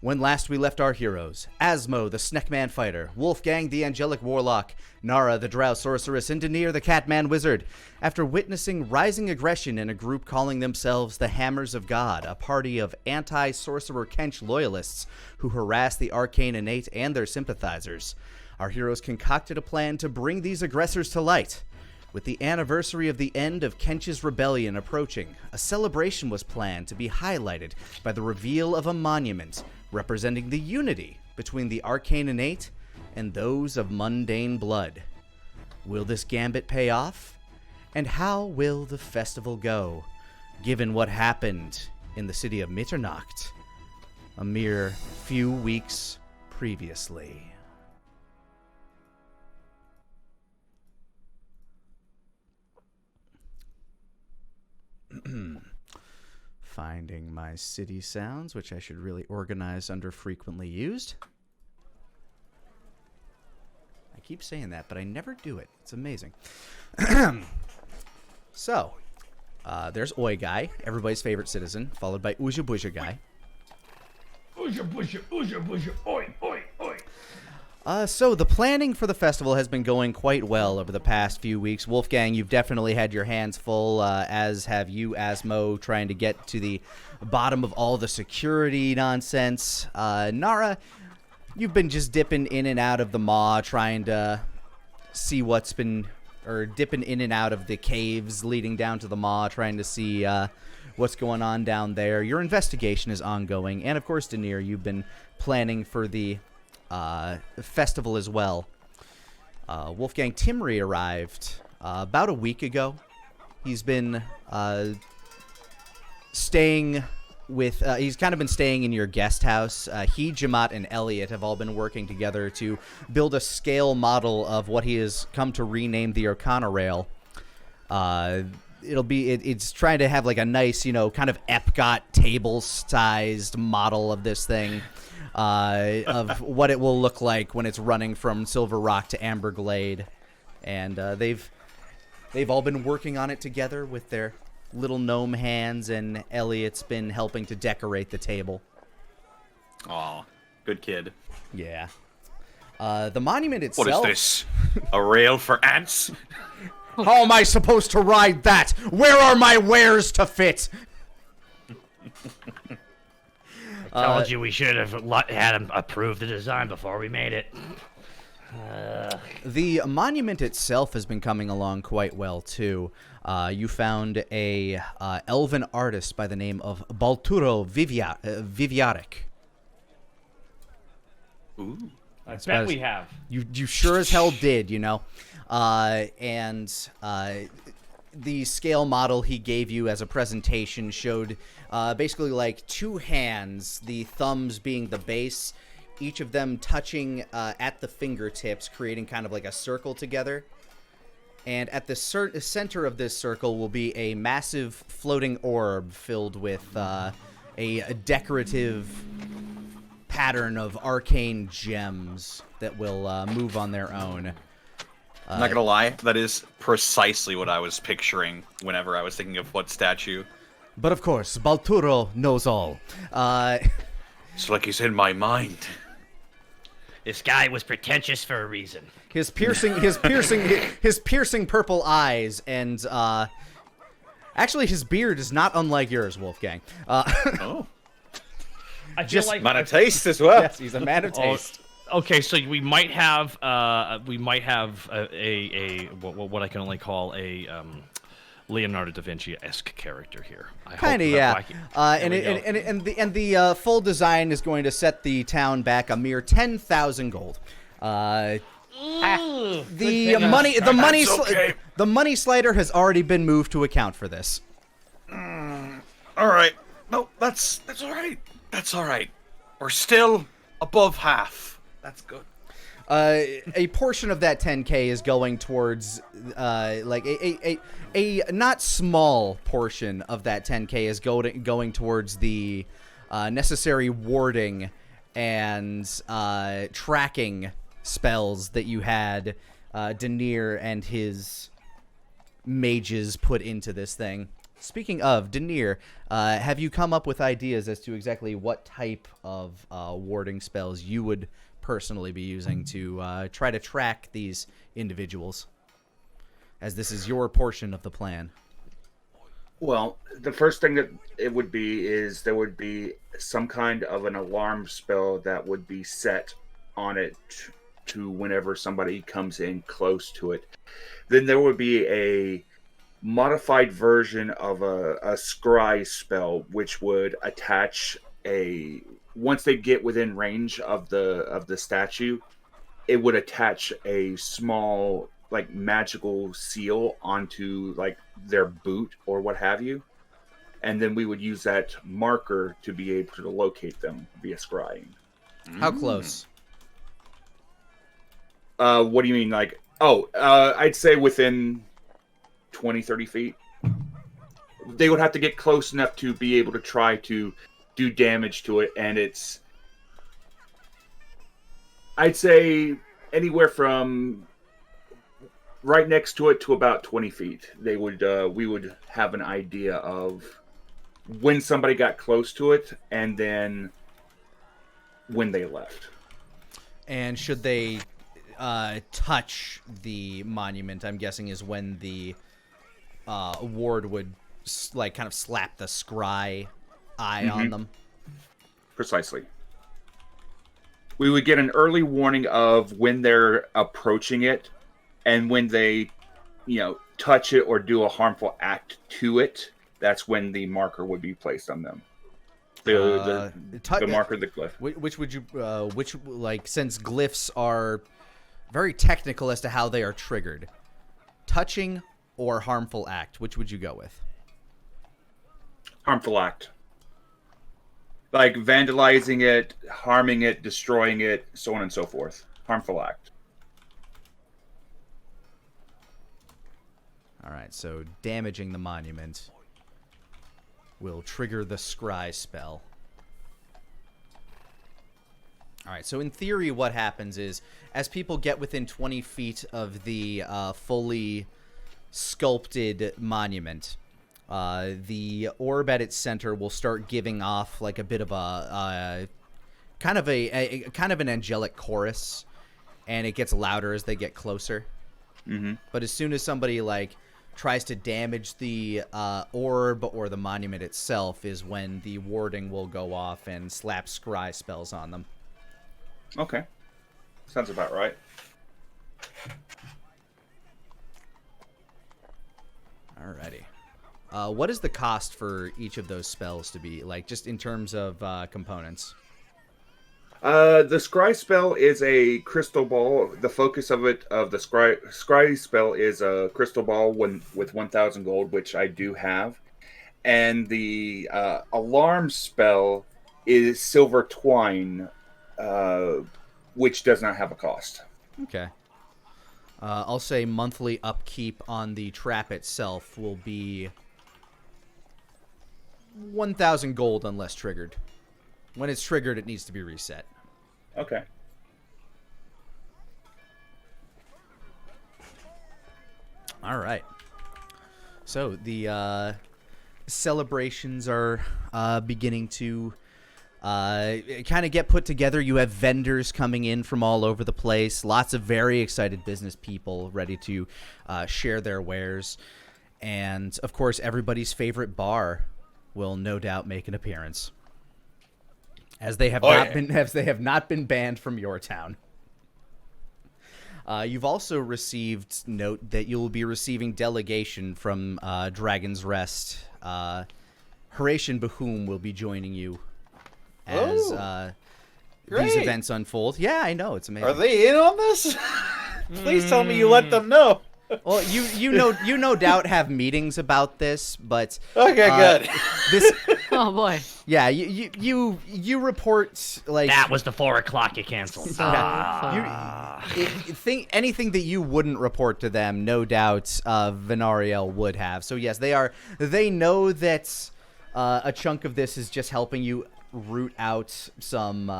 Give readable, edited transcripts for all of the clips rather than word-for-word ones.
When last we left our heroes, Asmo, the Snackman fighter, Wolfgang, the angelic warlock, Nara, the drow sorceress, and Denir, the catman wizard, after witnessing rising aggression in a group calling themselves the Hammers of God, a party of anti-sorcerer Kench loyalists who harass the arcane innate and their sympathizers, our heroes concocted a plan to bring these aggressors to light. With the anniversary of the end of Kench's rebellion approaching, a celebration was planned to be highlighted by the reveal of a monument representing the unity between the arcane innate and those of mundane blood. Will this gambit pay off? And how will the festival go, given what happened in the city of Mitternacht a mere few weeks previously? Finding my city sounds, which I should really organize under frequently used. I keep saying that, but I never do it. It's amazing. So, there's Oi Guy, everybody's favorite citizen, followed by Uja Buja Guy. Uja Buja, oi, oi, oi. So the planning for the festival has been going quite well over the past few weeks. Wolfgang, you've definitely had your hands full, as have you, Asmo, trying to get to the bottom of all the security nonsense. Nara, you've been just dipping in and out of the maw, trying to see dipping in and out of the caves leading down to the maw, trying to see what's going on down there. Your investigation is ongoing, and of course, Denir, you've been planning for the festival as well. Wolfgang Timry arrived about a week ago. He's been staying with he's kind of been staying in your guest house. He, Jamat, and Elliot have all been working together to build a scale model of what he has come to rename the Arcana Rail. It's trying to have like a nice, kind of Epcot table-sized model of this thing. Of what it will look like when it's running from Silver Rock to Amberglade, and they've all been working on it together with their little gnome hands, and Elliot's been helping to decorate the table. Aw, good kid. Yeah. The monument itself... What is this? A rail for ants? How am I supposed to ride that? Where are my wares to fit? I told you we should have had him approve the design before we made it. The monument itself has been coming along quite well, too. You found a elven artist by the name of Balturo Viviaric. Ooh. I bet we have. You sure as hell did, And the scale model he gave you as a presentation showed basically like two hands, the thumbs being the base, each of them touching at the fingertips, creating kind of like a circle together. And at the center of this circle will be a massive floating orb filled with a decorative pattern of arcane gems that will move on their own. I'm not gonna lie, that is precisely what I was picturing whenever I was thinking of what statue. But of course, Balturo knows all. It's like he's in my mind. This guy was pretentious for a reason. His piercing purple eyes, and actually his beard is not unlike yours, Wolfgang. Oh, I feel like man of taste as well. Yes, he's a man of taste. Okay, so we might have a what I can only call a Leonardo da Vinci-esque character here. Kind of, yeah. And the full design is going to set the town back a mere 10,000 gold. The money slider has already been moved to account for this. All right. No, that's all right. That's all right. We're still above half. That's good. A portion of that 10K is going towards, like a not small portion of that 10K is going towards the necessary warding and tracking spells that you had Denir and his mages put into this thing. Speaking of, Denier, have you come up with ideas as to exactly what type of warding spells you would personally be using to try to track these individuals, as this is your portion of the plan? Well, the first thing that it would be is there would be some kind of an alarm spell that would be set on it to whenever somebody comes in close to it. Then there would be a modified version of a scry spell, which would attach once they get within range of the statue, it would attach a small like magical seal onto like their boot or what have you, and then we would use that marker to be able to locate them via scrying. How close? What do you mean? Like, I'd say within 20-30 feet. They would have to get close enough to be able to try to do damage to it, and it's, I'd say, anywhere from right next to it to about 20 feet. We would have an idea of when somebody got close to it, and then when they left. And should they touch the monument, I'm guessing is when the ward would like kind of slap the scry eye on them. Precisely. We would get an early warning of when they're approaching it, and when they, touch it or do a harmful act to it, that's when the marker would be placed on them. The marker, the glyph. Which would you, since glyphs are very technical as to how they are triggered, touching or harmful act, which would you go with? Harmful act. Like vandalizing it, harming it, destroying it, so on and so forth. Harmful act. All right, so damaging the monument will trigger the scry spell. All right, so in theory, what happens is, as people get within 20 feet of the fully sculpted monument, the orb at its center will start giving off like a bit of a kind of an angelic chorus, and it gets louder as they get closer. Mm-hmm. But as soon as somebody tries to damage the orb or the monument itself, is when the warding will go off and slap scry spells on them. Okay. Sounds about right. Alrighty. What is the cost for each of those spells to be, just in terms of components? The scry spell is a crystal ball. The focus of the scry spell is a crystal ball with 1,000 gold, which I do have. And the alarm spell is silver twine, which does not have a cost. Okay. I'll say monthly upkeep on the trap itself will be 1,000 gold unless triggered. When it's triggered, it needs to be reset. Okay. All right. So the celebrations are beginning to kind of get put together. You have vendors coming in from all over the place. Lots of very excited business people ready to share their wares. And, of course, everybody's favorite bar will no doubt make an appearance, as they have not been banned from your town. You've also received note that you will be receiving delegation from Dragon's Rest. Horatian Bahum will be joining you as these events unfold. Yeah, I know, it's amazing. Are they in on this? Please tell me you let them know. Well, you no doubt have meetings about this, but okay, good. This, Oh boy. yeah, you report That was the 4 o'clock you canceled. Anything that you wouldn't report to them, no doubt Venariel would have. So yes, they know that a chunk of this is just helping you root out some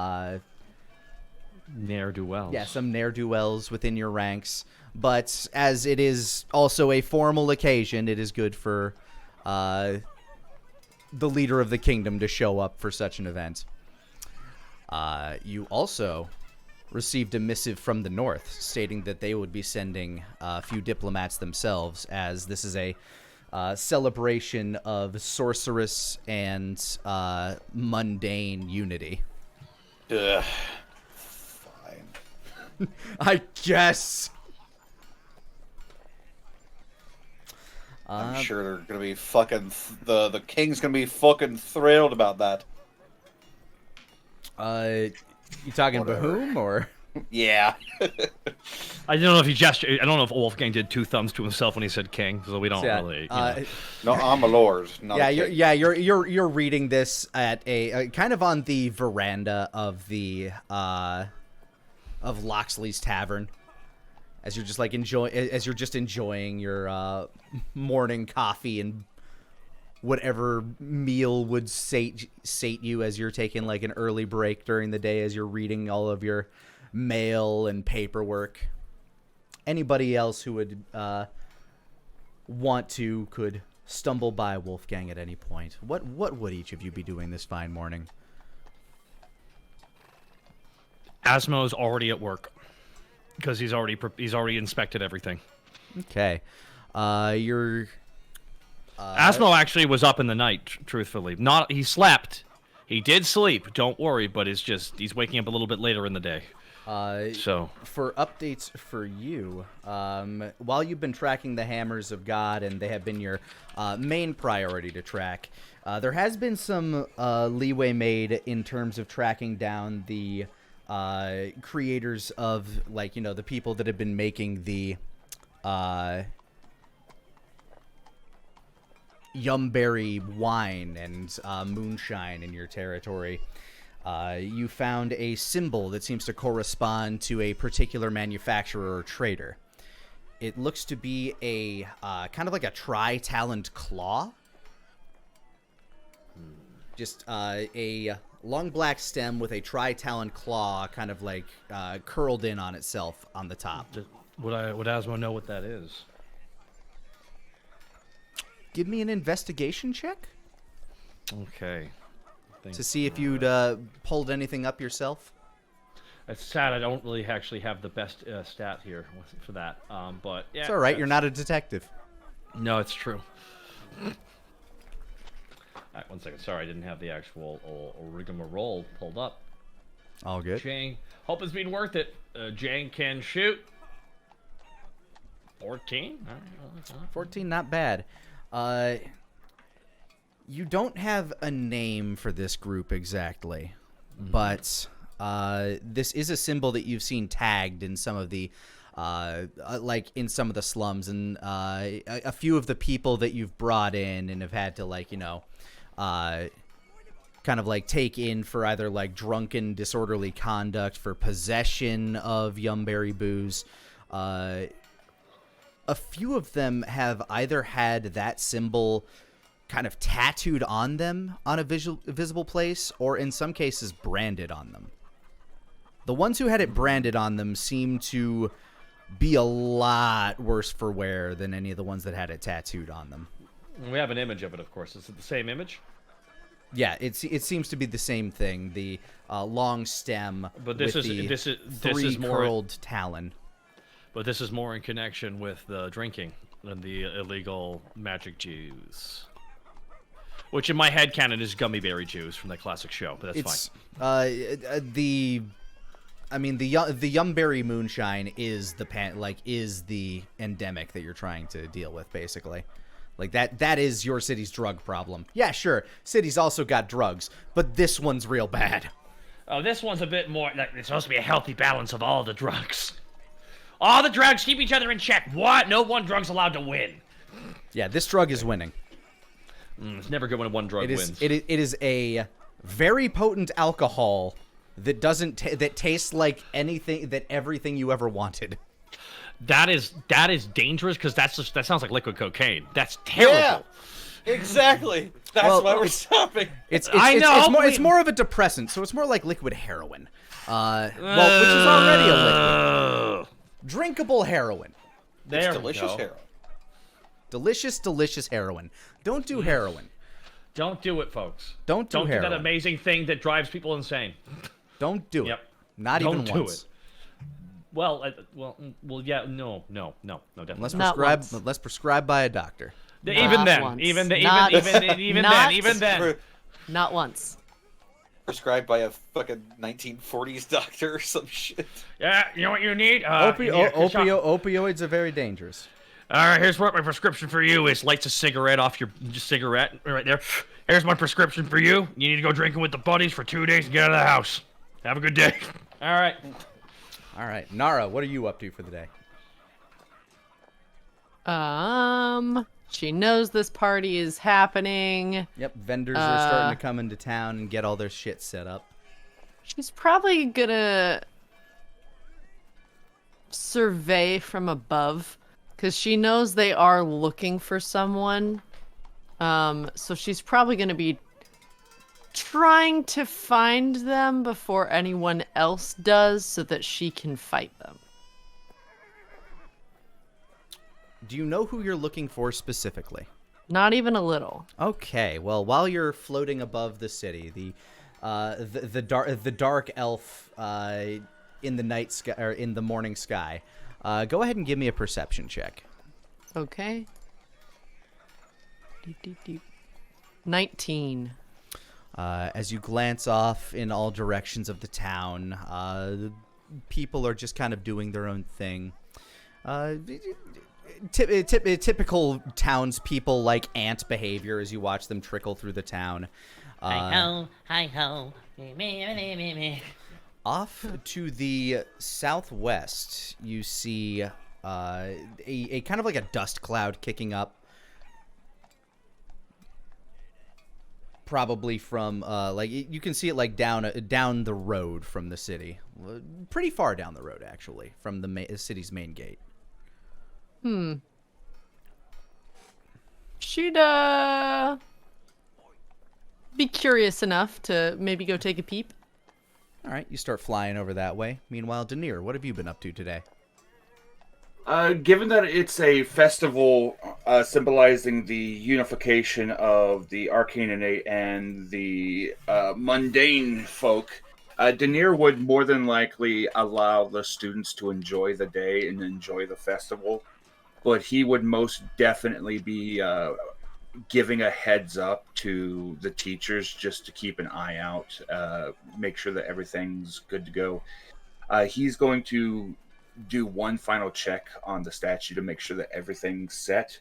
Ne'er-do-wells. yeah, some ne'er-do-wells within your ranks. But as it is also a formal occasion, it is good for the leader of the kingdom to show up for such an event. You also received a missive from the north stating that they would be sending a few diplomats themselves, as this is a celebration of sorceress and mundane unity. Ugh. Fine. I guess. I'm sure they're gonna be fucking. The king's gonna be fucking thrilled about that. You talking Bahoom or? Yeah. I don't know if he gestured. I don't know if Wolfgang did two thumbs to himself when he said king, so we don't really. No, I'm a lord. Not a king. You're reading this at a kind of on the veranda of the of Loxley's Tavern, as you're just like enjoying your morning coffee and whatever meal would sate you as you're taking like an early break during the day as you're reading all of your mail and paperwork. Anybody else who would want to could stumble by Wolfgang at any point. What would each of you be doing this fine morning? Asmo's already at work because he's already inspected everything. Okay, Asmo actually was up in the night. Truthfully, he slept. He did sleep. Don't worry, but he's waking up a little bit later in the day. So for updates for you, while you've been tracking the Hammers of God and they have been your main priority to track, there has been some leeway made in terms of tracking down the creators of, like, the people that have been making the Yumberry wine and moonshine in your territory. You found a symbol that seems to correspond to a particular manufacturer or trader. It looks to be a kind of like a tri-taloned claw. Just a long black stem with a tri-taloned claw kind of like curled in on itself on the top. Would Asmo know what that is? Give me an investigation check Okay. to see if you'd pulled anything up yourself. It's sad I don't really actually have the best stat here for that. But yeah, It's all right. You're not a detective. No, it's true. All right, 1 second. Sorry, I didn't have the actual rigmarole pulled up. All good. Jang, hope it's been worth it. Jang can shoot. 14? 14, not bad. You don't have a name for this group exactly, but this is a symbol that you've seen tagged in some of the, like in some of the slums, and a few of the people that you've brought in and have had to, like, kind of like take in for either like drunken, disorderly conduct, for possession of Yumberry booze. A few of them have either had that symbol kind of tattooed on them on a visible place, or in some cases branded on them. The ones who had it branded on them seem to be a lot worse for wear than any of the ones that had it tattooed on them. We have an image of it, of course. Is it the same image? Yeah, it seems to be the same thing. The long stem, but this with is more curled talon. But this is more in connection with the drinking than the illegal magic juice. Which in my head canon is gummy berry juice from that classic show, but that's fine. The Yumberry moonshine is the endemic that you're trying to deal with, basically. Like that is your city's drug problem. Yeah, sure. City's also got drugs, but this one's real bad. Oh, this one's a bit more like it's supposed to be a healthy balance of all the drugs. All the drugs keep each other in check. What? No one drug's allowed to win. Yeah, this drug is winning. It's never good when one drug wins. It is a very potent alcohol that that tastes like everything you ever wanted. That is dangerous because that sounds like liquid cocaine. That's terrible. Yeah, exactly. That's why we're stopping. It's more of a depressant, so it's more like liquid heroin. Which is already a liquid. Drinkable heroin. It's delicious heroin. Delicious, delicious heroin. Don't do heroin. Don't do it, folks. Don't do heroin. Do that amazing thing that drives people insane. Don't do Yep. it. Not Don't even do once. it. Well, yeah, no, definitely. Unless prescribed by a doctor. Even then, once. even Not then. Not once. Prescribed by a fucking 1940s doctor or some shit. Yeah, you know what you need? Opioids are very dangerous. All right, here's what my prescription for you is. Lights a cigarette off your cigarette right there. Here's my prescription for you. You need to go drinking with the buddies for 2 days and get out of the house. Have a good day. All right. All right, Nara, what are you up to for the day? She knows this party is happening. Yep, vendors are starting to come into town and get all their shit set up. She's probably gonna survey from above, because she knows they are looking for someone. So she's probably gonna be trying to find them before anyone else does so that she can fight them. Do you know who you're looking for specifically? Not even a little. Okay, well, while you're floating above the city, the dark elf in the night sky or in the morning sky, go ahead and give me a perception check. Okay. 19. As you glance off in all directions of the town, people are just kind of doing their own thing. Typical townspeople like ant behavior as you watch them trickle through the town. Hi ho, me. Off to the southwest, you see a kind of like a dust cloud kicking up. Probably from like you can see it like down the road from the city, pretty far down the road actually from the city's main gate. She'd be curious enough to maybe go take a peep. All right, you start flying over that way. Meanwhile, Denier, what have you been up to today? Given that it's a festival symbolizing the unification of the Arcanate and the mundane folk, Denier would more than likely allow the students to enjoy the day and enjoy the festival, but he would most definitely be giving a heads up to the teachers just to keep an eye out, make sure that everything's good to go. He's going to do one final check on the statue to make sure that everything's set,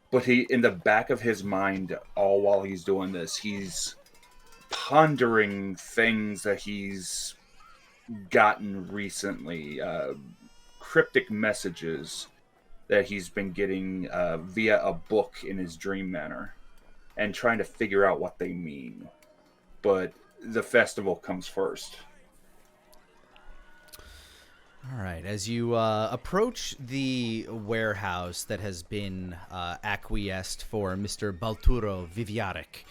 but he, in the back of his mind, all while he's doing this, he's pondering things that he's gotten recently, cryptic messages that he's been getting via a book in his dream manner, and trying to figure out what they mean. But the festival comes first. All right, as you approach the warehouse that has been acquiesced for Mr. Balturo Viviarek,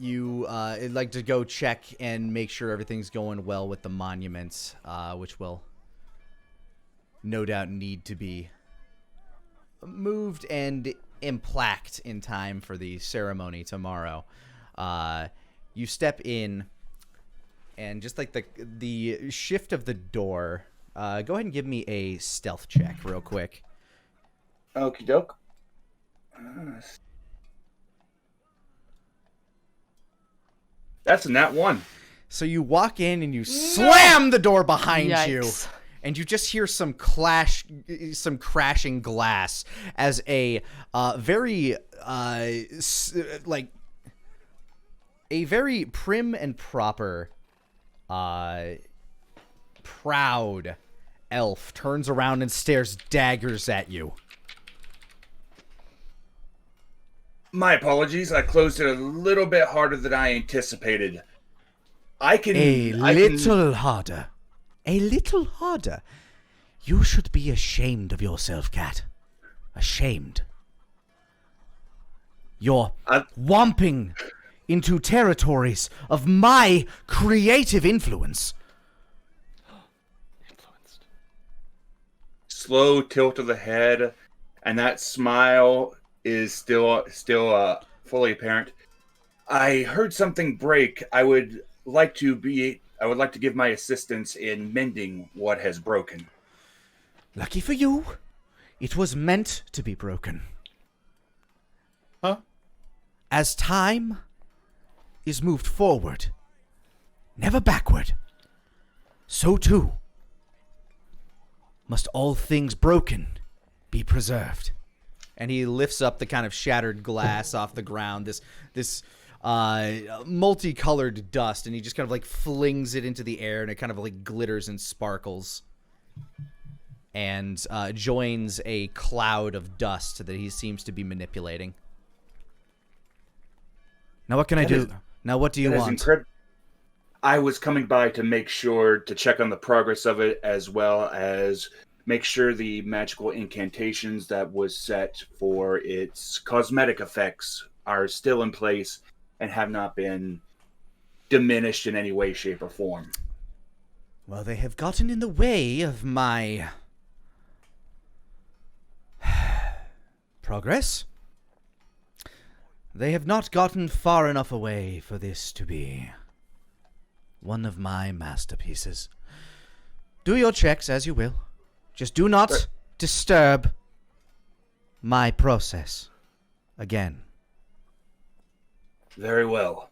you like to go check and make sure everything's going well with the monuments, which will no doubt need to be moved and emplaqued in time for the ceremony tomorrow. You step in, and just like the shift of the door, go ahead and give me a stealth check real quick. Okie doke. That's a nat 1. So you walk in and you slam the door behind you, Yikes. and you just hear some crashing glass as a very prim and proper, proud elf turns around and stares daggers at you. My apologies. I closed it a little bit harder than I anticipated. A little harder. A little harder. You should be ashamed of yourself, Cat. Ashamed. You're whomping into territories of my creative influence. slow tilt of the head, and that smile is still fully apparent. I heard something break. I would like to give my assistance in mending what has broken. Lucky for you, it was meant to be broken. Huh? As time is moved forward, never backward, so too must all things broken be preserved. And he lifts up the kind of shattered glass off the ground, this multicolored dust, and he just kind of like flings it into the air, and it kind of like glitters and sparkles, and joins a cloud of dust that he seems to be manipulating. Now what can I do? Now what do you want? I was coming by to make sure to check on the progress of it, as well as make sure the magical incantations that was set for its cosmetic effects are still in place and have not been diminished in any way, shape, or form. Well, they have gotten in the way of my progress. They have not gotten far enough away for this to be one of my masterpieces. Do your checks as you will. Just do not disturb my process again. Very well.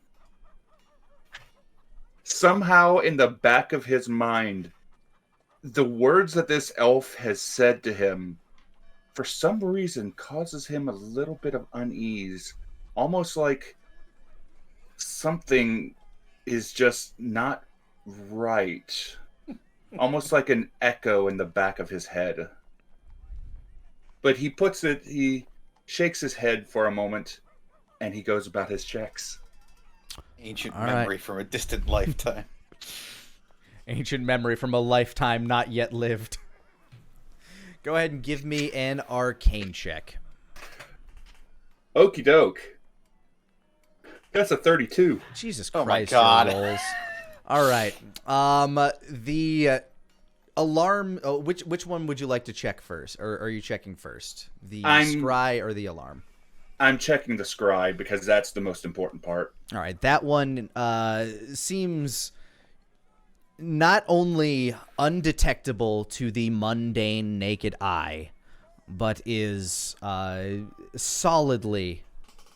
Somehow in the back of his mind, the words that this elf has said to him, for some reason, causes him a little bit of unease. Almost like something is just not right. Almost like an echo in the back of his head. But he shakes his head for a moment, and he goes about his checks. Ancient memory from a distant lifetime. Ancient memory from a lifetime not yet lived. Go ahead and give me an arcane check. Okie doke. That's a 32. Jesus Christ. Oh my God. Rolls. All right. The alarm. Oh, which one would you like to check first? Or are you checking first? The scry or the alarm? I'm checking the scry because that's the most important part. All right. That one seems not only undetectable to the mundane naked eye, but is solidly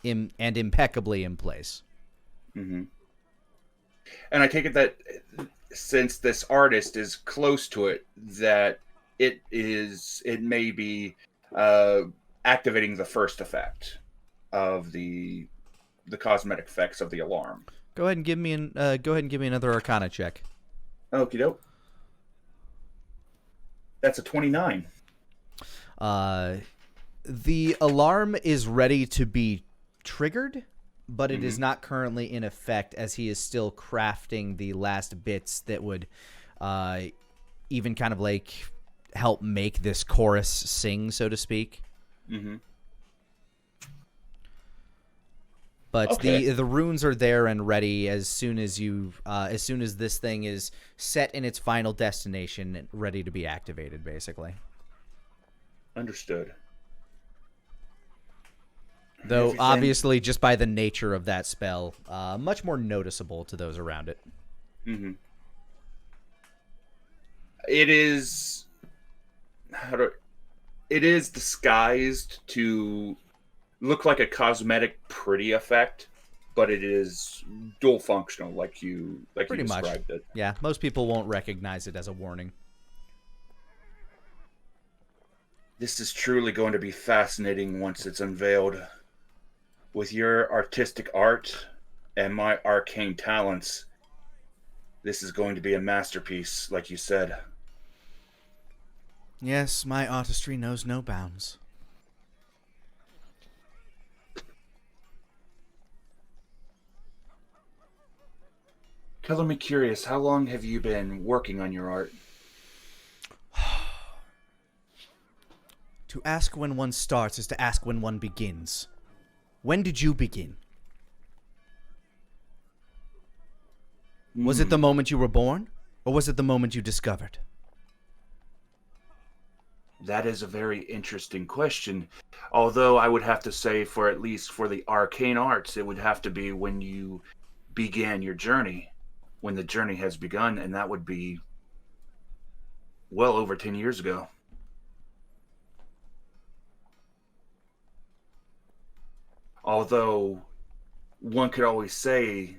and impeccably in place. Mm-hmm. And I take it that since this artist is close to it, that it may be activating the first effect of the cosmetic effects of the alarm. Go ahead and give me another Arcana check. Okie doke. That's a 29. The alarm is ready to be triggered, but it is not currently in effect, as he is still crafting the last bits that would even kind of like help make this chorus sing, so to speak. Mm-hmm. But okay. the runes are there and ready as soon as this thing is set in its final destination and ready to be activated, basically. Understood. Though, obviously, just by the nature of that spell, much more noticeable to those around it. Mm-hmm. It is disguised to look like a cosmetic pretty effect, but it is dual functional, like you described it. Yeah, most people won't recognize it as a warning. This is truly going to be fascinating once it's unveiled. With your artistic art and my arcane talents, this is going to be a masterpiece, like you said. Yes, my artistry knows no bounds. Color me curious, how long have you been working on your art? To ask when one starts is to ask when one begins. When did you begin? Was it the moment you were born, or was it the moment you discovered? That is a very interesting question. Although I would have to say, for at least for the arcane arts, it would have to be when you began your journey, when the journey has begun, and that would be well over 10 years ago. Although one could always say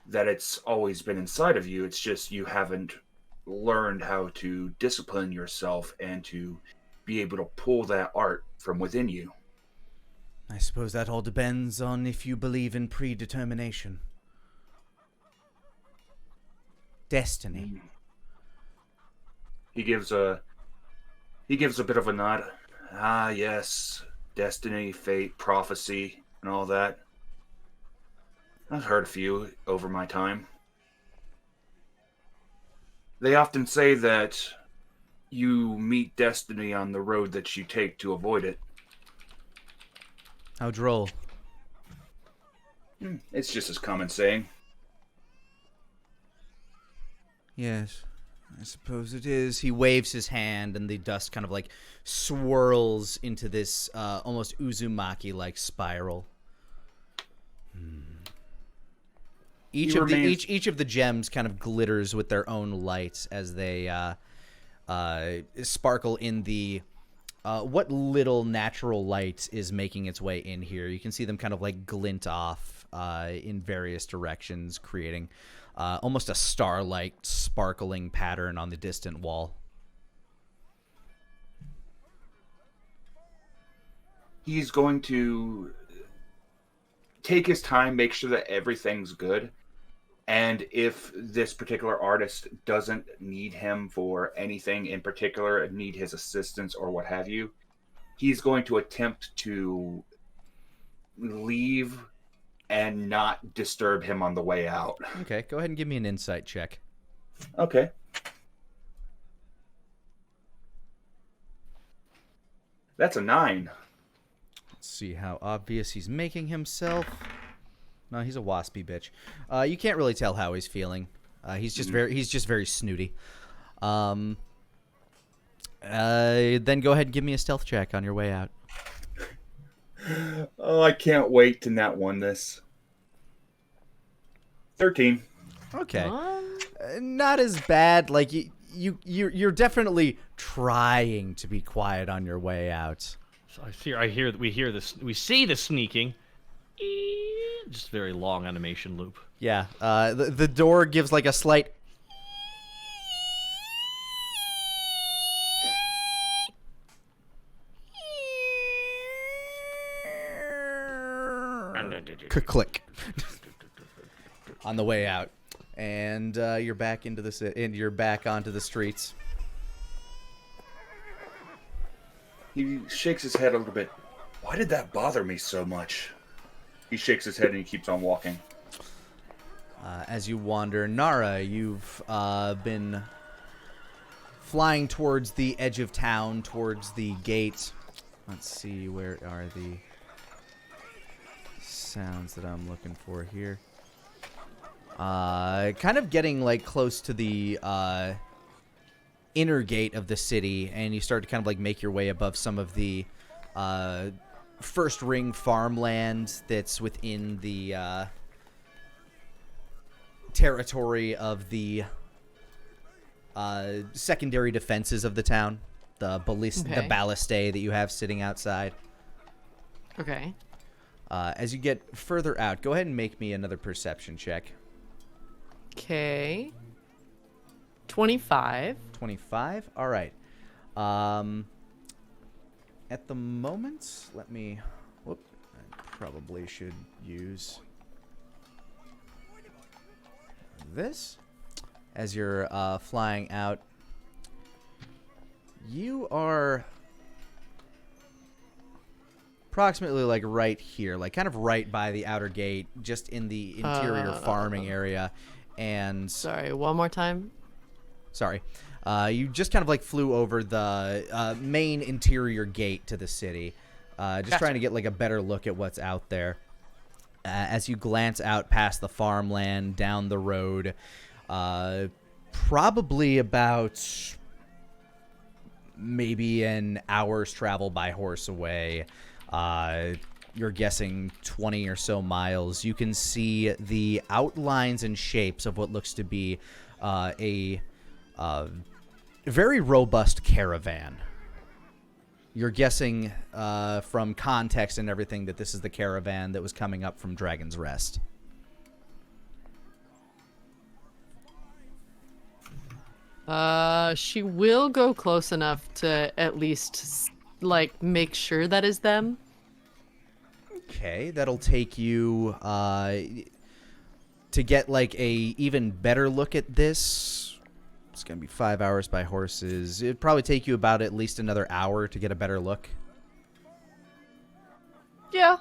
that it's always been inside of you, it's just you haven't learned how to discipline yourself and to be able to pull that art from within you. I suppose that all depends on if you believe in predetermination. Destiny. He gives a bit of a nod. Ah, yes, destiny, fate, prophecy, and all that. I've heard a few over my time. They often say that you meet destiny on the road that you take to avoid it. How droll. It's just as common saying. Yes, I suppose it is. He waves his hand, and the dust kind of like swirls into this almost Uzumaki-like spiral. Each of the gems kind of glitters with their own lights as they sparkle in the what little natural light is making its way in here. You can see them kind of like glint off in various directions, creating almost a starlight sparkling pattern on the distant wall. He's going to take his time, make sure that everything's good. And if this particular artist doesn't need him for anything in particular, need his assistance or what have you, he's going to attempt to leave and not disturb him on the way out. Okay, go ahead and give me an insight check. Okay. That's a 9. Let's see how obvious he's making himself. No, he's a waspy bitch. You can't really tell how he's feeling. He's just very snooty. Then go ahead and give me a stealth check on your way out. Oh, I can't wait to not win this. 13. Okay. Not as bad. Like you're definitely trying to be quiet on your way out. So we see the sneaking. Just very long animation loop. Yeah. The door gives like a slight. Click on the way out, and you're back into you're back onto the streets. He shakes his head a little bit. Why did that bother me so much? He shakes his head and he keeps on walking. As you wander, Nara, you've been flying towards the edge of town, towards the gate. Let's see, where are the sounds that I'm looking for here? Kind of getting like close to the inner gate of the city, and you start to kind of like make your way above some of the first ring farmland that's within the territory of the secondary defenses of the town, the ballistae that you have sitting outside. Okay. As you get further out, go ahead and make me another perception check. Okay. 25. 25? All right. At the moment, let me... Whoop. I probably should use this. As you're flying out, you are approximately like right here, like kind of right by the outer gate, just in the interior farming area. And sorry, one more time. Sorry. You just kind of like flew over the main interior gate to the city, just trying to get like a better look at what's out there. As you glance out past the farmland, down the road, probably about maybe an hour's travel by horse away. You're guessing 20 or so miles. You can see the outlines and shapes of what looks to be a very robust caravan. You're guessing from context and everything that this is the caravan that was coming up from Dragon's Rest. She will go close enough to at least, like, make sure that is them. Okay, that'll take you to get, like, a even better look at this. It's going to be 5 hours by horses. It'd probably take you about at least another hour to get a better look. Yeah.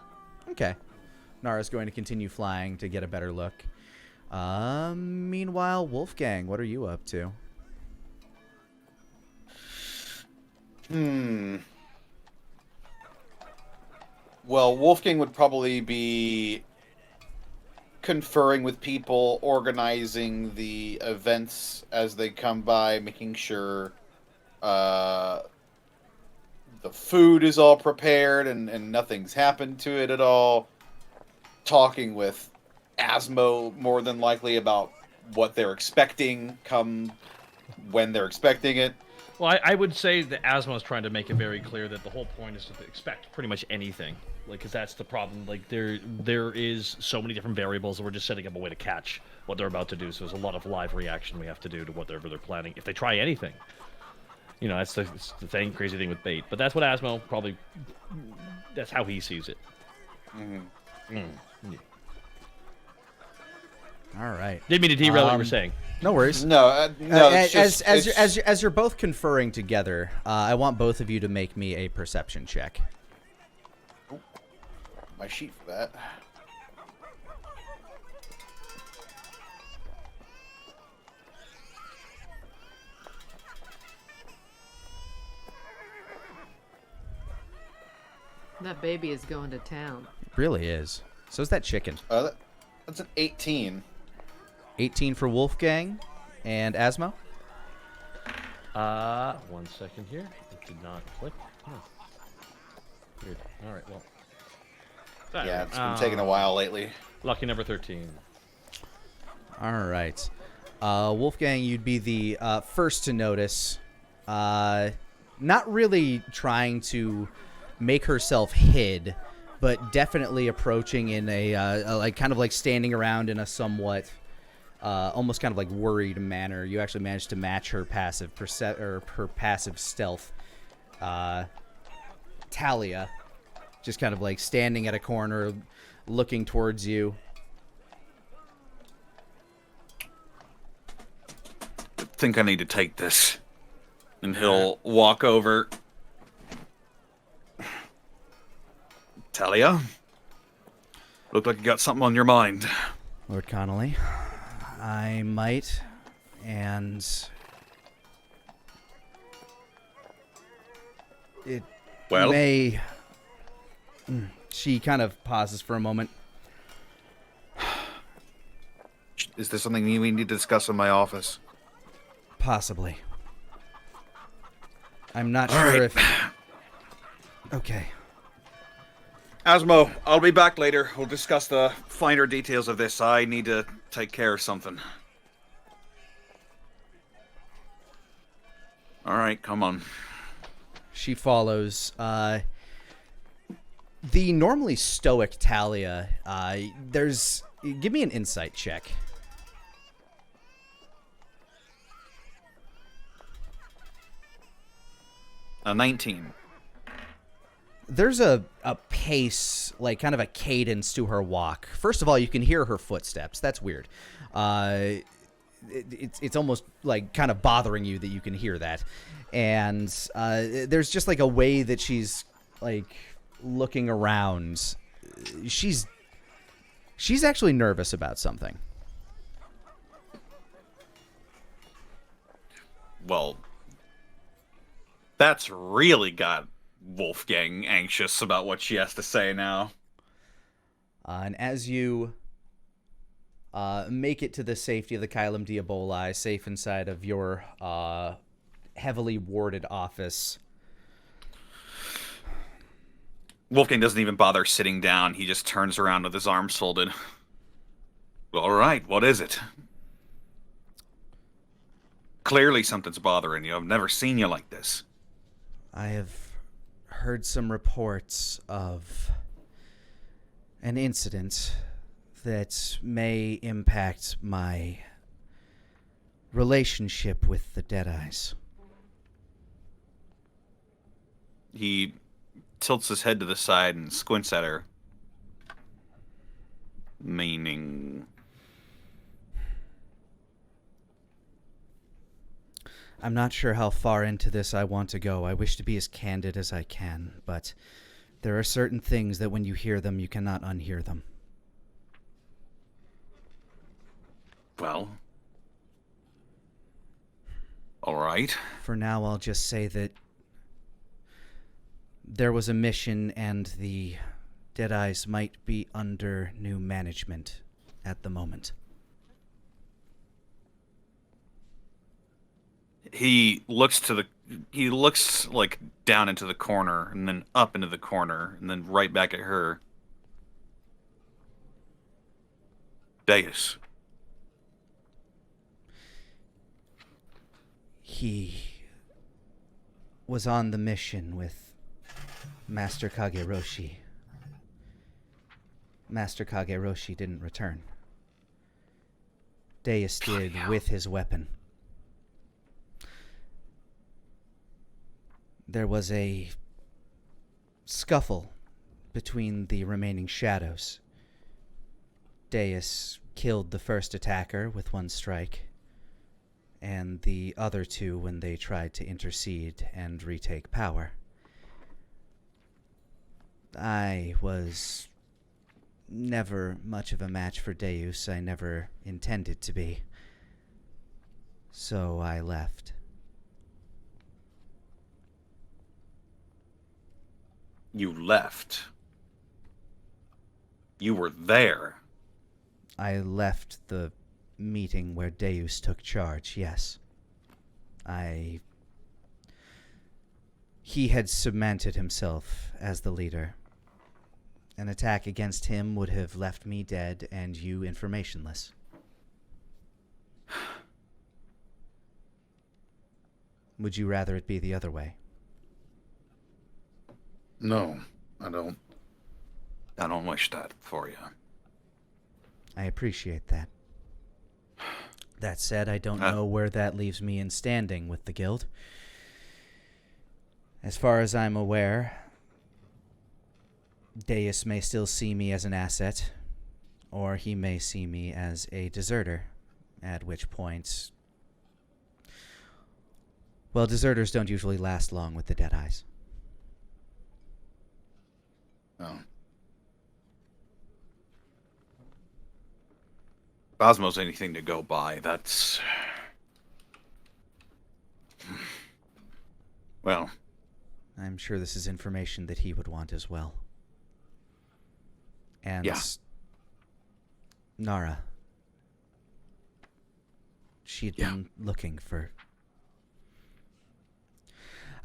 Okay. Nara's going to continue flying to get a better look. Meanwhile, Wolfgang, what are you up to? Well, Wolfgang would probably be conferring with people, organizing the events as they come by, making sure the food is all prepared and nothing's happened to it at all. Talking with Asmo more than likely about what they're expecting come when they're expecting it. Well, I would say that Asmo is trying to make it very clear that the whole point is to expect pretty much anything. Like, because that's the problem. Like, there is so many different variables that we're just setting up a way to catch what they're about to do. So there's a lot of live reaction we have to do to whatever they're planning. If they try anything, you know, that's the thing, crazy thing with bait. But that's what Asmo probably, that's how he sees it. All right. Didn't mean to derail what you were saying. No worries. No, As you're both conferring together, I want both of you to make me a perception check. my sheet for that. That baby is going to town. It really is. So is that chicken. That's an 18. 18 for Wolfgang and Asmo. 1 second here. It did not click. Oh. Weird. All right, well. Yeah, it's been taking a while lately. Lucky number 13. All right. Wolfgang, you'd be the first to notice. Not really trying to make herself hid, but definitely approaching in a like kind of like standing around in a somewhat almost kind of like worried manner. You actually managed to match her passive her passive stealth. Talia, just kind of like standing at a corner, looking towards you. I think I need to take this. And he'll walk over. Talia? Look like you got something on your mind. Lord Connolly, I might, and it may... She kind of pauses for a moment. Is this something we need to discuss in my office? Possibly. I'm not sure if... Okay. Asmo, I'll be back later. We'll discuss the finer details of this. I need to take care of something. Alright, come on. She follows. The normally stoic Talia, give me an insight check. A 19. There's a pace, like kind of a cadence to her walk. First of all, you can hear her footsteps. That's weird. It's almost like kind of bothering you that you can hear that. And there's just like a way that she's like looking around. She's actually nervous about something. Well, that's really got Wolfgang anxious about what she has to say now. And as you make it to the safety of the Kylum Diaboli, safe inside of your heavily warded office. Wolfgang doesn't even bother sitting down. He just turns around with his arms folded. All right, what is it? Clearly something's bothering you. I've never seen you like this. I have heard some reports of an incident that may impact my relationship with the Deadeyes. He tilts his head to the side and squints at her. Meaning... I'm not sure how far into this I want to go. I wish to be as candid as I can, but there are certain things that when you hear them, you cannot unhear them. Well... all right. For now, I'll just say that there was a mission and the Deadeyes might be under new management at the moment. He looks like down into the corner and then up into the corner and then right back at her. Deus. He was on the mission with Master Kageroshi. Master Kageroshi didn't return. Deus did with his weapon. There was a scuffle between the remaining shadows. Deus killed the first attacker with one strike, and the other two when they tried to intercede and retake power. I was never much of a match for Deus. I never intended to be. So I left. You left. You were there. I left the meeting where Deus took charge, yes. He had cemented himself as the leader. An attack against him would have left me dead and you informationless. Would you rather it be the other way? No, I don't. I don't wish that for you. I appreciate that. That said, I don't know where that leaves me in standing with the guild. As far as I'm aware, Deus may still see me as an asset, or he may see me as a deserter, at which point... well, deserters don't usually last long with the Deadeyes. Oh. Bosmo's anything to go by. That's... well... I'm sure this is information that he would want as well. And... yeah. Nara. She'd been looking for...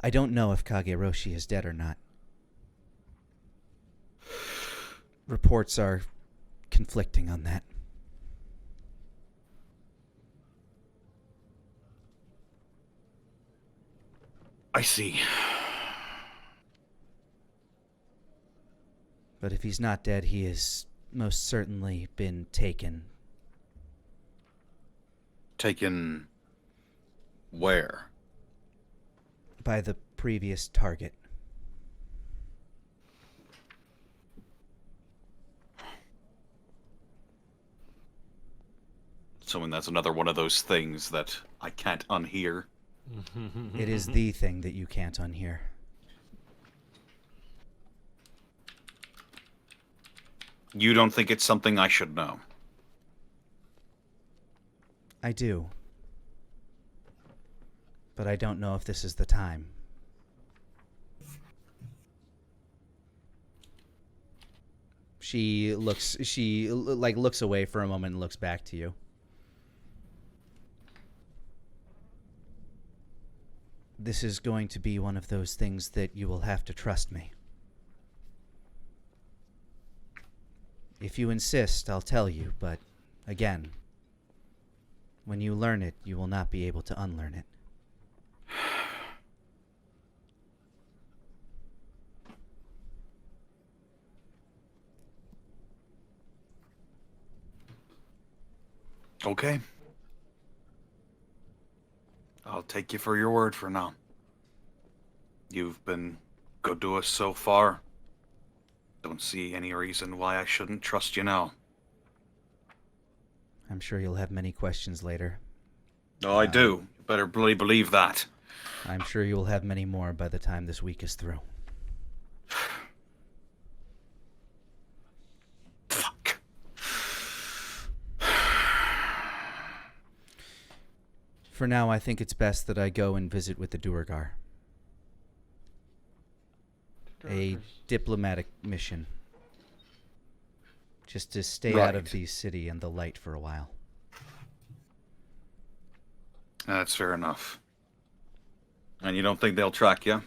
I don't know if Kageroshi is dead or not. Reports are conflicting on that. I see. But if he's not dead, he has most certainly been taken. Taken where? By the previous target. So that's another one of those things that I can't unhear. It is the thing that you can't unhear. You don't think it's something I should know? I do. But I don't know if this is the time. She looks away for a moment and looks back to you. this is going to be one of those things that you will have to trust me. If you insist, I'll tell you, but again, when you learn it, you will not be able to unlearn it. Okay. I'll take you for your word for now. You've been good to us so far. Don't see any reason why I shouldn't trust you now. I'm sure you'll have many questions later. Oh, I do. You better bloody believe that. I'm sure you will have many more by the time this week is through. Fuck. For now, I think it's best that I go and visit with the Duergar. A diplomatic mission. Just to stay out of the city and the light for a while. That's fair enough. And you don't think they'll track you?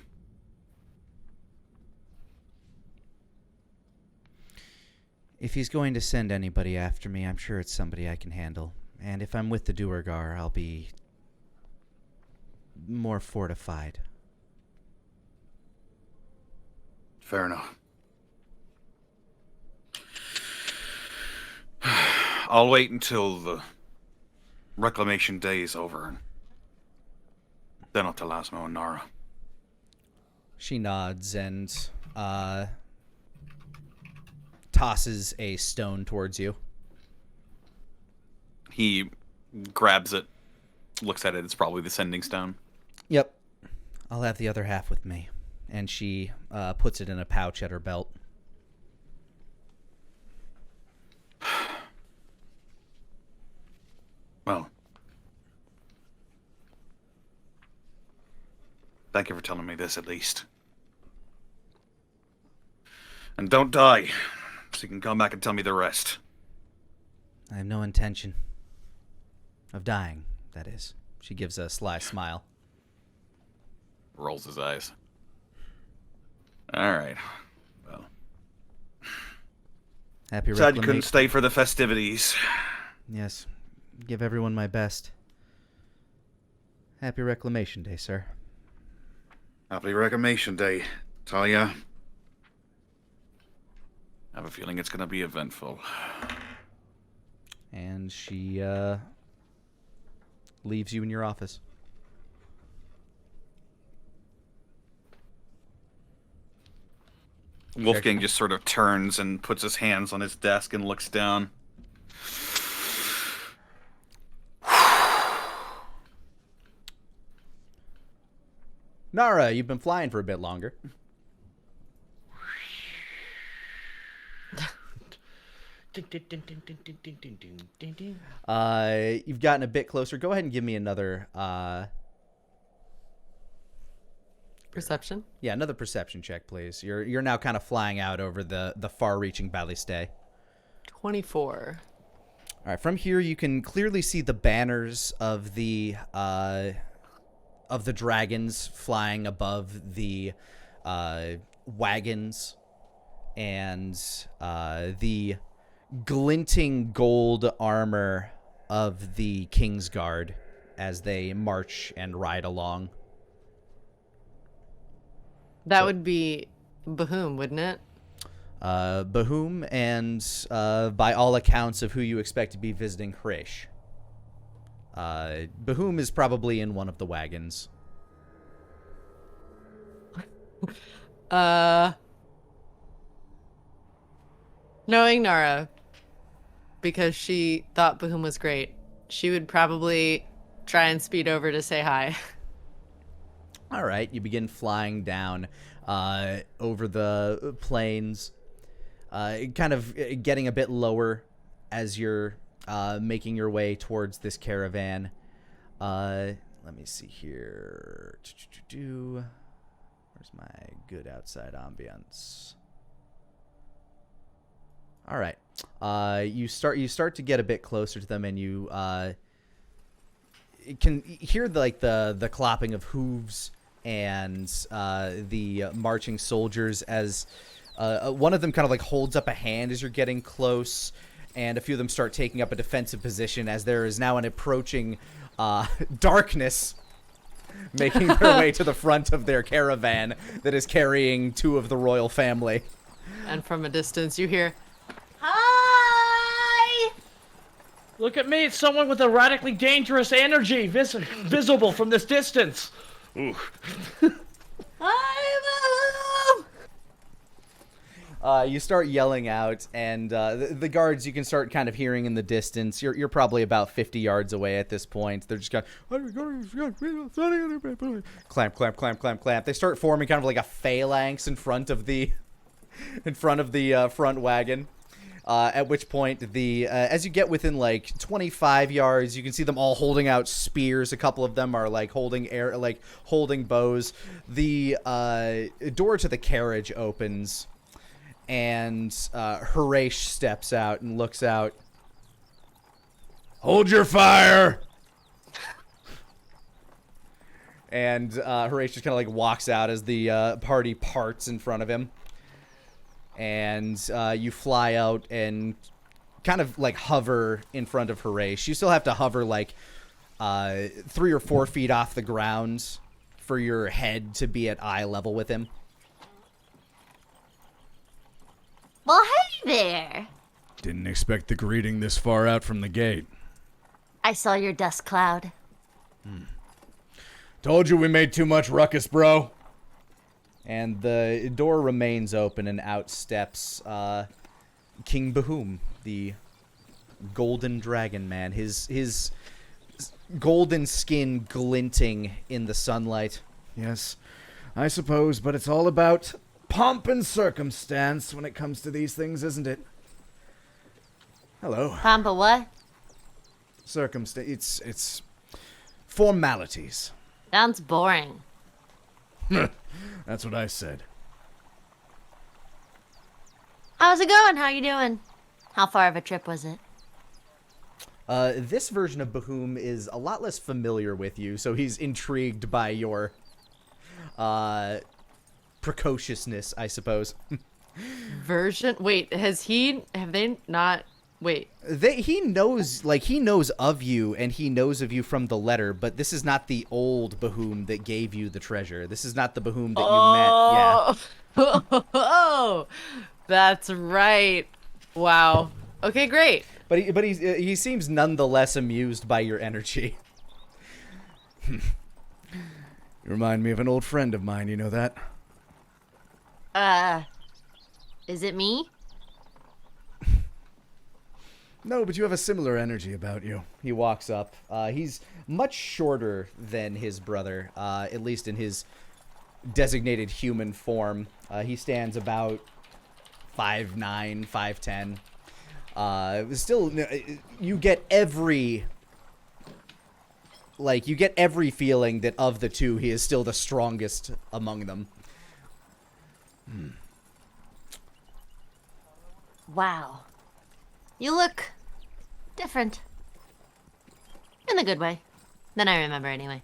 If he's going to send anybody after me, I'm sure it's somebody I can handle. And if I'm with the Duergar, I'll be more fortified. Fair enough. I'll wait until the reclamation day is over, and then I'll tell Asmo and Nara. She nods and tosses a stone towards you. He grabs it, looks at it. It's probably the sending stone. Yep. I'll have the other half with me. And she puts it in a pouch at her belt. Well, thank you for telling me this, at least. And don't die, so you can come back and tell me the rest. I have no intention of dying, that is. She gives a sly smile. Rolls his eyes. All right. Well, Happy sad you reclamation. couldn't stay for the festivities. Yes. Give everyone my best. Happy Reclamation Day, sir. Happy Reclamation Day, Talia. I have a feeling it's going to be eventful. And she leaves you in your office. Wolfgang just sort of turns and puts his hands on his desk and looks down. Nara, you've been flying for a bit longer. You've gotten a bit closer. Go ahead and give me another Perception? yeah, another perception check, please. You're now kind of flying out over the far-reaching Balistay. 24. All right, from here you can clearly see the banners of the dragons flying above the wagons, and the glinting gold armor of the King's Guard as they march and ride along. That would be Bahoom, wouldn't it? Bahoom and, by all accounts of who you expect to be visiting, Hrish. Bahoom is probably in one of the wagons. Knowing Nara, because she thought Bahoom was great, she would probably try and speed over to say hi. All right, you begin flying down over the plains, kind of getting a bit lower as you're making your way towards this caravan. Let me see here. Where's my good outside ambience? All right. You start to get a bit closer to them, and you can hear the clopping of hooves and the marching soldiers as one of them kind of like holds up a hand as you're getting close, and a few of them start taking up a defensive position as there is now an approaching darkness making their way to the front of their caravan that is carrying two of the royal family. And from a distance, you hear, Hi! Look at me, it's someone with a radically dangerous energy visible from this distance. Ooh. Hi, Mom! You start yelling out, and the guards you can start kind of hearing in the distance. You're probably about 50 yards away at this point. They're just going, clamp, clamp, clamp, clamp, clamp. They start forming kind of like a phalanx in front of the front wagon. At which point, as you get within like 25 yards, you can see them all holding out spears. A couple of them are like holding bows. The door to the carriage opens, and Harash steps out and looks out. Hold your fire! And Harash just kind of like walks out as the party parts in front of him. And you fly out and kind of like hover in front of Harash. You still have to hover like 3 or 4 feet off the ground for your head to be at eye level with him. Well, hey there. Didn't expect the greeting this far out from the gate. I saw your dust cloud. Told you we made too much ruckus, bro. And the door remains open, and out steps King Bahoom, the golden dragon man, his golden skin glinting in the sunlight. Yes, I suppose, but it's all about pomp and circumstance when it comes to these things, isn't it? Hello. Pampa what? It's formalities. Sounds boring. That's what I said. How's it going? How you doing? How far of a trip was it? This version of Bahoom is a lot less familiar with you, so he's intrigued by your precociousness, I suppose. version. Wait, have they not? Wait. He knows of you, and he knows of you from the letter, but this is not the old Bahoom that gave you the treasure. This is not the Bahoom that you met. Yeah. Oh, that's right. Wow. Okay, great. But he seems nonetheless amused by your energy. You remind me of an old friend of mine, you know that? Is it me? No, but you have a similar energy about you. He walks up. He's much shorter than his brother, at least in his designated human form. He stands about 5'9", 5'10". Still, you get every feeling that of the two, he is still the strongest among them. Wow. You look different. In a good way. Than I remember anyway.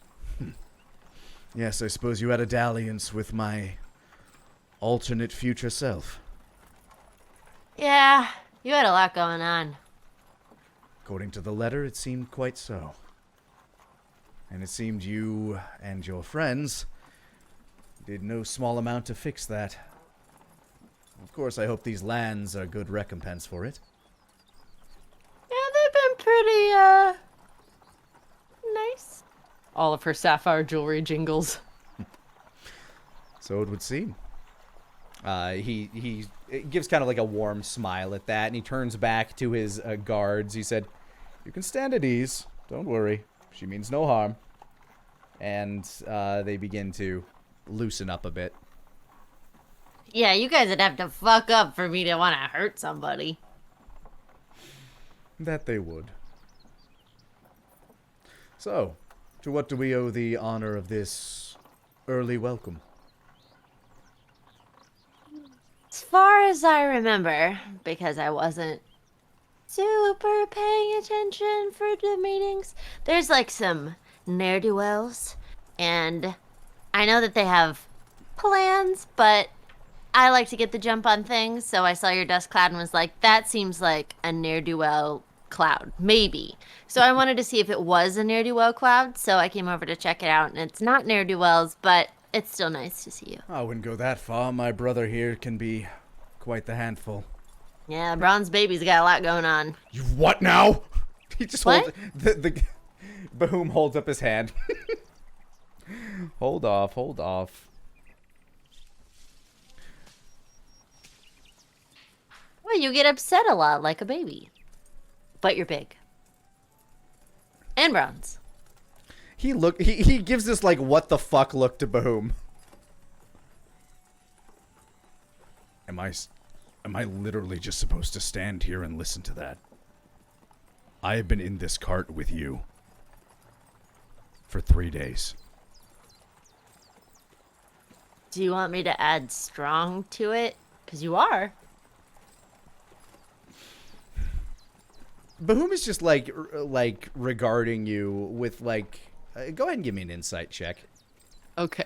Yes, I suppose you had a dalliance with my alternate future self. Yeah, you had a lot going on. According to the letter, it seemed quite so. And it seemed you and your friends did no small amount to fix that. Of course, I hope these lands are good recompense for it. Yeah, they've been pretty, nice. All of her sapphire jewelry jingles. So it would seem. He gives kind of like a warm smile at that, and he turns back to his guards. He said, "You can stand at ease. Don't worry. She means no harm." And they begin to loosen up a bit. Yeah, you guys would have to fuck up for me to want to hurt somebody. That they would. So, to what do we owe the honor of this early welcome? As far as I remember, because I wasn't super paying attention for the meetings, there's like some ne'er-do-wells, and I know that they have plans, but I like to get the jump on things, so I saw your dust cloud and was like, that seems like a ne'er-do-well cloud. Maybe. So I wanted to see if it was a ne'er-do-well cloud, so I came over to check it out, and it's not ne'er-do-wells, but it's still nice to see you. I wouldn't go that far. My brother here can be quite the handful. Yeah, Bronze Baby's got a lot going on. You what now? He just What? holds the Bahoom holds up his hand. Hold off. Well, you get upset a lot like a baby. But you're big. And bronze. He gives this like what the fuck look to Bahoom. Am I literally just supposed to stand here and listen to that? I have been in this cart with you for 3 days. Do you want me to add strong to it? Because you are. Bahoom is just like regarding you with like. Go ahead and give me an insight check. Okay.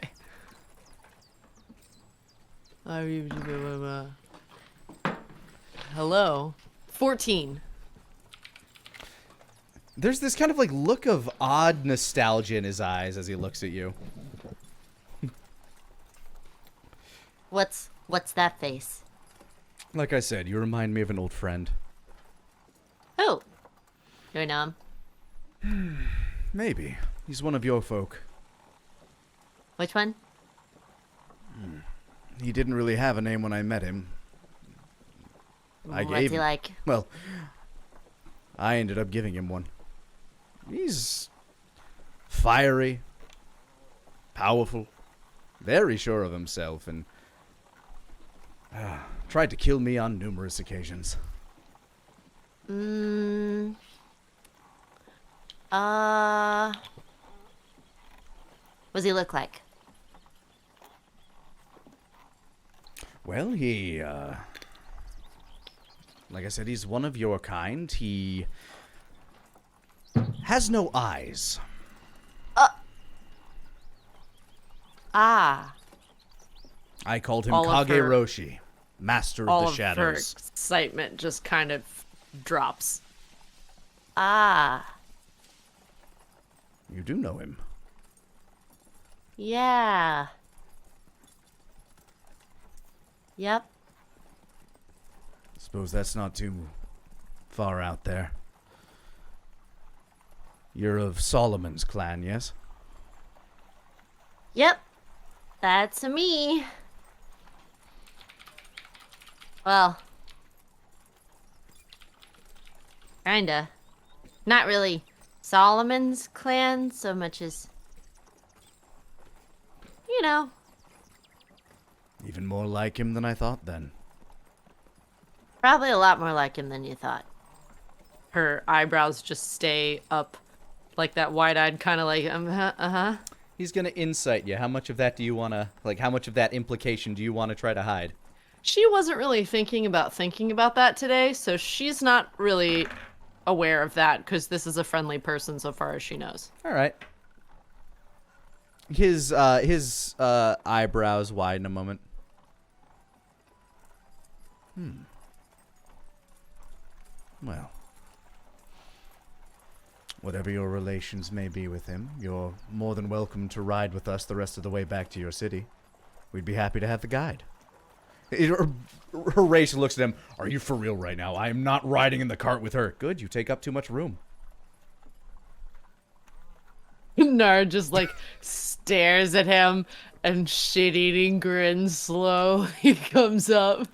Hello. 14. There's this kind of like look of odd nostalgia in his eyes as he looks at you. What's that face? Like I said, you remind me of an old friend. Who? Do I know him? Maybe. He's one of your folk. Which one? He didn't really have a name when I met him. What's he like? Well, I ended up giving him one. He's fiery, powerful, very sure of himself, and tried to kill me on numerous occasions. What does he look like? Well, he, like I said, he's one of your kind. He has no eyes. Ah. I called him All of Kage her- Roshi, master All of the of shadows. her excitement just kind of drops. Ah. You do know him. Yeah. Yep. Suppose that's not too far out there. You're of Solomon's clan, yes? Yep. That's me. Well. Kinda. Not really Solomon's clan so much as, you know. Even more like him than I thought then. Probably a lot more like him than you thought. Her eyebrows just stay up like that wide-eyed kind of like, uh-huh. He's gonna insight you. How much of that do you wanna, like, how much of that implication do you want to try to hide? She wasn't really thinking about that today, so she's not really aware of that because this is a friendly person so far as she knows. All right. His eyebrows widen a moment. Well, whatever your relations may be with him, you're more than welcome to ride with us the rest of the way back to your city. We'd be happy to have the guide. Horatio looks at him. Are you for real right now? I am not riding in the cart with her. Good, you take up too much room. Nard just like stares at him and shit-eating grin slowly comes up.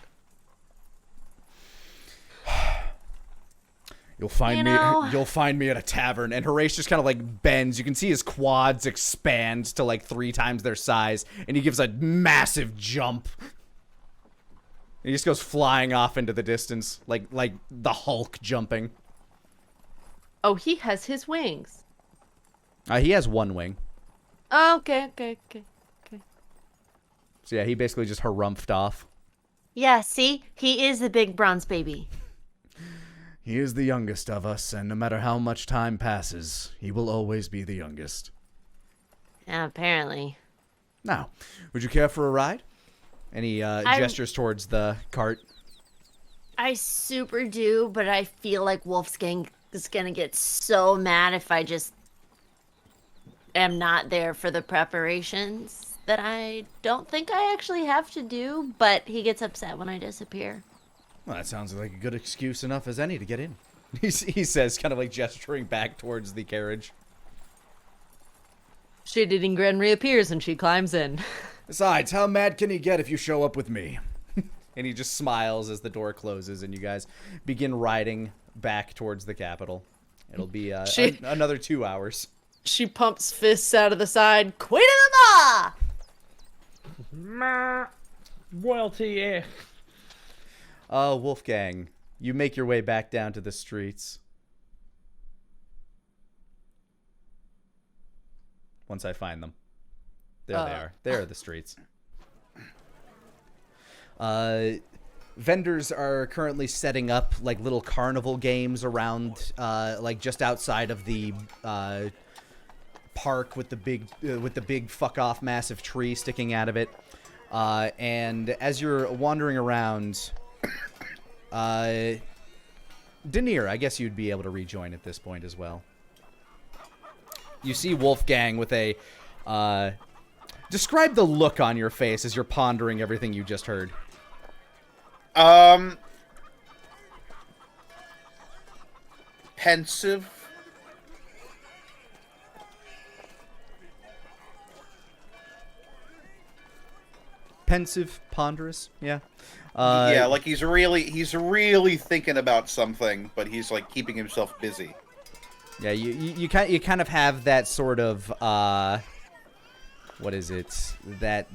You'll find You me. know- You'll find me at a tavern. And Horatio just kind of like bends. You can see his quads expand to like 3 times their size, and he gives a massive jump. He just goes flying off into the distance, like the Hulk jumping. Oh, he has his wings. He has one wing, Oh, okay. so yeah, he basically just harumphed off. Yeah, see? He is the big bronze baby. He is the youngest of us, and no matter how much time passes, he will always be the youngest. Yeah, apparently. Now, would you care for a ride? And he gestures towards the cart. I super do, but I feel like Wolfgang is gonna get so mad if I just am not there for the preparations that I don't think I actually have to do, but he gets upset when I disappear. Well, that sounds like a good excuse enough as any to get in. He says, kind of like gesturing back towards the carriage. Shit-eating Gren reappears and she climbs in. Besides, how mad can he get if you show up with me? And he just smiles as the door closes and you guys begin riding back towards the capital. It'll be another 2 hours. She pumps fists out of the side. Queen of the Ma, royalty, yeah. Wolfgang, you make your way back down to the streets. Once I find them. There they are. There are the streets. Vendors are currently setting up like little carnival games around, like just outside of the park with the big fuck off massive tree sticking out of it. And as you're wandering around, Denier, I guess you'd be able to rejoin at this point as well. You see Wolfgang with a describe the look on your face as you're pondering everything you just heard. Pensive. Pensive, ponderous, yeah. Yeah, like he's really thinking about something, but he's like keeping himself busy. Yeah, you kind of have that sort of what is it? That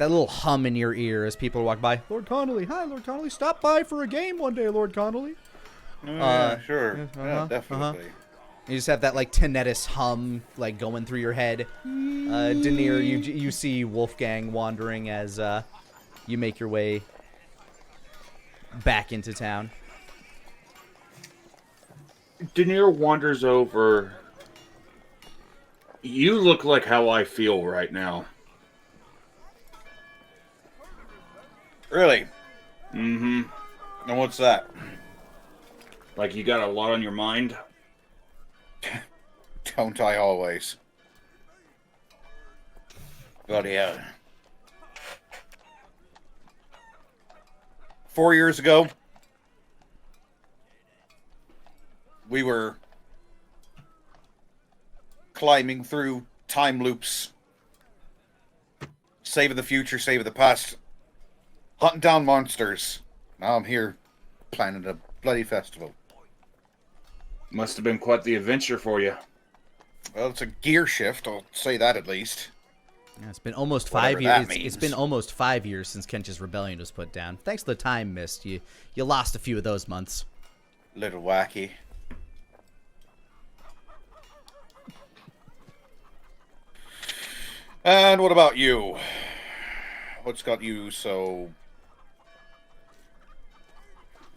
little hum in your ear as people walk by. Lord Connolly, hi, Lord Connolly. Stop by for a game one day, Lord Connolly. Sure, yeah, definitely. You just have that like tinnitus hum like going through your head. Denier, you see Wolfgang wandering as you make your way back into town. Denier wanders over. You look like how I feel right now. Really? Mm-hmm. And what's that? Like you got a lot on your mind? Don't I always? Bloody hell. 4 years ago, we were climbing through time loops, saving the future, saving the past, hunting down monsters. Now I'm here planning a bloody festival. Must have been quite the adventure for you. Well, it's a gear shift, I'll say that at least. Yeah, it's been almost Whatever 5 years. that It's means. been almost 5 years since Kench's rebellion was put down. Thanks to the time mist, you lost a few of those months. Little wacky. And what about you? What's got you so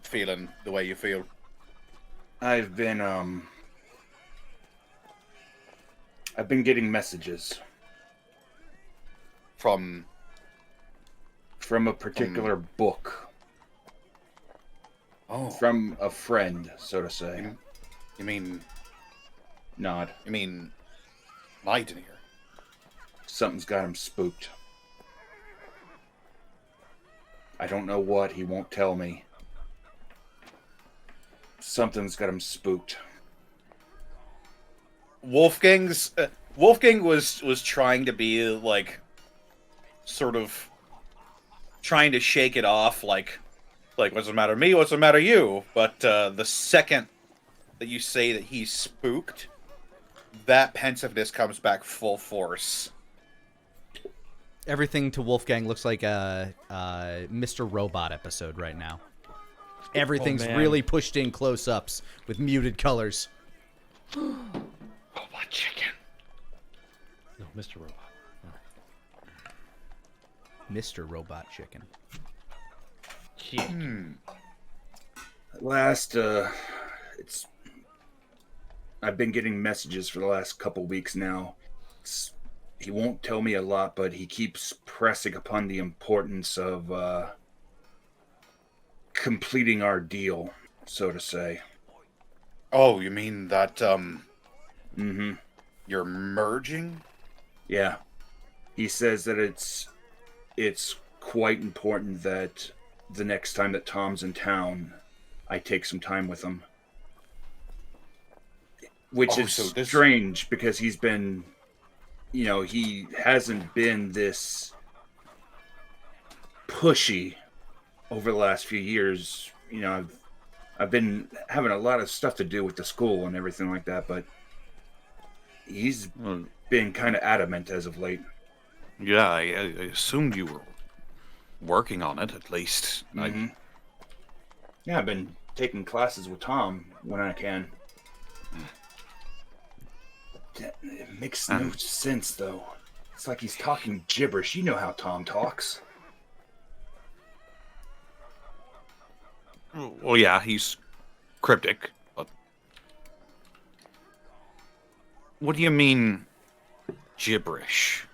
feeling the way you feel? I've been getting messages From from a particular book. oh, From a friend, so to say. you mean Nod. my Denier? Something's got him spooked. I don't know what. He won't tell me. Something's got him spooked. Wolfgang was trying to be like, sort of trying to shake it off, like what's the matter me? What's the matter you? But the second that you say that he's spooked, that pensiveness comes back full force. Everything to Wolfgang looks like a Mr. Robot episode right now. Everything's man. really pushed in close-ups with muted colors. Robot chicken. No, Mr. Robot. Mr. Robot Chicken. Yeah. I've been getting messages for the last couple weeks now. he won't tell me a lot, but he keeps pressing upon the importance of completing our deal, so to say. Oh, you mean that, Mm-hmm. you're merging? Yeah. He says that it's quite important that the next time that Tom's in town, I take some time with him. Which is strange because he's been, he hasn't been this pushy over the last few years. I've been having a lot of stuff to do with the school and everything like that, but he's been kind of adamant as of late. Yeah, I assumed you were working on it, at least. Mm-hmm. Yeah, I've been taking classes with Tom when I can. It makes no sense, though. It's like he's talking gibberish. You know how Tom talks. Well, yeah, he's cryptic, but... What do you mean, gibberish?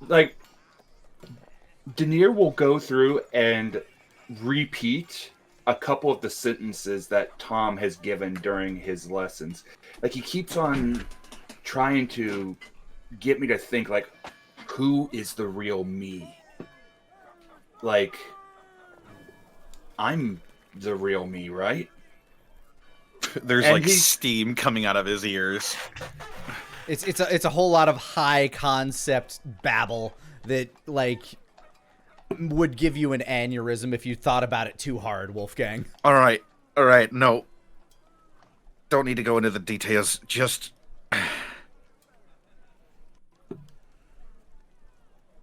Like, Denier will go through and repeat a couple of the sentences that Tom has given during his lessons. Like, he keeps on trying to get me to think, like, who is the real me? Like, I'm the real me, right? There's and steam coming out of his ears. It's a whole lot of high concept babble that would give you an aneurysm if you thought about it too hard, Wolfgang. All right, no. Don't need to go into the details. Just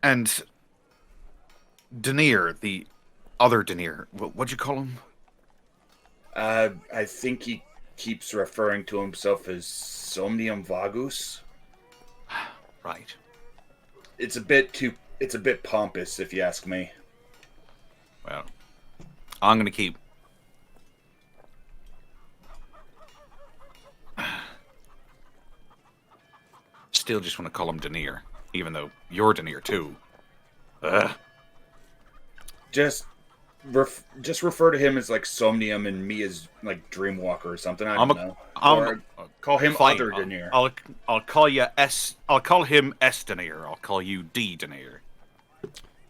and Denier, the other Denier. What'd you call him? I think he keeps referring to himself as Somnium Vagus. Right. It's a bit pompous, if you ask me. Well, I'm gonna keep. Still just want to call him Denier, even though you're Denier too. Just refer to him as like Somnium and me as like Dreamwalker or something. I don't know. Or call him fine. Other Denier. I'll call you S. I'll call him S Denier. I'll call you D Denier.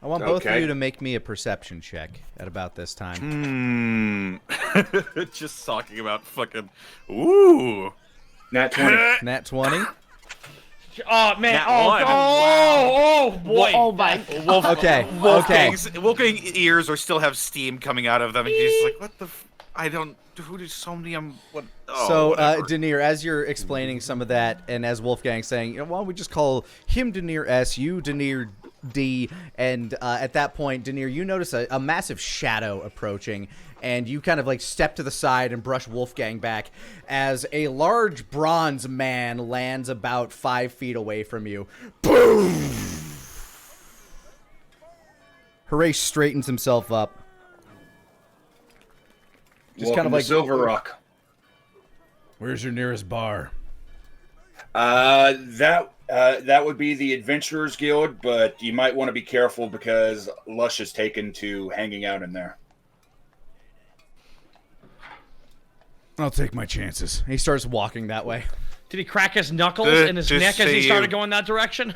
I want both of you to make me a perception check at about this time. Just talking about fucking. Ooh. Nat 20. Nat 20. Oh man! Nat Oh boy! Oh my! Okay. Wolfgang's ears still have steam coming out of them. And he's like, "What the? I don't. Who did Somnium? What?" Oh, so, whatever. Denier, as you're explaining some of that, and as Wolfgang's saying, why don't we just call him Denier S, you Denier D, and at that point, Denier, you notice a massive shadow approaching, and you kind of step to the side and brush Wolfgang back as a large bronze man lands about 5 feet away from you. Boom! Horace straightens himself up. Just kind of like Silver Rock. Where's your nearest bar? That would be the Adventurers Guild, but you might want to be careful because Lush is taken to hanging out in there. I'll take my chances. He starts walking that way. Did he crack his knuckles in his neck as he started going that direction?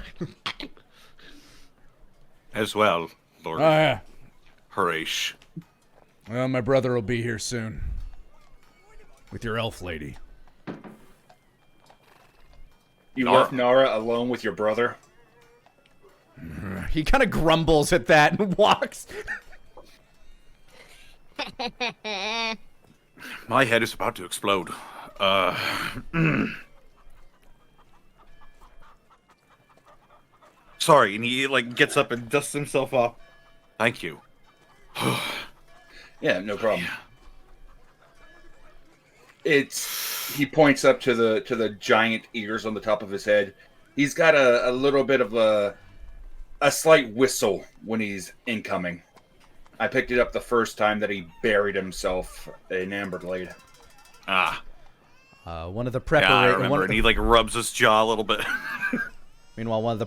As well, Lord. Oh, yeah. Horace. Well, my brother will be here soon. With your elf lady. You left Nara alone with your brother? He kind of grumbles at that and walks. My head is about to explode. Sorry, and he gets up and dusts himself off. Thank you. Yeah, no problem. He points up to the giant ears on the top of his head. He's got a little bit of a slight whistle when he's incoming. I picked it up the first time that he buried himself in Amberglade. Ah. One of the Yeah, I prepara- remember. one of And the- he like rubs his jaw a little bit. Meanwhile, one of the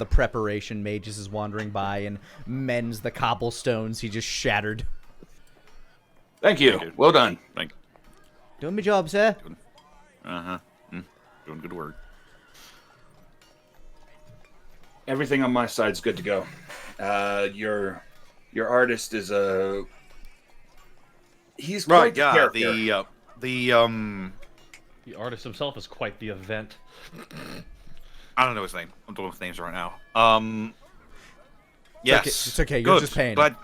preparation mages is wandering by and mends the cobblestones he just shattered. Thank you. you. Well done. Like, Doing my job, sir. doing good work. Everything on my side's good to go. Your artist is he's quite Right, the yeah. character. The artist himself is quite the event. I don't know his name. I'm doing with names right now. Yes. It's okay. You're Good. just paying. Glad.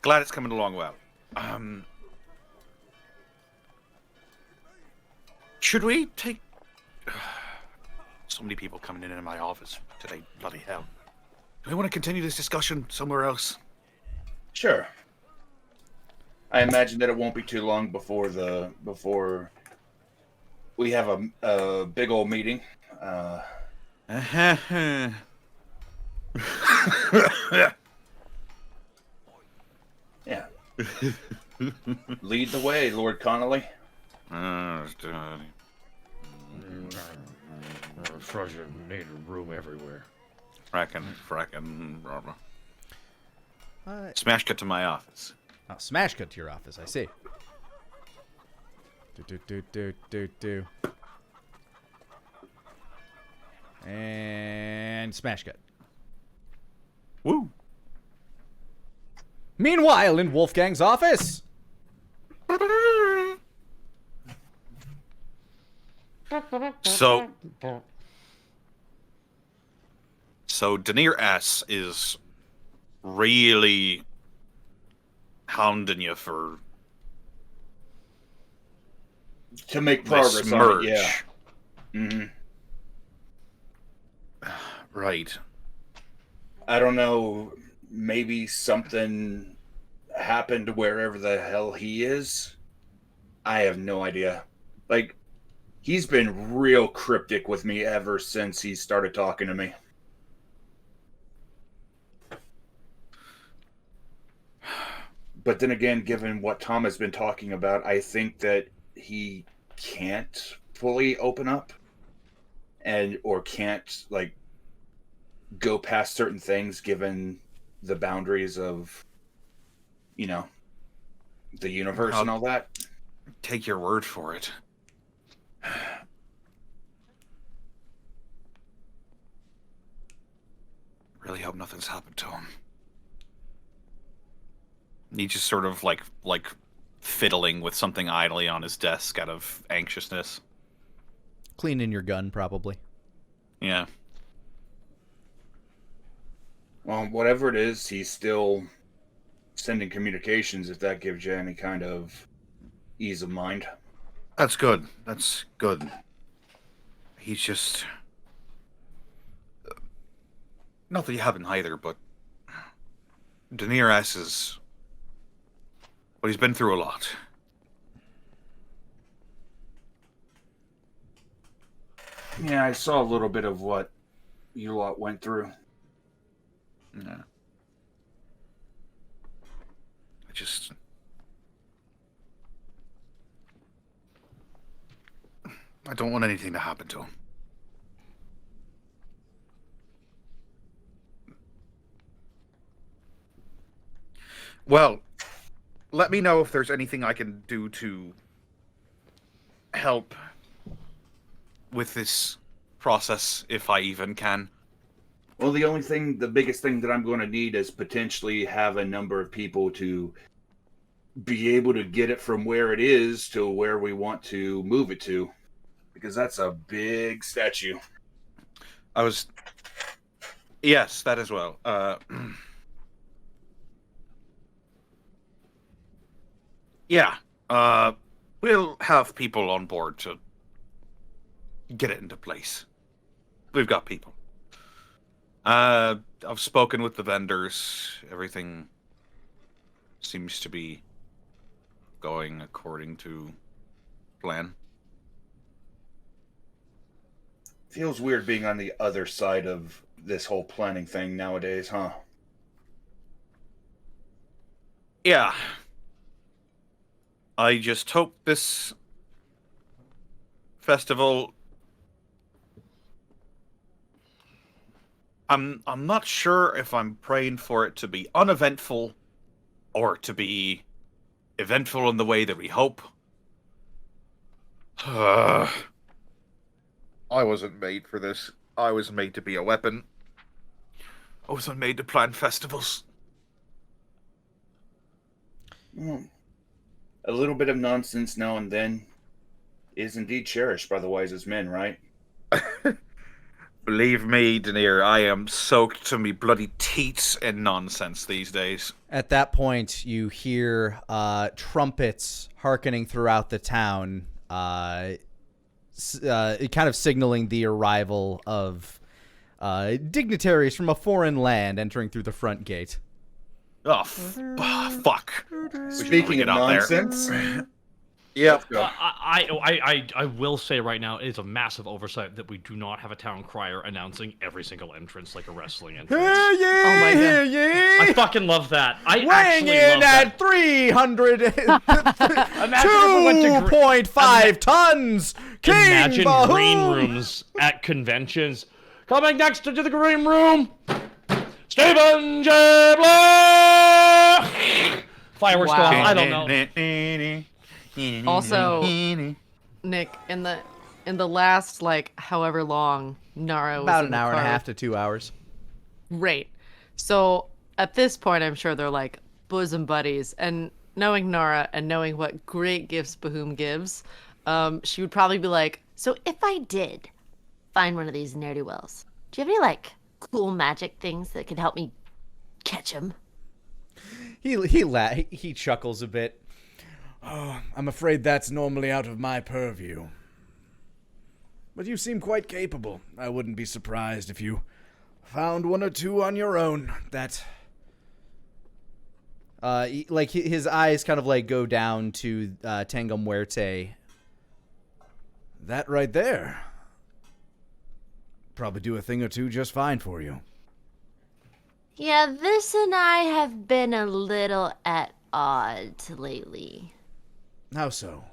Glad it's coming along well. Should we take? So many people coming in my office today. Bloody hell. Do we want to continue this discussion somewhere else? Sure. I imagine that it won't be too long before we have a big old meeting. Yeah. Lead the way, Lord Connolly. Treasure need room everywhere. Frackin'. Smash cut to my office. Oh, smash cut to your office. I see. Do. And smash cut. Woo! Meanwhile, in Wolfgang's office. So Denier S is really hounding you for To make this progress on merge. it, yeah. Mm-hmm. Right. I don't know, maybe something happened wherever the hell he is. I have no idea. Like, he's been real cryptic with me ever since he started talking to me. But then again, given what Tom has been talking about, I think that he can't fully open up or can't, like, go past certain things given the boundaries of, the universe and all that. Take your word for it. Really hope nothing's happened to him. He just sort of like fiddling with something idly on his desk out of anxiousness. Cleaning your gun, probably. Yeah. Well, whatever it is, he's still sending communications if that gives you any kind of ease of mind. That's good. That's good. He's just... Not that you haven't either, but... Denier S is... Well, he's been through a lot. Yeah, I saw a little bit of what you lot went through. Yeah. I don't want anything to happen to him. Well, let me know if there's anything I can do to help with this process, if I even can. Well, the biggest thing that I'm going to need is potentially have a number of people to be able to get it from where it is to where we want to move it to. Because that's a big statue. Yes, that as well. Yeah. We'll have people on board to get it into place. We've got people. I've spoken with the vendors. Everything seems to be going according to plan. Feels weird being on the other side of this whole planning thing nowadays, huh? Yeah. I just hope this festival. I'm not sure if I'm praying for it to be uneventful or to be eventful in the way that we hope. I wasn't made for this. I was made to be a weapon. I wasn't made to plan festivals. A little bit of nonsense now and then is indeed cherished by the wisest men, right? Believe me, Denier, I am soaked to me bloody teats in nonsense these days. At that point, you hear trumpets hearkening throughout the town, kind of signaling the arrival of dignitaries from a foreign land entering through the front gate. Oh, fuck. Speaking of nonsense, Yep. I will say right now, it is a massive oversight that we do not have a town crier announcing every single entrance like a wrestling entrance. Yeah, Oh my God. yeah. I fucking love that. I Weighing actually in love at that. 2.5 tons. King Imagine Bahoom. green rooms at conventions. Coming next to the green room, Stephen J. Black. Fireworks go off. Wow. I don't know. Also, Nick, in the last like however long Nara was About in an the hour and a car half to 2 hours. Right. So at this point, I'm sure they're like bosom buddies. And knowing Nara and knowing what great gifts Bahoom gives, she would probably be like, So if I did find one of these ne'er-do-wells, do you have any like cool magic things that could help me catch him? He chuckles a bit. Oh, I'm afraid that's normally out of my purview. But you seem quite capable. I wouldn't be surprised if you found one or two on your own. That... Like his eyes kind of like go down to Tango Muerte. That right there. Probably do a thing or two just fine for you. Yeah, this and I have been a little at odds lately. How so?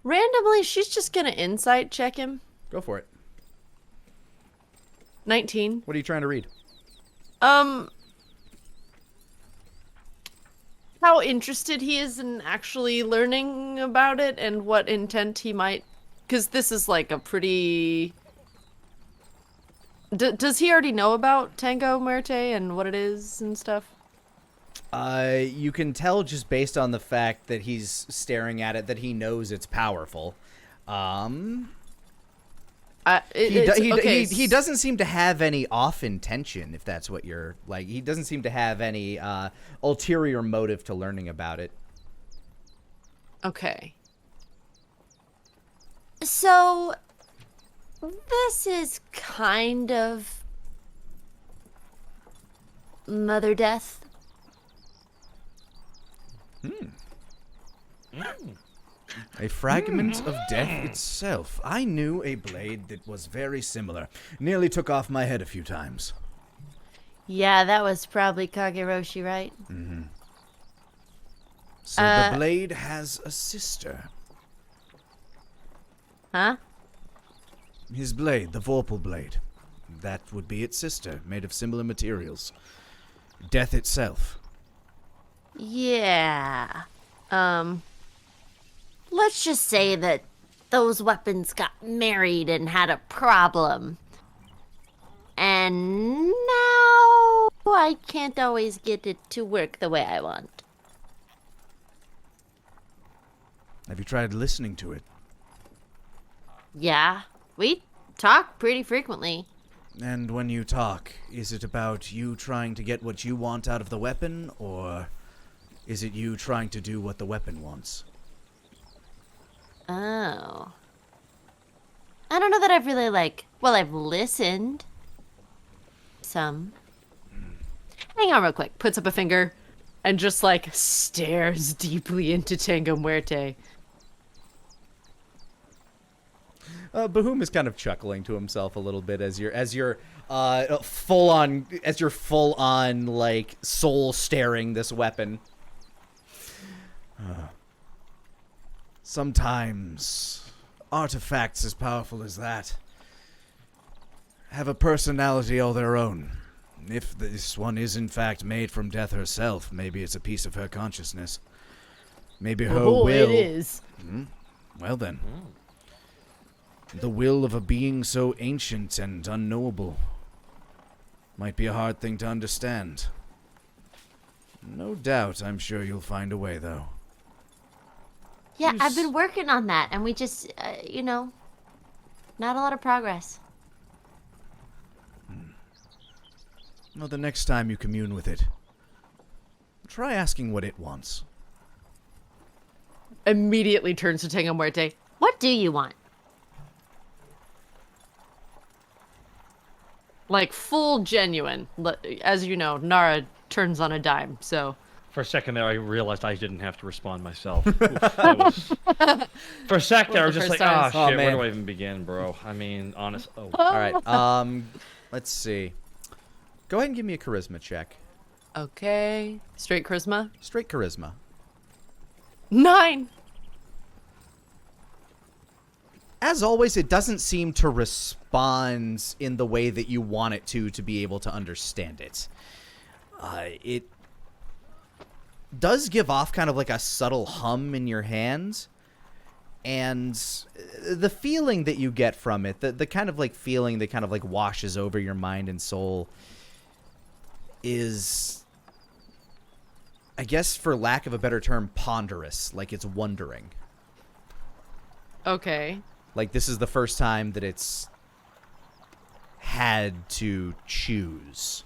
randomly, she's just gonna insight check him. Go for it. 19. What are you trying to read? How interested he is in actually learning about it and what intent he might... Because this is like a pretty... does he already know about Tango Muerte and what it is and stuff? You can tell just based on the fact that he's staring at it that he knows it's powerful. He doesn't seem to have any off intention, if that's what you're like. He doesn't seem to have any ulterior motive to learning about it. Okay. So, this is kind of Mother Death. A fragment of death itself. I knew a blade that was very similar. Nearly took off my head a few times. Yeah, that was probably Kageroshi, right? Mm-hmm. So the blade has a sister. Huh? His blade, the Vorpal blade. That would be its sister, made of similar materials. Death itself. Yeah. Let's just say that those weapons got married and had a problem. And now I can't always get it to work the way I want. Have you tried listening to it? Yeah, we talk pretty frequently. And when you talk, is it about you trying to get what you want out of the weapon, or is it you trying to do what the weapon wants? Oh. I don't know that I've really, I've listened. Some. Hang on real quick. Puts up a finger and just, stares deeply into Tango Muerte. Bahoom is kind of chuckling to himself a little bit as you're full on, as you're full on, like, soul staring this weapon. Sometimes artifacts as powerful as that have a personality all their own. If this one is in fact made from death herself, maybe it's a piece of her consciousness. Maybe her will. It is. Well then. The will of a being so ancient and unknowable might be a hard thing to understand. No doubt, I'm sure you'll find a way, though. Yeah, I've been working on that, and we just, not a lot of progress. Well, the next time you commune with it, try asking what it wants. Immediately turns to Tenga Muerte. What do you want? Like, full genuine. As you know, Nara turns on a dime, so... For a second there, I realized I didn't have to respond myself. Oof, for a sec there, I was just like, time. oh, shit, where man. do I even begin, bro? I mean, honest... Oh. All right, let's see. Go ahead and give me a charisma check. Okay. Straight charisma? Straight charisma. 9! As always, it doesn't seem to respond in the way that you want it to be able to understand it. It does give off kind of like a subtle hum in your hand, and the feeling that you get from it, the kind of like feeling that kind of like washes over your mind and soul is, I guess for lack of a better term, ponderous, like it's wondering. Okay. Like, this is the first time that it's had to choose.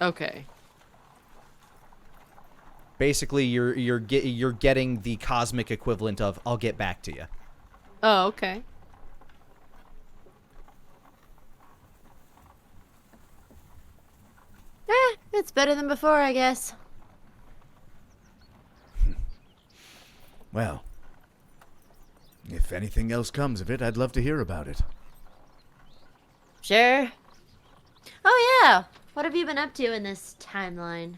Okay. Basically, you're getting the cosmic equivalent of "I'll get back to you." Oh, okay. It's better than before, I guess. Well, if anything else comes of it, I'd love to hear about it. Sure. Oh, yeah. What have you been up to in this timeline?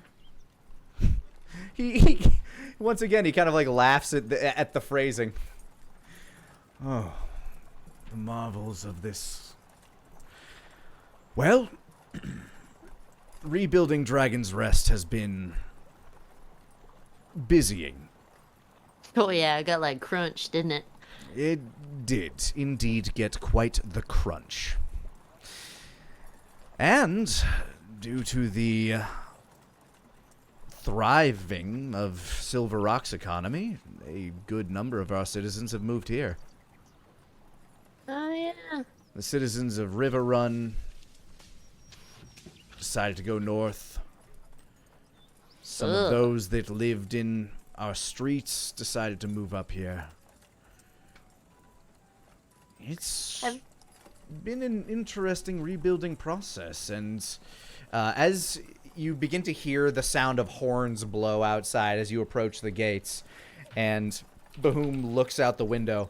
He once again, he kind of like laughs at the phrasing. Oh, the marvels of this. Well, rebuilding Dragon's Rest has been busying. Oh, yeah. It got, like, crunched, didn't it? It did indeed get quite the crunch. And due to the thriving of Silver Rock's economy, a good number of our citizens have moved here. Oh, yeah. The citizens of River Run decided to go north. Some of those that lived in our streets decided to move up here. It's been an interesting rebuilding process, and as you begin to hear the sound of horns blow outside as you approach the gates, and Bahoom looks out the window,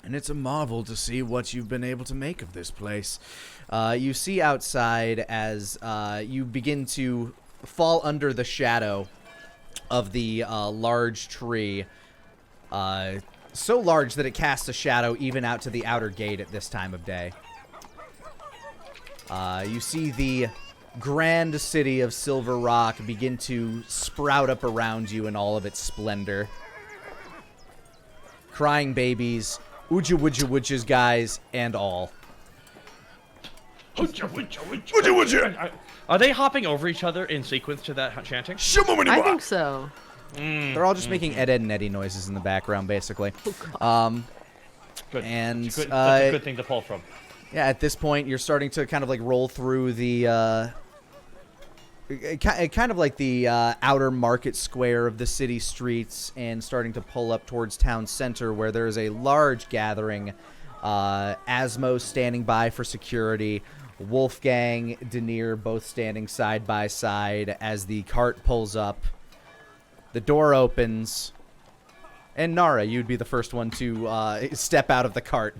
and it's a marvel to see what you've been able to make of this place. You see outside as you begin to fall under the shadow of the large tree, so large that it casts a shadow even out to the outer gate at this time of day. You see the grand city of Silver Rock begin to sprout up around you in all of its splendor. Crying babies, Ooja Wooja Woojas guys, and all. Are they hopping over each other in sequence to that chanting? I think so. They're all just making Ed, Ed, and Eddie noises in the background, basically. Good. And That's a good thing to pull from. yeah, at this point, you're starting to kind of like roll through the kind of like the outer market square of the city streets, and starting to pull up towards town center, where there is a large gathering. Asmo standing by for security. Wolfgang, Denier both standing side by side as the cart pulls up. The door opens, and Nara, you'd be the first one to step out of the cart.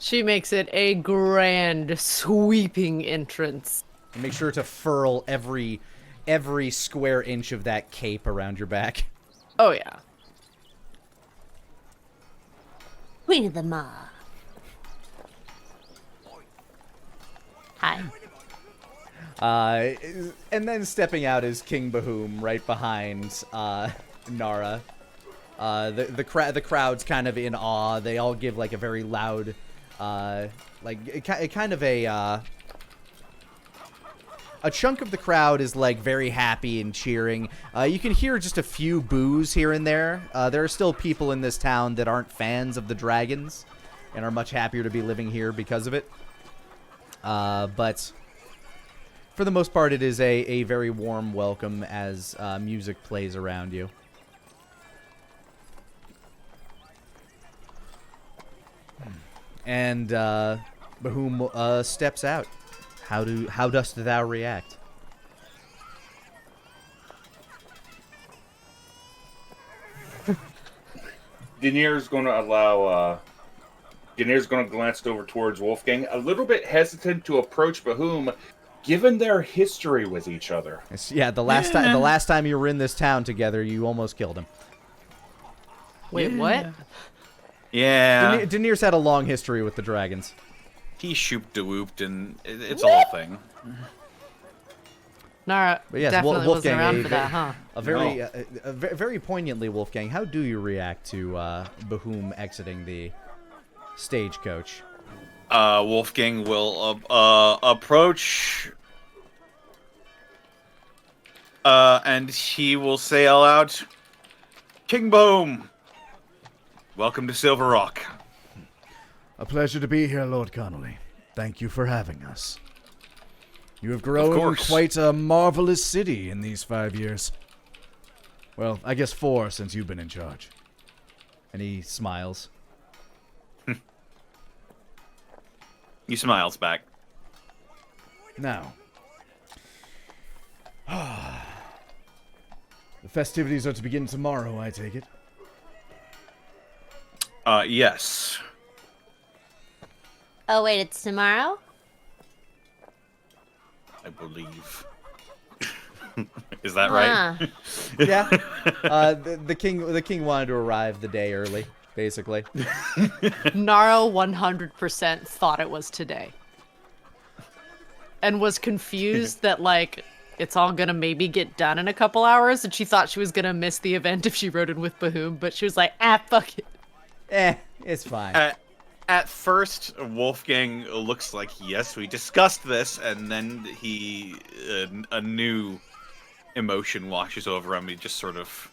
She makes it a grand, sweeping entrance. And make sure to furl every square inch of that cape around your back. Oh, yeah. Queen of the Maw. Hi. And then stepping out is King Bahoom right behind Nara. The crowd's kind of in awe. They all give like a very loud, kind of a chunk of the crowd is like very happy and cheering. You can hear just a few boos here and there. There are still people in this town that aren't fans of the dragons and are much happier to be living here because of it. But for the most part, it is a very warm welcome as music plays around you. And Bahoom steps out. How dost thou react? Daenerys going to allow. Daenerys going to glance over towards Wolfgang, a little bit hesitant to approach Bahoom, given their history with each other. Yeah, the last time you were in this town together, you almost killed him. Wait, what? Yeah. Daenerys had a long history with the dragons. He shooped-de-whooped, and it's a whole thing. Nara But yes, definitely Wolfgang, wasn't around for that, huh? Very poignantly, Wolfgang. How do you react to Bahoom exiting the stagecoach? Wolfgang will approach, and he will say aloud, "King Boom, welcome to Silver Rock." A pleasure to be here, Lord Connolly. Thank you for having us. You have grown quite a marvelous city in these 5 years. Well, I guess 4 since you've been in charge. And he smiles. He smiles back. Now, the festivities are to begin tomorrow, I take it? Yes. Oh, wait, it's tomorrow? I believe. Is that right? Yeah. The king wanted to arrive the day early, basically. Nara 100% thought it was today. And was confused that, like, it's all gonna maybe get done in a couple hours, and she thought she was gonna miss the event if she rode in with Bahoom, but she was like, fuck it. It's fine. At first, Wolfgang looks like, yes, we discussed this, and then he, a new emotion washes over him. He just sort of,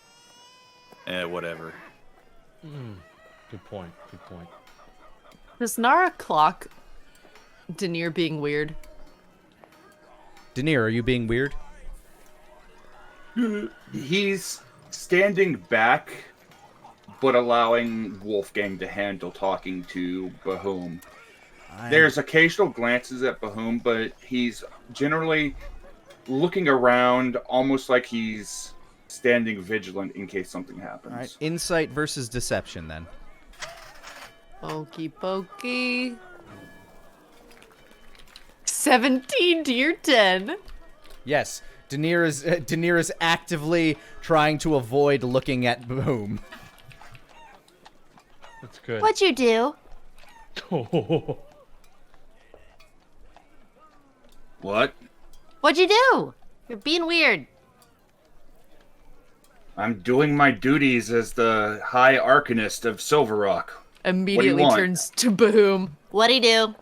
whatever. Good point. Good point. Does Nara clock Daenerys being weird? Daenerys, are you being weird? He's standing back, but allowing Wolfgang to handle talking to Bahoom. There's occasional glances at Bahoom, but he's generally looking around almost like he's standing vigilant in case something happens. All right, insight versus deception, then. Okie pokey. 17 to your 10. Yes, Daenerys actively trying to avoid looking at Bahoom. That's good. What'd you do? What? What'd you do? You're being weird. I'm doing my duties as the High Arcanist of Silver Rock. Immediately want? turns to Bahoom. What'd he do?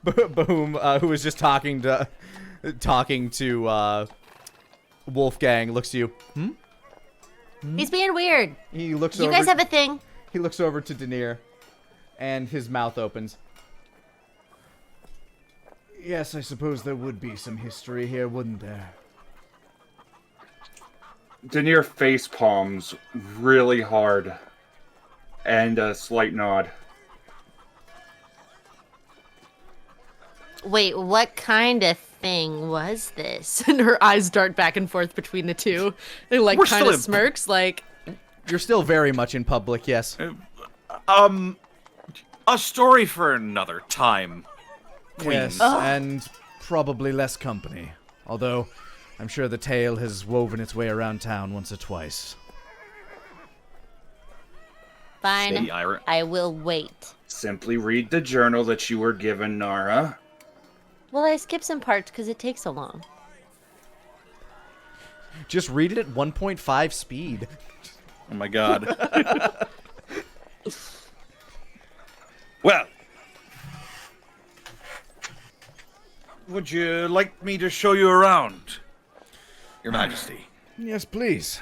Bahoom, who was just talking to Wolfgang, looks to you. He's being weird. He looks You over. guys have a thing. He looks over to Daenerys, and his mouth opens. Yes, I suppose there would be some history here, wouldn't there? Daenerys face palms really hard, and a slight nod. Wait, what kind of thing was this? And her eyes dart back and forth between the two. And like We're kind still of in- smirks like, You're still very much in public, yes. A story for another time, Queen. Yes, and probably less company. Although, I'm sure the tale has woven its way around town once or twice. Fine. See, Ira. I will wait. Simply read the journal that you were given, Nara. Well, I skipped some parts because it takes so long. Just read it at 1.5 speed. Oh my god. Well, would you like me to show you around, Your Majesty? Yes, please.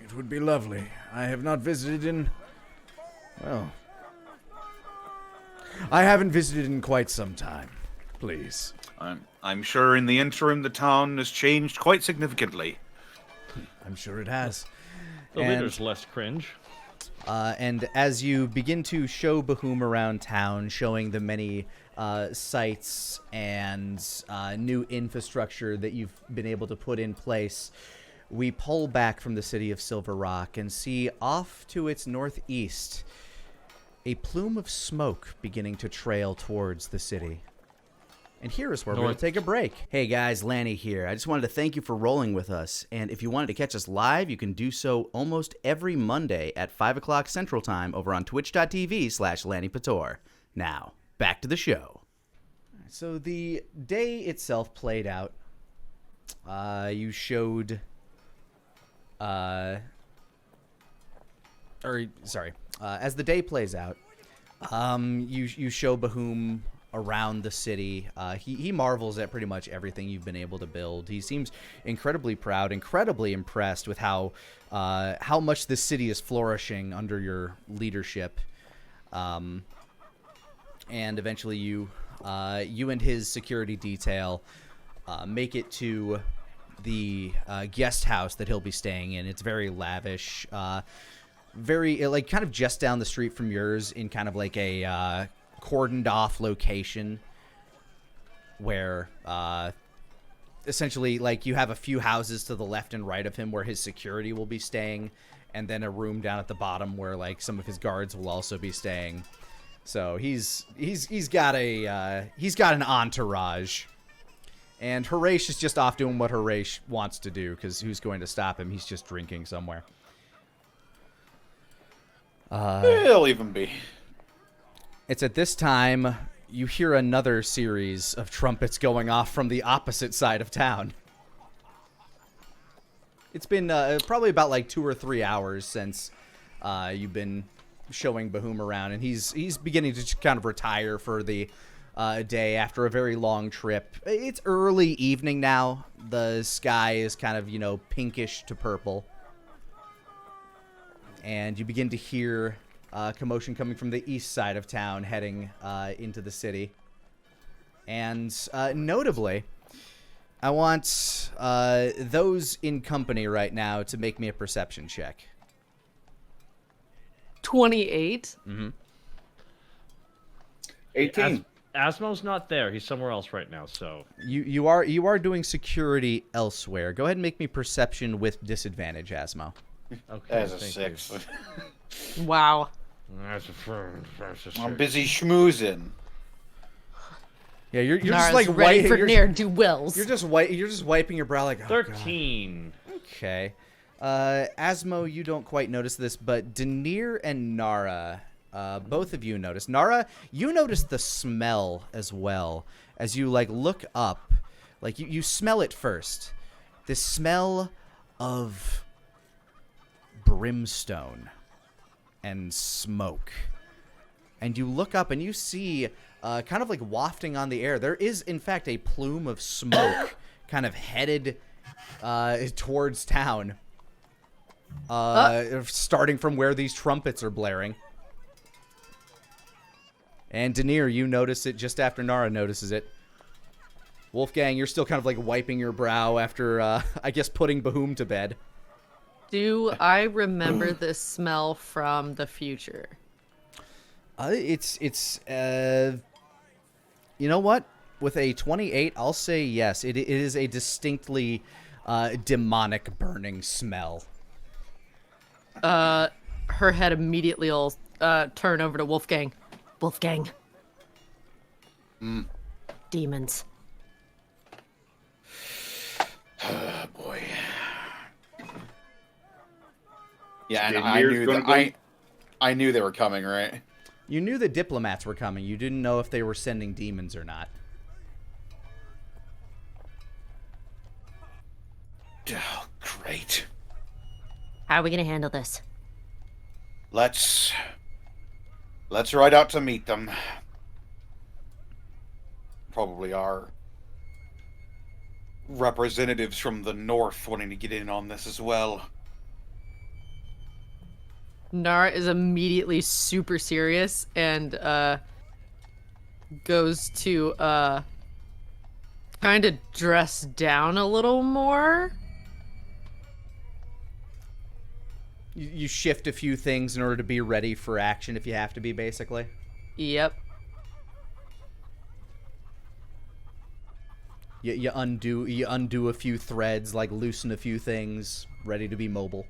It would be lovely. I have not visited in... Well... I haven't visited in quite some time. Please. I'm sure in the interim the town has changed quite significantly. I'm sure it has. The leader's less cringe. And as you begin to show Bahoom around town, showing the many sites and new infrastructure that you've been able to put in place, we pull back from the city of Silver Rock and see off to its northeast a plume of smoke beginning to trail towards the city. And here is where we're going to take a break. Hey guys, Lani here. I just wanted to thank you for rolling with us. And if you wanted to catch us live, you can do so almost every Monday at 5 o'clock Central Time over on twitch.tv/Lanipator. Now, back to the show. So the day itself played out. You showed... as the day plays out, you show Bahoom around the city. He marvels at pretty much everything you've been able to build. He seems incredibly proud, incredibly impressed with how much this city is flourishing under your leadership. And eventually you and his security detail make it to the guest house that he'll be staying in. It's very lavish, very like kind of just down the street from yours in kind of like a cordoned off location where essentially like you have a few houses to the left and right of him where his security will be staying, and then a room down at the bottom where like some of his guards will also be staying. So he's got an entourage. And Harish is just off doing what Harish wants to do, because who's going to stop him? He's just drinking somewhere. He'll even be. It's at this time you hear another series of trumpets going off from the opposite side of town. It's been probably about like 2 or 3 hours since you've been showing Bahoom around, and he's beginning to kind of retire for the day after a very long trip. It's early evening now. The sky is kind of, pinkish to purple. And you begin to hear commotion coming from the east side of town heading into the city. And notably, I want those in company right now to make me a perception check. 28? Mm-hmm. 18. Asmo's not there. He's somewhere else right now, so... You are doing security elsewhere. Go ahead and make me perception with disadvantage, Asmo. Okay, As a thank 6. you. Wow. That's a I'm busy schmoozing. Yeah, you're Nara's just like ready for you're ne'er-do-wells. just wiping your brow like, oh, 13. God. Okay. Asmo, you don't quite notice this, but Daenerys and Nara, both of you notice. Nara, you notice the smell as well as you like look up. Like you smell it first. This smell of brimstone and smoke. And you look up and you see kind of like wafting on the air. There is in fact a plume of smoke kind of headed towards town. Starting from where these trumpets are blaring. And Daenerys, you notice it just after Nara notices it. Wolfgang, you're still kind of like wiping your brow after, I guess, putting Bahoom to bed. Do I remember this smell from the future? It's you know what? With a 28, I'll say yes. It is a distinctly demonic burning smell. Her head immediately will turn over to Wolfgang. Wolfgang. Mm. Demons. Oh, boy. Yeah, and I knew they were coming, right? You knew the diplomats were coming. You didn't know if they were sending demons or not. Oh, great. How are we gonna handle this? Let's ride out to meet them. Probably our representatives from the north wanting to get in on this as well. Nara is immediately super serious and goes to kind of dress down a little more. You shift a few things in order to be ready for action if you have to be, basically. Yep. You undo a few threads, like loosen a few things, ready to be mobile.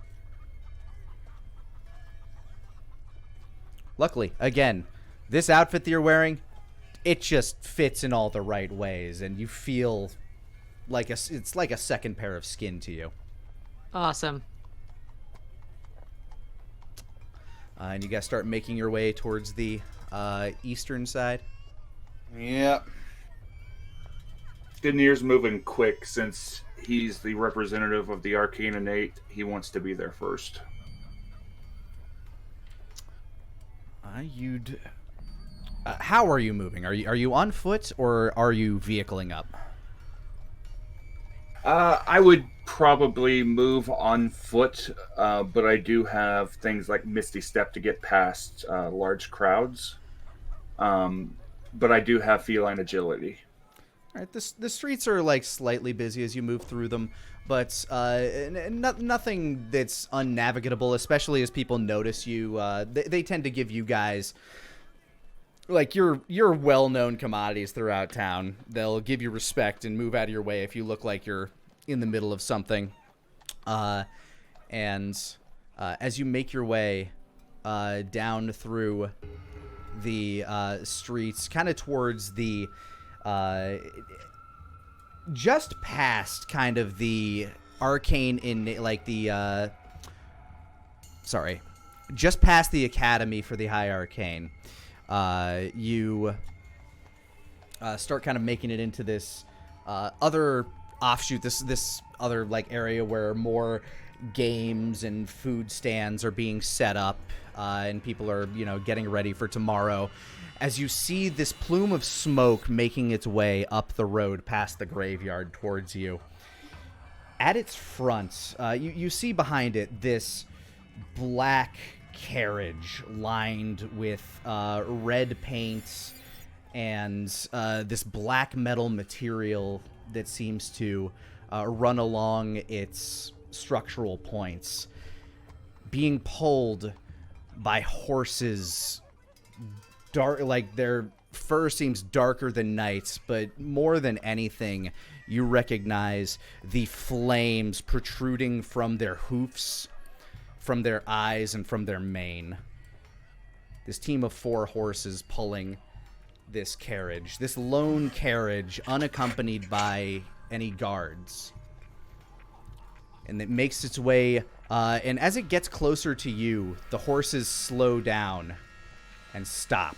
Luckily, again, this outfit that you're wearing, it just fits in all the right ways, and you feel like it's like a second pair of skin to you. Awesome. And you guys start making your way towards the eastern side. Yep. Denir's moving quick since he's the representative of the Arcane Innate. He wants to be there first. How are you moving? Are you on foot or are you vehicling up? I would probably move on foot, but I do have things like Misty Step to get past large crowds. But I do have feline agility. All right, the streets are like slightly busy as you move through them, but nothing that's unnavigable, especially as people notice you. They tend to give you guys, like, your well-known commodities throughout town. They'll give you respect and move out of your way if you look like you're in the middle of something. And as you make your way down through the streets, kind of towards the just past kind of the arcane in like the just past the academy for the high arcane, you start kind of making it into this other offshoot, this other like area where more games and food stands are being set up, and people are, getting ready for tomorrow. As you see this plume of smoke making its way up the road past the graveyard towards you. At its front, you see behind it this black carriage lined with red paint and this black metal material that seems to run along its structural points, being pulled by horses. Dark, like their fur seems darker than night, but more than anything, you recognize the flames protruding from their hoofs, from their eyes, and from their mane. This team of 4 horses pulling this carriage, this lone carriage, unaccompanied by any guards. And it makes its way, and as it gets closer to you, the horses slow down and stop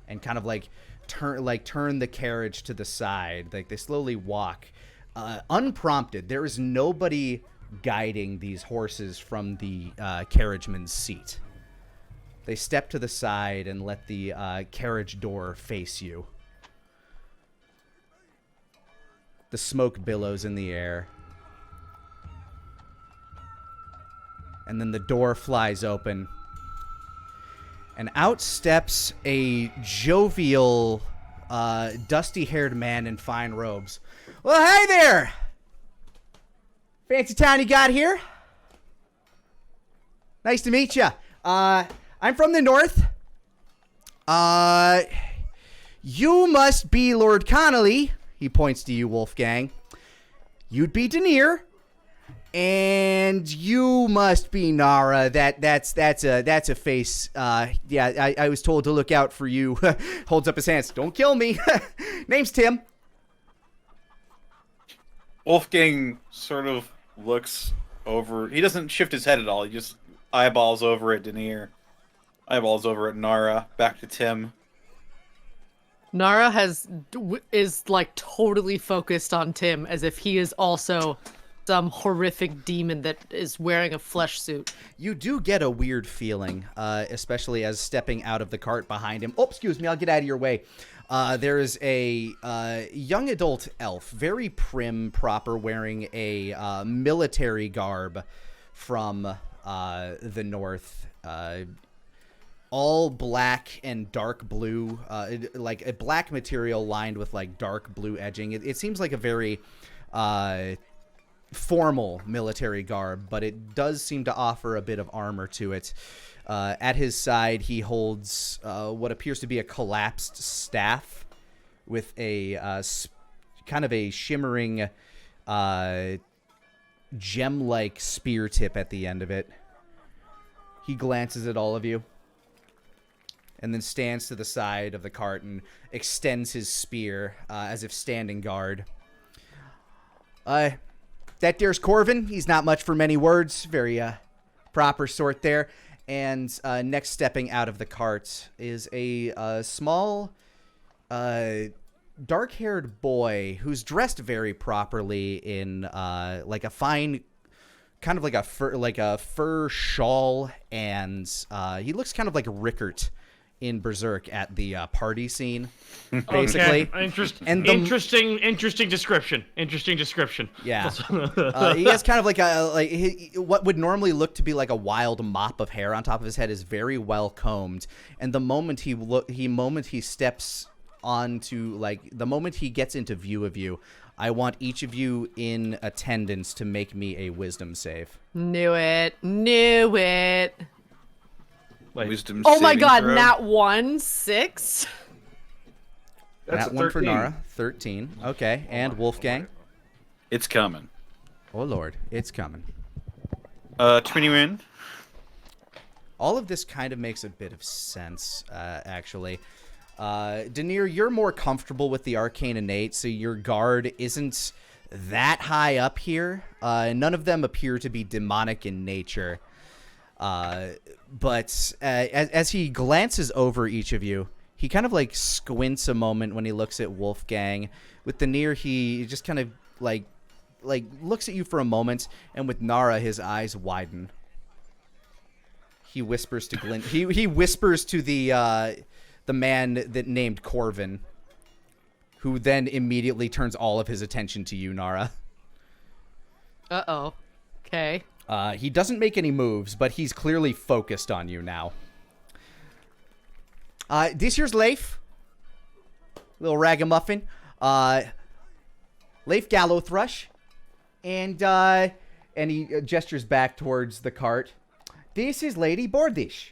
and kind of like turn the carriage to the side. Like they slowly walk unprompted. There is nobody guiding these horses from the carriageman's seat. They step to the side and let the carriage door face you. The smoke billows in the air. And then the door flies open. And out steps a jovial, dusty-haired man in fine robes. Well, hey there! Fancy town you got here? Nice to meet you. I'm from the north. You must be Lord Connolly. He points to you, Wolfgang. You'd be Denir. And you must be Nara. That's a face. Yeah, I was told to look out for you. Holds up his hands. Don't kill me. Name's Tim. Wolfgang sort of looks over. He doesn't shift his head at all. He just eyeballs over at Denier. Eyeballs over at Nara. Back to Tim. Nara is like totally focused on Tim as if he is also some horrific demon that is wearing a flesh suit. You do get a weird feeling, especially as stepping out of the cart behind him. Oh, excuse me, I'll get out of your way. There is a young adult elf, very prim, proper, wearing a military garb from the north. All black and dark blue, like a black material lined with like dark blue edging. It seems like a very formal military garb, but it does seem to offer a bit of armor to it. At his side, he holds what appears to be a collapsed staff with a kind of a shimmering gem-like spear tip at the end of it. He glances at all of you and then stands to the side of the cart and extends his spear as if standing guard. That there's Corvin. He's not much for many words. Very proper sort there. And next stepping out of the cart is a small, dark-haired boy who's dressed very properly in like a fine, kind of like a fur shawl, and he looks kind of like Rickert in Berserk at the party scene, basically. Okay. And interesting description. Interesting description. Yeah. He has kind of like what would normally look to be like a wild mop of hair on top of his head is very well combed. And the moment he steps onto, like, the moment he gets into view of you, I want each of you in attendance to make me a wisdom save. Knew it. Wisdom Oh my saving god, throw. nat 1, 6. That's That a one for 13. Nara, 13. Okay, and Wolfgang. It's coming. Oh lord, it's coming. 21. All of this kind of makes a bit of sense, actually. Denier, you're more comfortable with the arcane innate, so your guard isn't that high up here. None of them appear to be demonic in nature. But as he glances over each of you, he kind of like squints a moment when he looks at Wolfgang. With Denier, he just kind of like looks at you for a moment, and with Nara, his eyes widen. He whispers to Glyn. He whispers to the man that named Corvin, who then immediately turns all of his attention to you, Nara. Uh-oh. Okay. He doesn't make any moves, but he's clearly focused on you now. This here's Leif. Little ragamuffin. Leif Gallowthrush. And he gestures back towards the cart. This is Lady Bordish.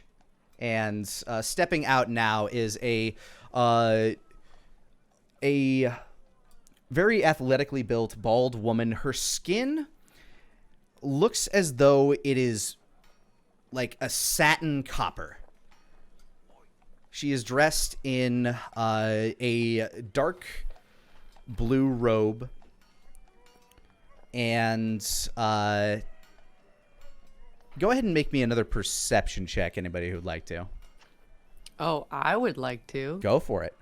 And stepping out now is a very athletically built, bald woman. Her skin looks as though it is like a satin copper. She is dressed in a dark blue robe, and go ahead and make me another perception check, anybody who'd like to. Oh, I would like to. Go for it.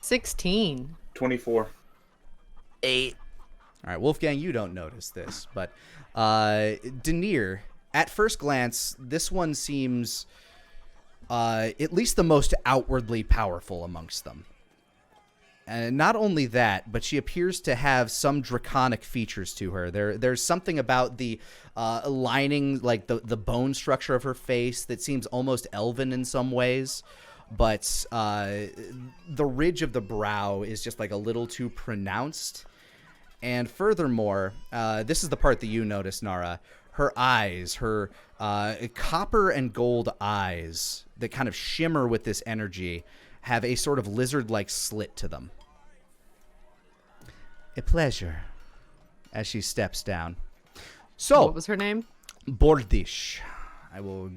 16. 24. 8. All right, Wolfgang, you don't notice this, but Denier, at first glance, this one seems at least the most outwardly powerful amongst them. And not only that, but she appears to have some draconic features to her. There's something about the lining, like the bone structure of her face that seems almost elven in some ways. But the ridge of the brow is just like a little too pronounced. And furthermore, this is the part that you notice, Nara. Her eyes, her copper and gold eyes that kind of shimmer with this energy, have a sort of lizard-like slit to them. A pleasure, as she steps down. So, What was her name? Bordish. I will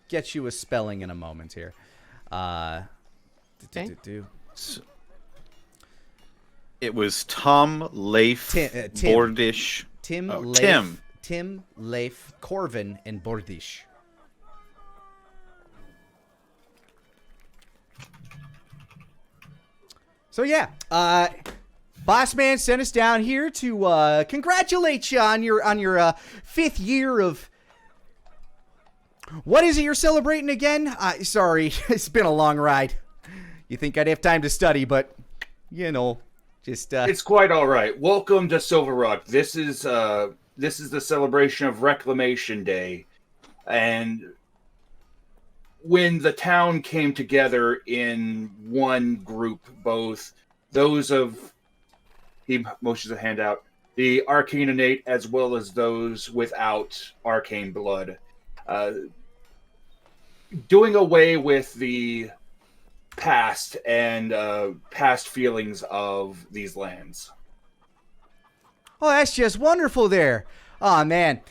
get you a spelling in a moment here. Okay. It was Tom Leif Tim. Bordish. Tim, Oh, Leif, Tim. Tim, Leif, Corvin, and Bordish. So yeah, Boss Man sent us down here to congratulate you on your 5th year of. What is it you're celebrating again? Sorry, it's been a long ride. You think I'd have time to study, but just It's quite all right. Welcome to Silver Rock. This is the celebration of Reclamation Day, and when the town came together in one group, both those of he motions a hand out, the arcane innate as well as those without arcane blood, doing away with the past and past feelings of these lands. Oh, that's just wonderful there. Oh, man.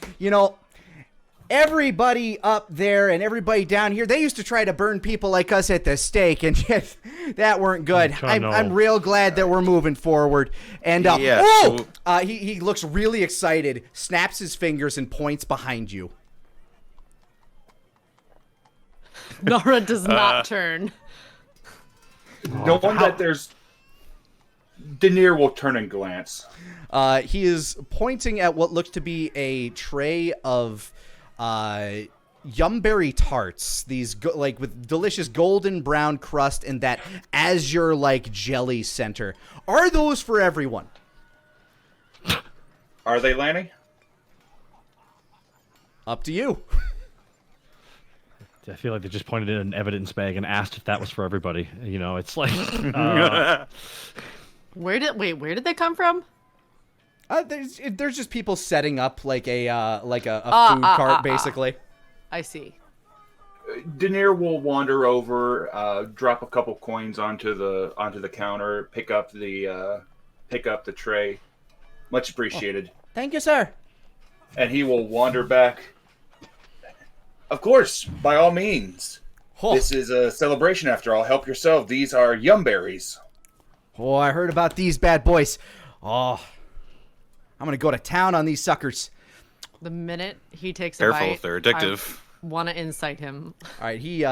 Everybody up there and everybody down here, they used to try to burn people like us at the stake, and yet that weren't good. Oh, I'm real glad that we're moving forward. And, Yeah, he looks really excited, snaps his fingers, and points behind you. Nora does not turn. Knowing that there's... Denier will turn and glance. He is pointing at what looks to be a tray of yumberry tarts. These with delicious golden brown crust and that azure like jelly center. Are those for everyone? Are they, Lani? Up to you. I feel like they just pointed in an evidence bag and asked if that was for everybody. It's like... Where did they come from? There's just people setting up like a food cart, basically. I see. Denier will wander over, drop a couple coins onto the counter, pick up the tray. Much appreciated. Thank you, sir. And he will wander back. Of course, by all means. Oh. This is a celebration after all. Help yourself. These are yumberries. Oh, I heard about these bad boys. Oh, I'm gonna go to town on these suckers. The minute he takes Careful, a bite, they're addictive. I want to incite him. All right, he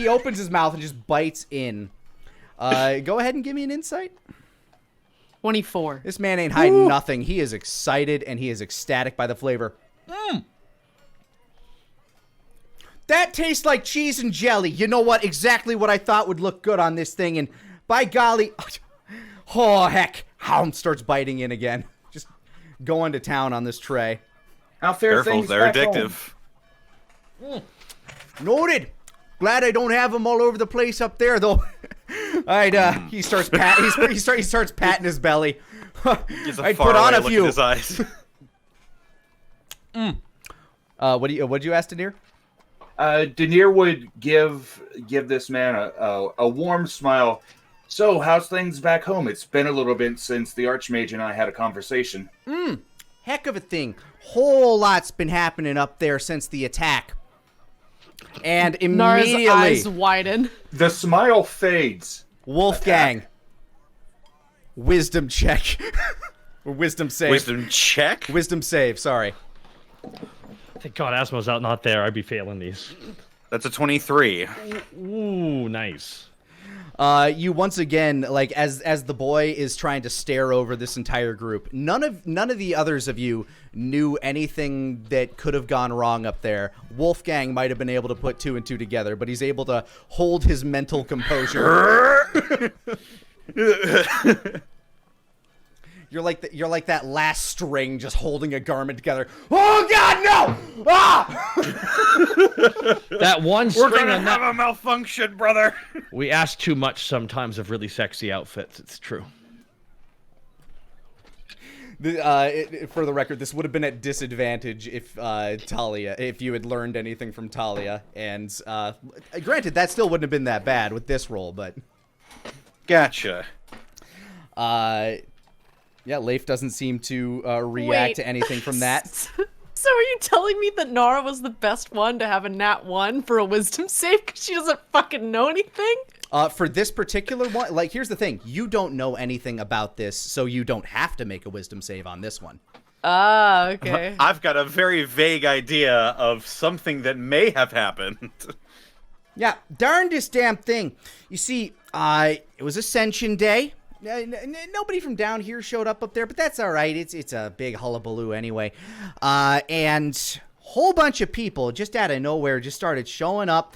opens his mouth and just bites in. Go ahead and give me an insight. 24. This man ain't hiding nothing. He is excited and he is ecstatic by the flavor. That tastes like cheese and jelly. You know what? Exactly what I thought would look good on this thing. And by golly, oh heck, Hound starts biting in again. Just going to town on this tray. How fair Careful, things they're back home. addictive. Noted. Glad I don't have them all over the place up there, though. He starts he starts patting his belly. Gives a I'd far put on away a look few. in his eyes. What'd you ask, Denier? Denier would give this man a warm smile. So, how's things back home? It's been a little bit since the Archmage and I had a conversation. Heck of a thing. Whole lot's been happening up there since the attack. And Nara's immediately, eyes widen. The smile fades. Wolfgang. Wisdom check. Or wisdom save. Wisdom check? Wisdom save, sorry. Thank God Asmo's not there. I'd be failing these. That's a 23. Ooh, nice. You once again, like as the boy is trying to stare over this entire group, none of the others of you knew anything that could have gone wrong up there. Wolfgang might have been able to put 2 and 2 together, but he's able to hold his mental composure. You're like that last string just holding a garment together. Oh God, no! Ah! That one We're string gonna on have that. a malfunction, brother. We ask too much sometimes of really sexy outfits. It's true. For the record, this would have been at disadvantage if Talia, if you had learned anything from Talia, and granted, that still wouldn't have been that bad with this roll, but Gotcha. Yeah, Leif doesn't seem to react to anything from that. So are you telling me that Nara was the best one to have a nat 1 for a wisdom save because she doesn't fucking know anything? For this particular one, like, here's the thing. You don't know anything about this, so you don't have to make a wisdom save on this one. Ah, okay. I've got a very vague idea of something that may have happened. Yeah, darndest damn thing. You see, it was Ascension Day. Nobody from down here showed up there, but that's all right. It's a big hullabaloo anyway. And whole bunch of people just out of nowhere just started showing up.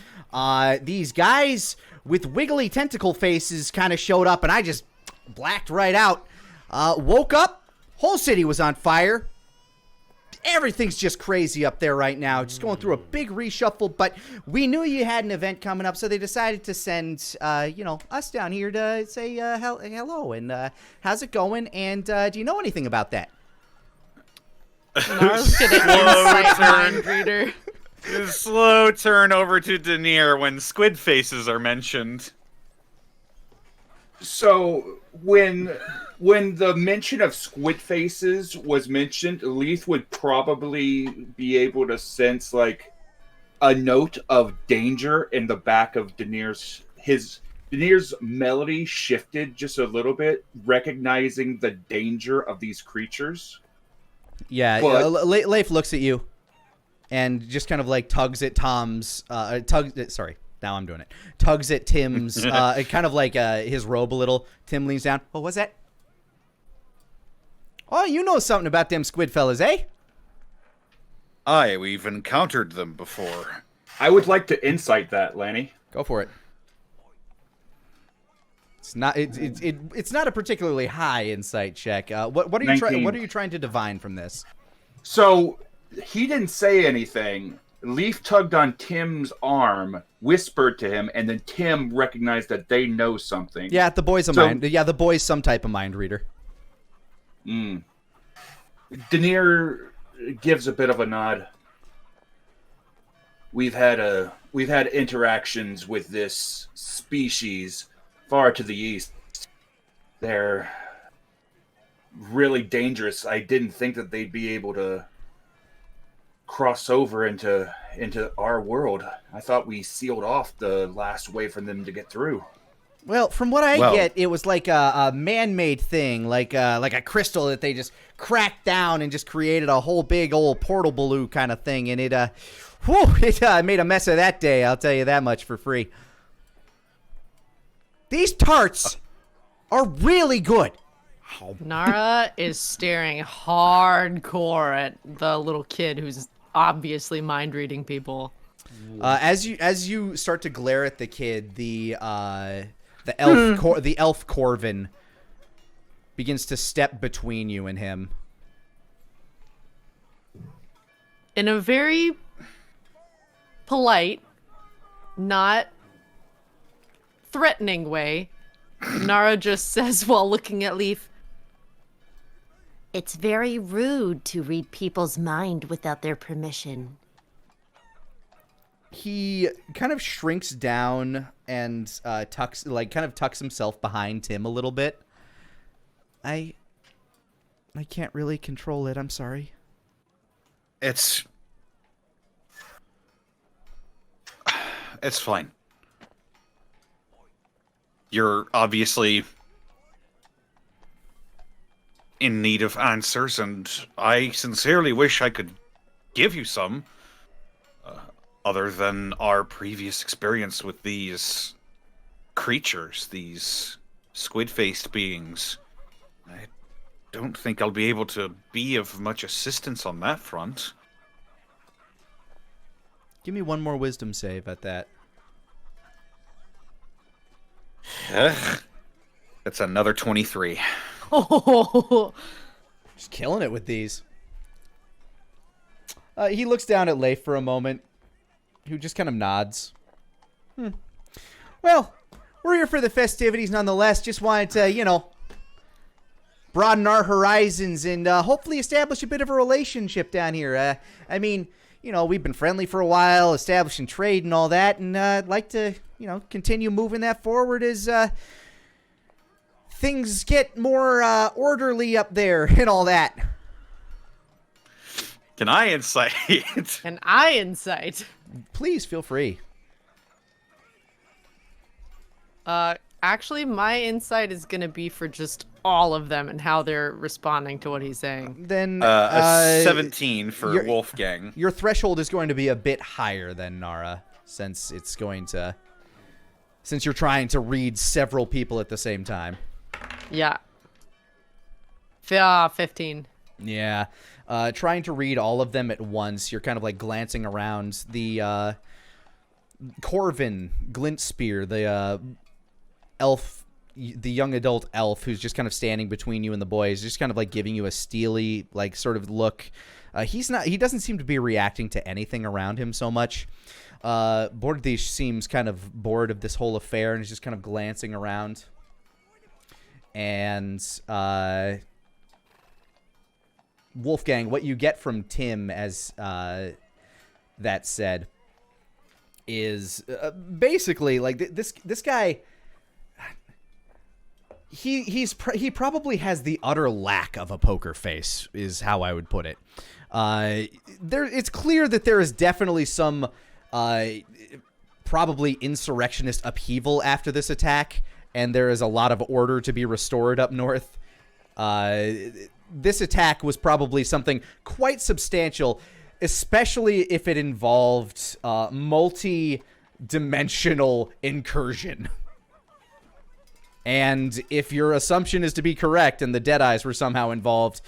These guys with wiggly tentacle faces kind of showed up, and I just blacked right out. Woke up, whole city was on fire. Everything's just crazy up there right now, just going through a big reshuffle, but we knew you had an event coming up, so they decided to send, us down here to say hello, and how's it going, and do you know anything about that? Nara's gonna insight mind reader. Slow turn over to Denier when squid faces are mentioned. So when the mention of squid faces was mentioned, Leith would probably be able to sense like a note of danger in the back of Denier's. Denier's melody shifted just a little bit, recognizing the danger of these creatures. Yeah, Leif looks at you and just kind of like tugs at Tom's now I'm doing it. Tugs at Tim's, kind of like his robe a little. Tim leans down. Oh, what's that? Oh, you know something about them squid fellas, eh? Aye, we've encountered them before. I would like to insight that, Lani. Go for it. It's not. It's not a particularly high insight check. What are you trying? What are you trying to divine from this? So he didn't say anything. Leaf tugged on Tim's arm, whispered to him, and then Tim recognized that they know something. Yeah, the boy's mind. Yeah, the boy's some type of mind reader. Denier gives a bit of a nod. We've had interactions with this species far to the east. They're really dangerous. I didn't think that they'd be able to cross over into our world. I thought we sealed off the last way for them to get through. Well, from what I get, it was like a man-made thing, like a crystal that they just cracked down and just created a whole big old portal balloon kind of thing, and it made a mess of that day. I'll tell you that much for free. These tarts are really good. Nara is staring hardcore at the little kid who's obviously mind reading people. As you start to glare at the kid, the elf Corvin begins to step between you and him. In a very polite, not threatening way, Nara just says while looking at Leaf, "It's very rude to read people's mind without their permission." He kind of shrinks down and tucks himself behind Tim a little bit. I can't really control it. I'm sorry. It's fine. You're obviously in need of answers, and I sincerely wish I could give you some. Other than our previous experience with these creatures, these squid-faced beings, I don't think I'll be able to be of much assistance on that front. Give me one more wisdom save at that. That's another 23. oh, Just killing it with these. He looks down at Leif for a moment, who just kind of nods. Well, we're here for the festivities nonetheless. Just wanted to, broaden our horizons and hopefully establish a bit of a relationship down here. I mean, we've been friendly for a while, establishing trade and all that, and I'd like to, continue moving that forward as things get more orderly up there and all that. Can I insight? An eye insight. Please feel free. Actually, my insight is gonna be for just all of them and how they're responding to what he's saying. Then A 17 for your- Wolfgang. Your threshold is going to be a bit higher than Nara, since you're trying to read several people at the same time. Yeah. 15. Yeah. Trying to read all of them at once, you're kind of like glancing around. The Corvin Glintspear, the elf, the young adult elf who's just kind of standing between you and the boys, just kind of like giving you a steely, like, sort of look. He doesn't seem to be reacting to anything around him so much. Bordish seems kind of bored of this whole affair and is just kind of glancing around. And Wolfgang, what you get from Tim as that said is basically like this guy. He probably has the utter lack of a poker face, is how I would put it. It's clear that there is definitely some probably insurrectionist upheaval after this attack, and there is a lot of order to be restored up north. This attack was probably something quite substantial, especially if it involved multi-dimensional incursion. And if your assumption is to be correct and the Deadeyes were somehow involved,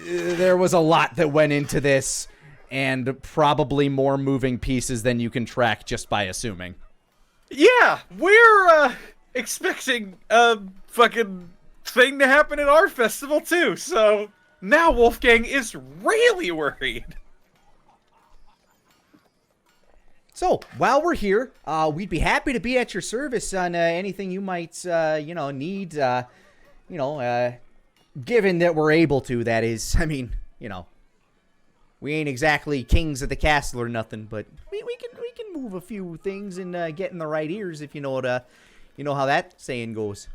there was a lot that went into this, and probably more moving pieces than you can track just by assuming. Yeah, we're expecting a fucking thing to happen at our festival too, so now Wolfgang is really worried. So, while we're here, we'd be happy to be at your service on anything you might, need, given that we're able to, that is. I mean, we ain't exactly kings of the castle or nothing, but we can move a few things and get in the right ears, if you know how that saying goes.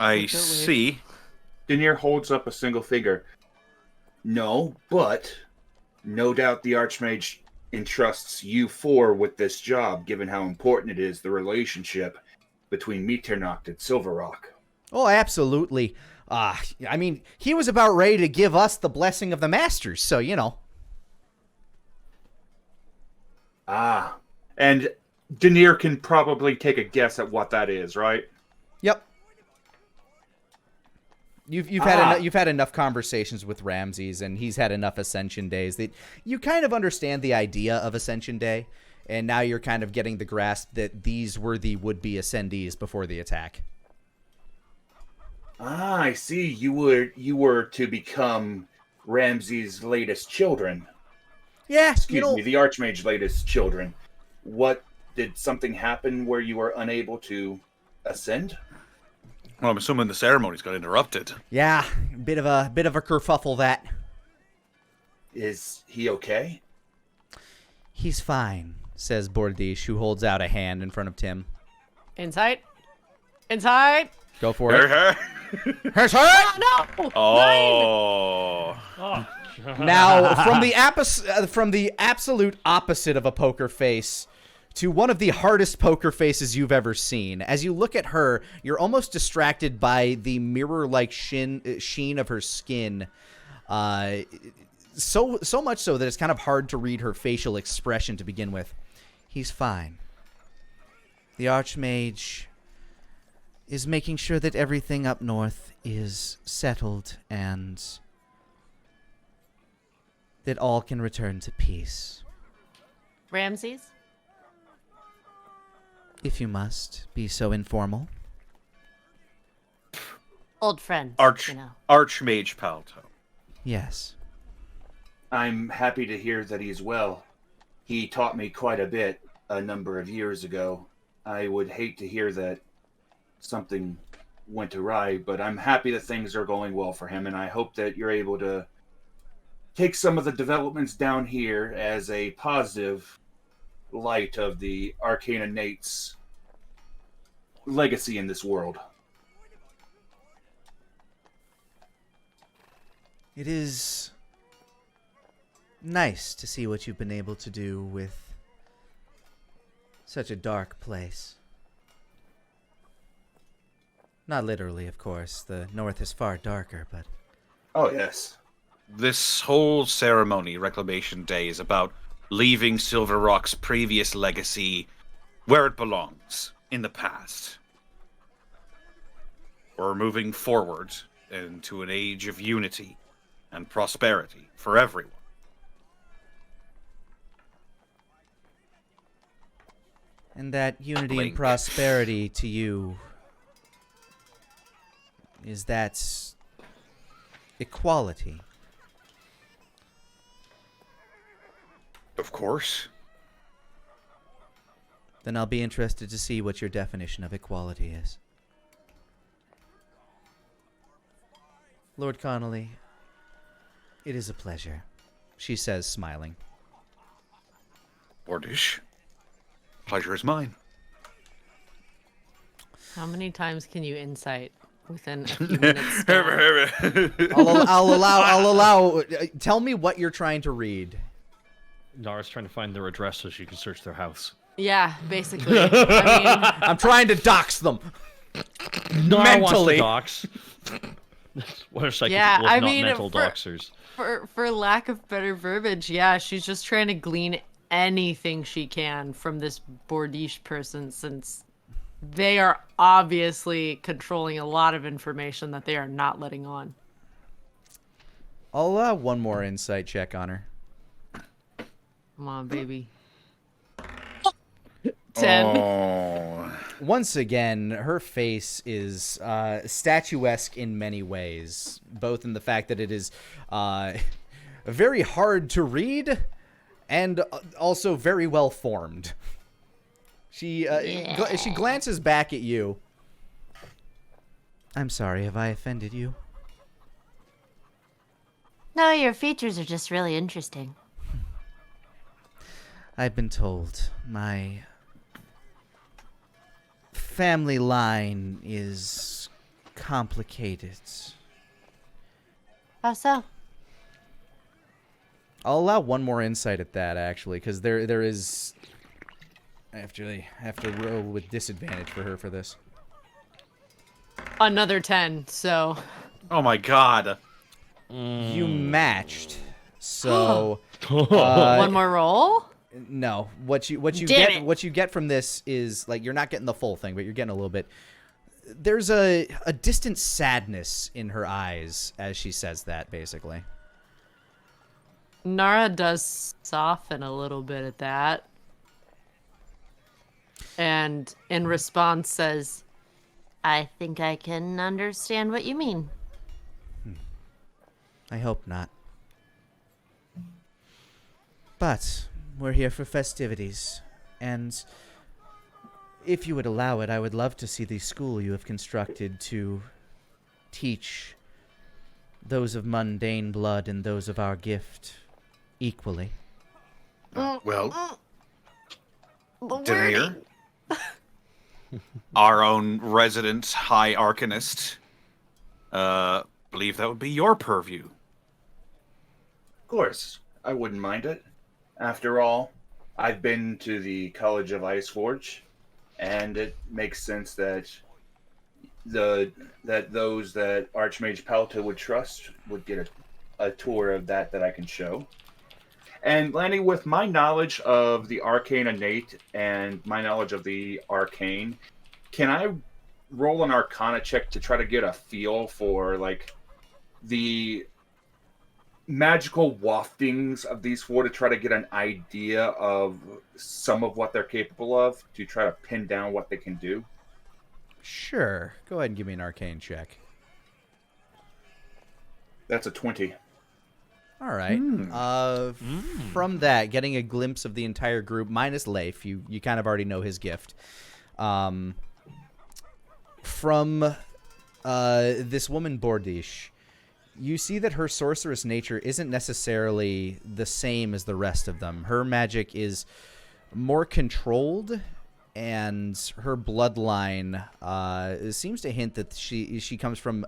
I see. Denier holds up a single finger. No, but no doubt the Archmage entrusts you four with this job, given how important it is, the relationship between Mitternacht and Silver Rock. Oh, absolutely. I mean, he was about ready to give us the blessing of the Masters, so, Ah, and Denier can probably take a guess at what that is, right? Yep. You've had enough conversations with Ramses, and he's had enough Ascension days that you kind of understand the idea of Ascension Day, and now you're kind of getting the grasp that these were the would-be ascendees before the attack. Ah, I see. You were to become Ramses' latest children. Yeah, Excuse me, the Archmage's latest children. What, did something happen where you were unable to ascend? Well, I'm assuming the ceremonies got interrupted. Yeah, bit of a kerfuffle that. Is he okay? He's fine, says Bordish, who holds out a hand in front of Tim. Insight. Go for it. No. Oh. Now, from the absolute opposite of a poker face to one of the hardest poker faces you've ever seen. As you look at her, you're almost distracted by the mirror-like sheen of her skin. So much so that it's kind of hard to read her facial expression to begin with. He's fine. The Archmage is making sure that everything up north is settled and that all can return to peace. Ramses? If you must be so informal. Old friend. Archmage Palto. Yes. I'm happy to hear that he's well. He taught me quite a bit a number of years ago. I would hate to hear that something went awry, but I'm happy that things are going well for him, and I hope that you're able to take some of the developments down here as a positive light of the Arcana Nate's legacy in this world. It is nice to see what you've been able to do with such a dark place. Not literally, of course. The north is far darker, but... Oh, yes. This whole ceremony, Reclamation Day, is about leaving Silver Rock's previous legacy where it belongs, in the past. We're moving forward into an age of unity and prosperity for everyone. And that unity and Blink. prosperity to you, is that equality? Of course. Then I'll be interested to see what your definition of equality is. Lord Connolly, it is a pleasure, she says, smiling. Bordish, pleasure is mine. How many times can you insight within a few minutes? I'll allow. Tell me what you're trying to read. Nara's trying to find their address so she can search their house. Yeah, basically. I I'm trying to dox them. Nara wants Mentally. the docs. What are psychic Yeah, wolf, I not mean, mental for- doxers? mean, for lack of better verbiage, yeah, she's just trying to glean anything she can from this Bordish person, since they are obviously controlling a lot of information that they are not letting on. I'll allow one more insight check on her. Come on, baby. 10. Oh. Once again, her face is statuesque in many ways, both in the fact that it is very hard to read and also very well formed. She she glances back at you. I'm sorry, have I offended you? No, your features are just really interesting. I've been told my family line is complicated. How so? I'll allow one more insight at that, actually, because there is... I have to roll with disadvantage for her for this. Another 10, so... Oh my god. You matched, so... One more roll? No, what you get from this is, like, you're not getting the full thing, but you're getting a little bit. There's a distant sadness in her eyes as she says that, basically. Nara does soften a little bit at that. And in response says, I think I can understand what you mean. I hope not. But we're here for festivities, and if you would allow it, I would love to see the school you have constructed to teach those of mundane blood and those of our gift equally. Well, Demir, our own resident High Arcanist, believe that would be your purview. Of course, I wouldn't mind it. After all, I've been to the College of Iceforge, and it makes sense that those that Archmage Palta would trust would get a tour of that I can show. And Lani, with my knowledge of the arcane innate and my knowledge of the arcane, can I roll an Arcana check to try to get a feel for, like, the magical waftings of these four, to try to get an idea of some of what they're capable of, to try to pin down what they can do? Sure. Go ahead and give me an arcane check. That's a 20. All right. From that, getting a glimpse of the entire group, minus Leif, you kind of already know his gift. From this woman, Bordish, you see that her sorceress nature isn't necessarily the same as the rest of them. Her magic is more controlled, and her bloodline seems to hint that she comes from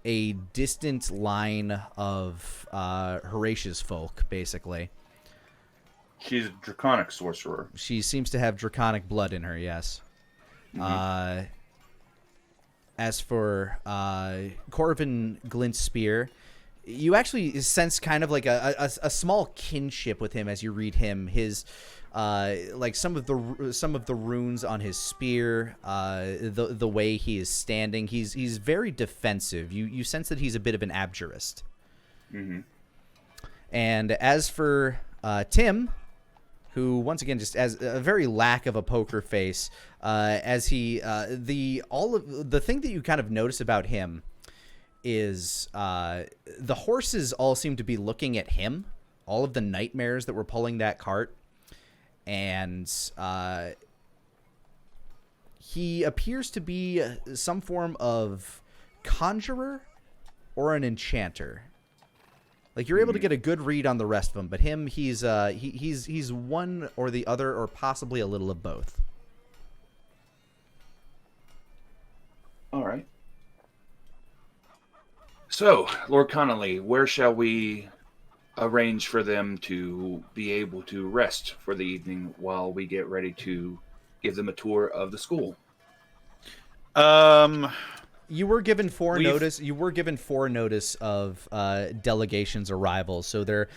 a distant line of Horatius folk, basically. She's a draconic sorcerer. She seems to have draconic blood in her, yes. As for Corvin Glint's spear, you actually sense kind of like a small kinship with him as you read him. His like some of the runes on his spear, the way he is standing, he's very defensive. You sense that he's a bit of an abjurist. And as for Tim, who once again just has a very lack of a poker face, as he the thing that you kind of notice about him is the horses all seem to be looking at him, all of the nightmares that were pulling that cart, and he appears to be some form of conjurer or an enchanter. Like, you're able to get a good read on the rest of them, but him, he's one or the other, or possibly a little of both. All right. So, Lord Connolly, where shall we arrange for them to be able to rest for the evening while we get ready to give them a tour of the school? You were given notice. You were given notice of delegations' arrival. So there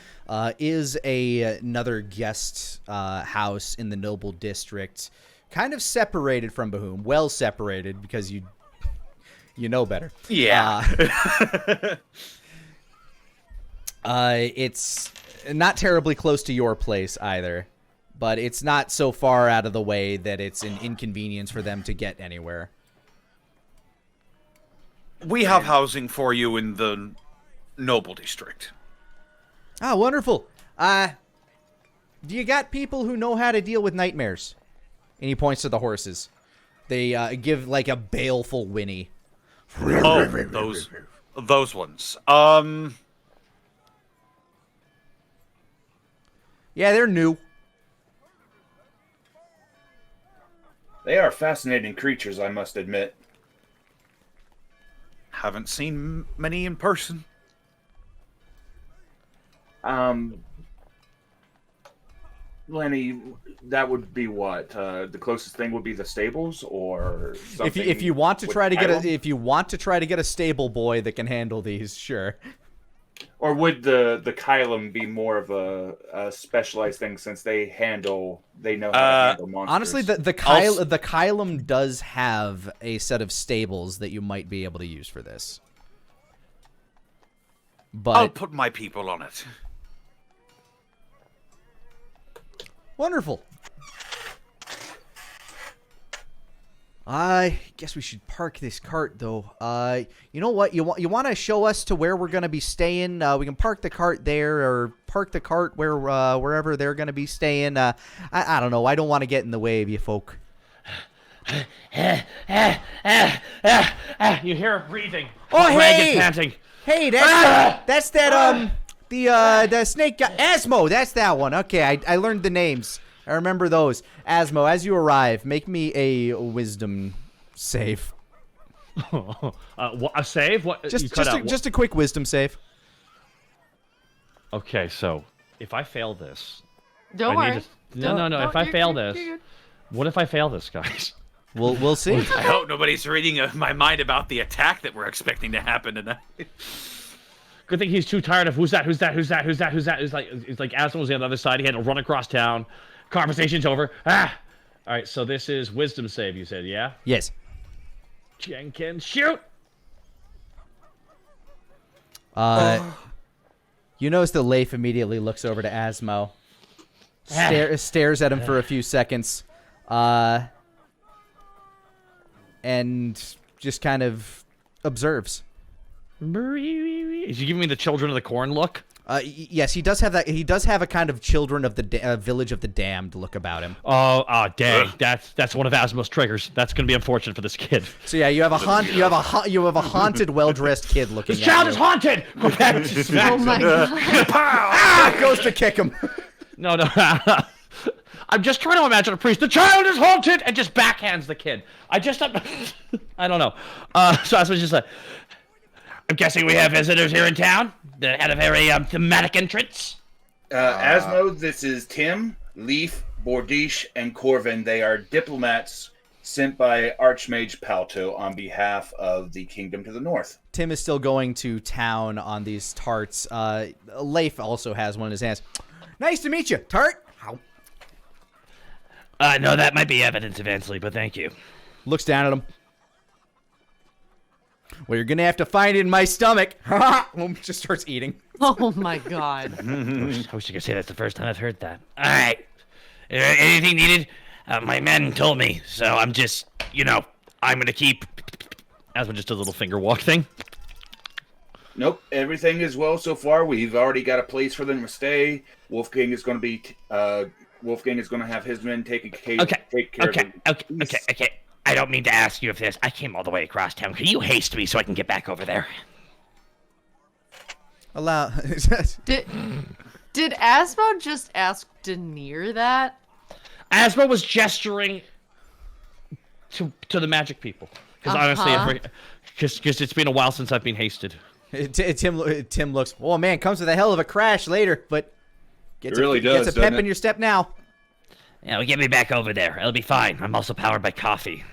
is another guest house in the noble district, kind of separated from Bohoom. Well separated, because you know better. Yeah. It's not terribly close to your place either, but it's not so far out of the way that it's an inconvenience for them to get anywhere. We have housing for you in the noble district. Ah, wonderful. Do you got people who know how to deal with nightmares? And he points to the horses. They give like a baleful whinny. Oh, those ones. Yeah, they're new. They are fascinating creatures, I must admit. Haven't seen many in person. Lenny, that would be what? The closest thing would be the stables, or something. If you want to try to get a stable boy that can handle these, sure. Or would the Kylum be more of a specialized thing, since they know how to handle monsters? Honestly, the Kylum does have a set of stables that you might be able to use for this. But I'll put my people on it. Wonderful. I guess we should park this cart, though. You know what? You want to show us to where we're going to be staying? We can park the cart there, or park the cart wherever they're going to be staying. I don't know. I don't want to get in the way of you folk. You hear her breathing. Oh, Ragged panting. Hey, that's that the snake guy. Asmo, that's that one. Okay, I learned the names. I remember those. Asmo, as you arrive, make me a wisdom save. A save? What? Just a quick wisdom save. Okay, so if I fail this, Don't worry. No. If I fail this, what if I fail this, guys? We'll see. I hope nobody's reading my mind about the attack that we're expecting to happen tonight. Good thing he's too tired of who's that. It's like Aslan was on the other side. He had to run across town. Conversation's over. All right, so this is wisdom save, you said, yeah? Yes. Jenkins, shoot! You notice that Leif immediately looks over to Asmo, stares at him for a few seconds, and just kind of observes. Is he giving me the Children of the Corn look? Yes, he does have that. He does have a kind of Children of the Village of the Damned look about him. Oh, dang! That's one of Asmo's triggers. That's gonna be unfortunate for this kid. So yeah, you have a haunted, well-dressed kid looking. This child is haunted. Go back. Oh my god! Goes to kick him. No. I'm just trying to imagine a priest. The child is haunted, and just backhands the kid. I don't know. So I was just like, I'm guessing we have visitors here in town that had a very thematic entrance. Asmo, this is Tim, Leaf, Bordiche, and Corvin. They are diplomats sent by Archmage Palto on behalf of the kingdom to the north. Tim is still going to town on these tarts. Leif also has one in his hands. Nice to meet you, tart. No, that might be evidence eventually, but thank you. Looks down at him. Well, you're gonna have to find it in my stomach. Just starts eating. Oh my god. I wish you could say that's the first time I've heard that. All right. Anything needed? My men told me, so I'm just, I'm going to keep... Asma just a little finger walk thing. Nope, everything is well so far. We've already got a place for them to stay. Wolfgang is going to have his men take care of them. Okay. I don't mean to ask you if this. I came all the way across town. Can you haste me so I can get back over there? Allow. Did Asmo just ask Denier that? Asma was gesturing to the magic people. Because honestly, because it's been a while since I've been hasted. Tim looks. Oh man, comes with a hell of a crash later, but gets a pep in your step now. Yeah, well, get me back over there. It'll be fine. I'm also powered by coffee.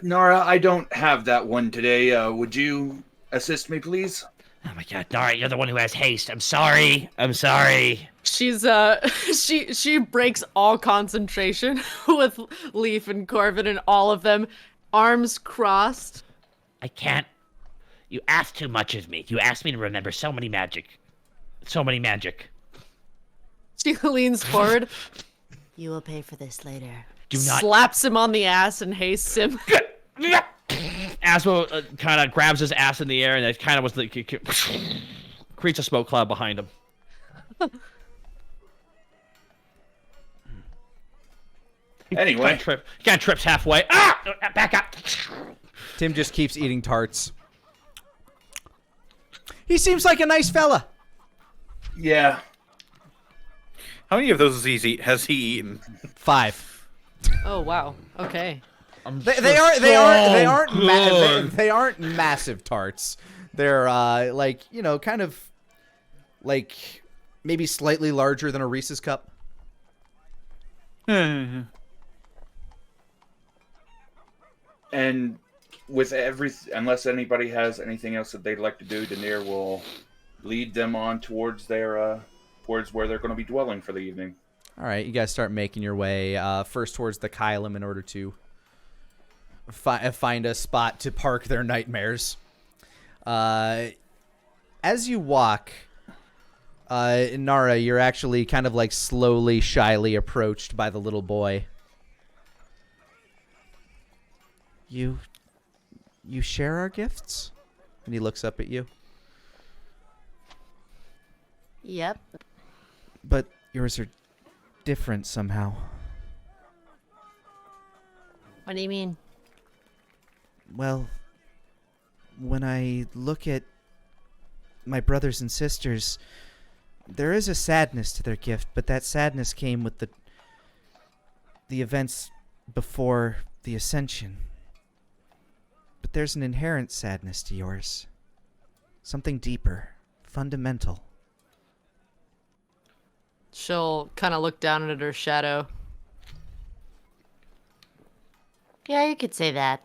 Nara, I don't have that one today. Would you assist me, please? Oh my god, Nara, you're the one who has haste. I'm sorry. She's she breaks all concentration with Leaf and Corvin and all of them, arms crossed. I can't. You asked too much of me. You asked me to remember so many magic. She leans forward. You will pay for this later. Do not. Slaps him on the ass and hastes him. Asmo kind of grabs his ass in the air, and it kind of was creates a smoke cloud behind him. Anyway, kind of trips halfway. Back up. Tim just keeps eating tarts. He seems like a nice fella. Yeah. How many of those has he eaten? 5. Oh wow. Okay. They aren't massive tarts. They're kind of like maybe slightly larger than a Reese's cup. And with unless anybody has anything else that they'd like to do, Denier will lead them on towards where they're going to be dwelling for the evening. All right, you guys start making your way first towards the Kylum in order to find a spot to park their nightmares. As you walk, Nara, you're actually kind of like slowly, shyly approached by the little boy. You share our gifts? And he looks up at you. Yep. But yours are different somehow. What do you mean? Well, when I look at my brothers and sisters, there is a sadness to their gift, but that sadness came with the events before the Ascension. But there's an inherent sadness to yours. Something deeper, fundamental. She'll kind of look down at her shadow. Yeah, you could say that.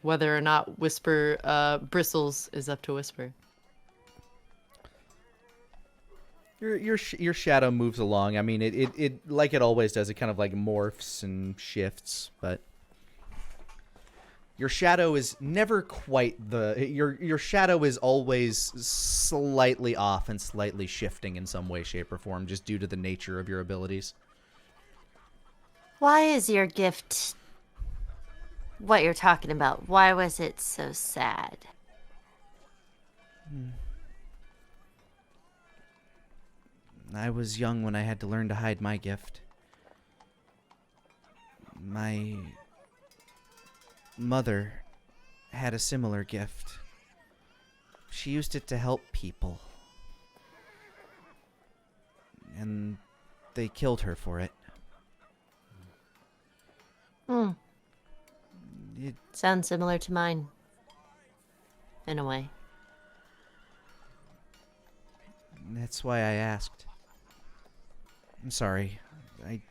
Whether or not Bristles is up to whisper. Your shadow moves along. I mean, it like it always does. It kind of like morphs and shifts, but your shadow is never quite your shadow is always slightly off and slightly shifting in some way, shape, or form, just due to the nature of your abilities. Why is your gift what you're talking about? Why was it so sad? I was young when I had to learn to hide my gift. My mother had a similar gift. She used it to help people. And they killed her for it. Sounds similar to mine. In a way. That's why I asked. I'm sorry. I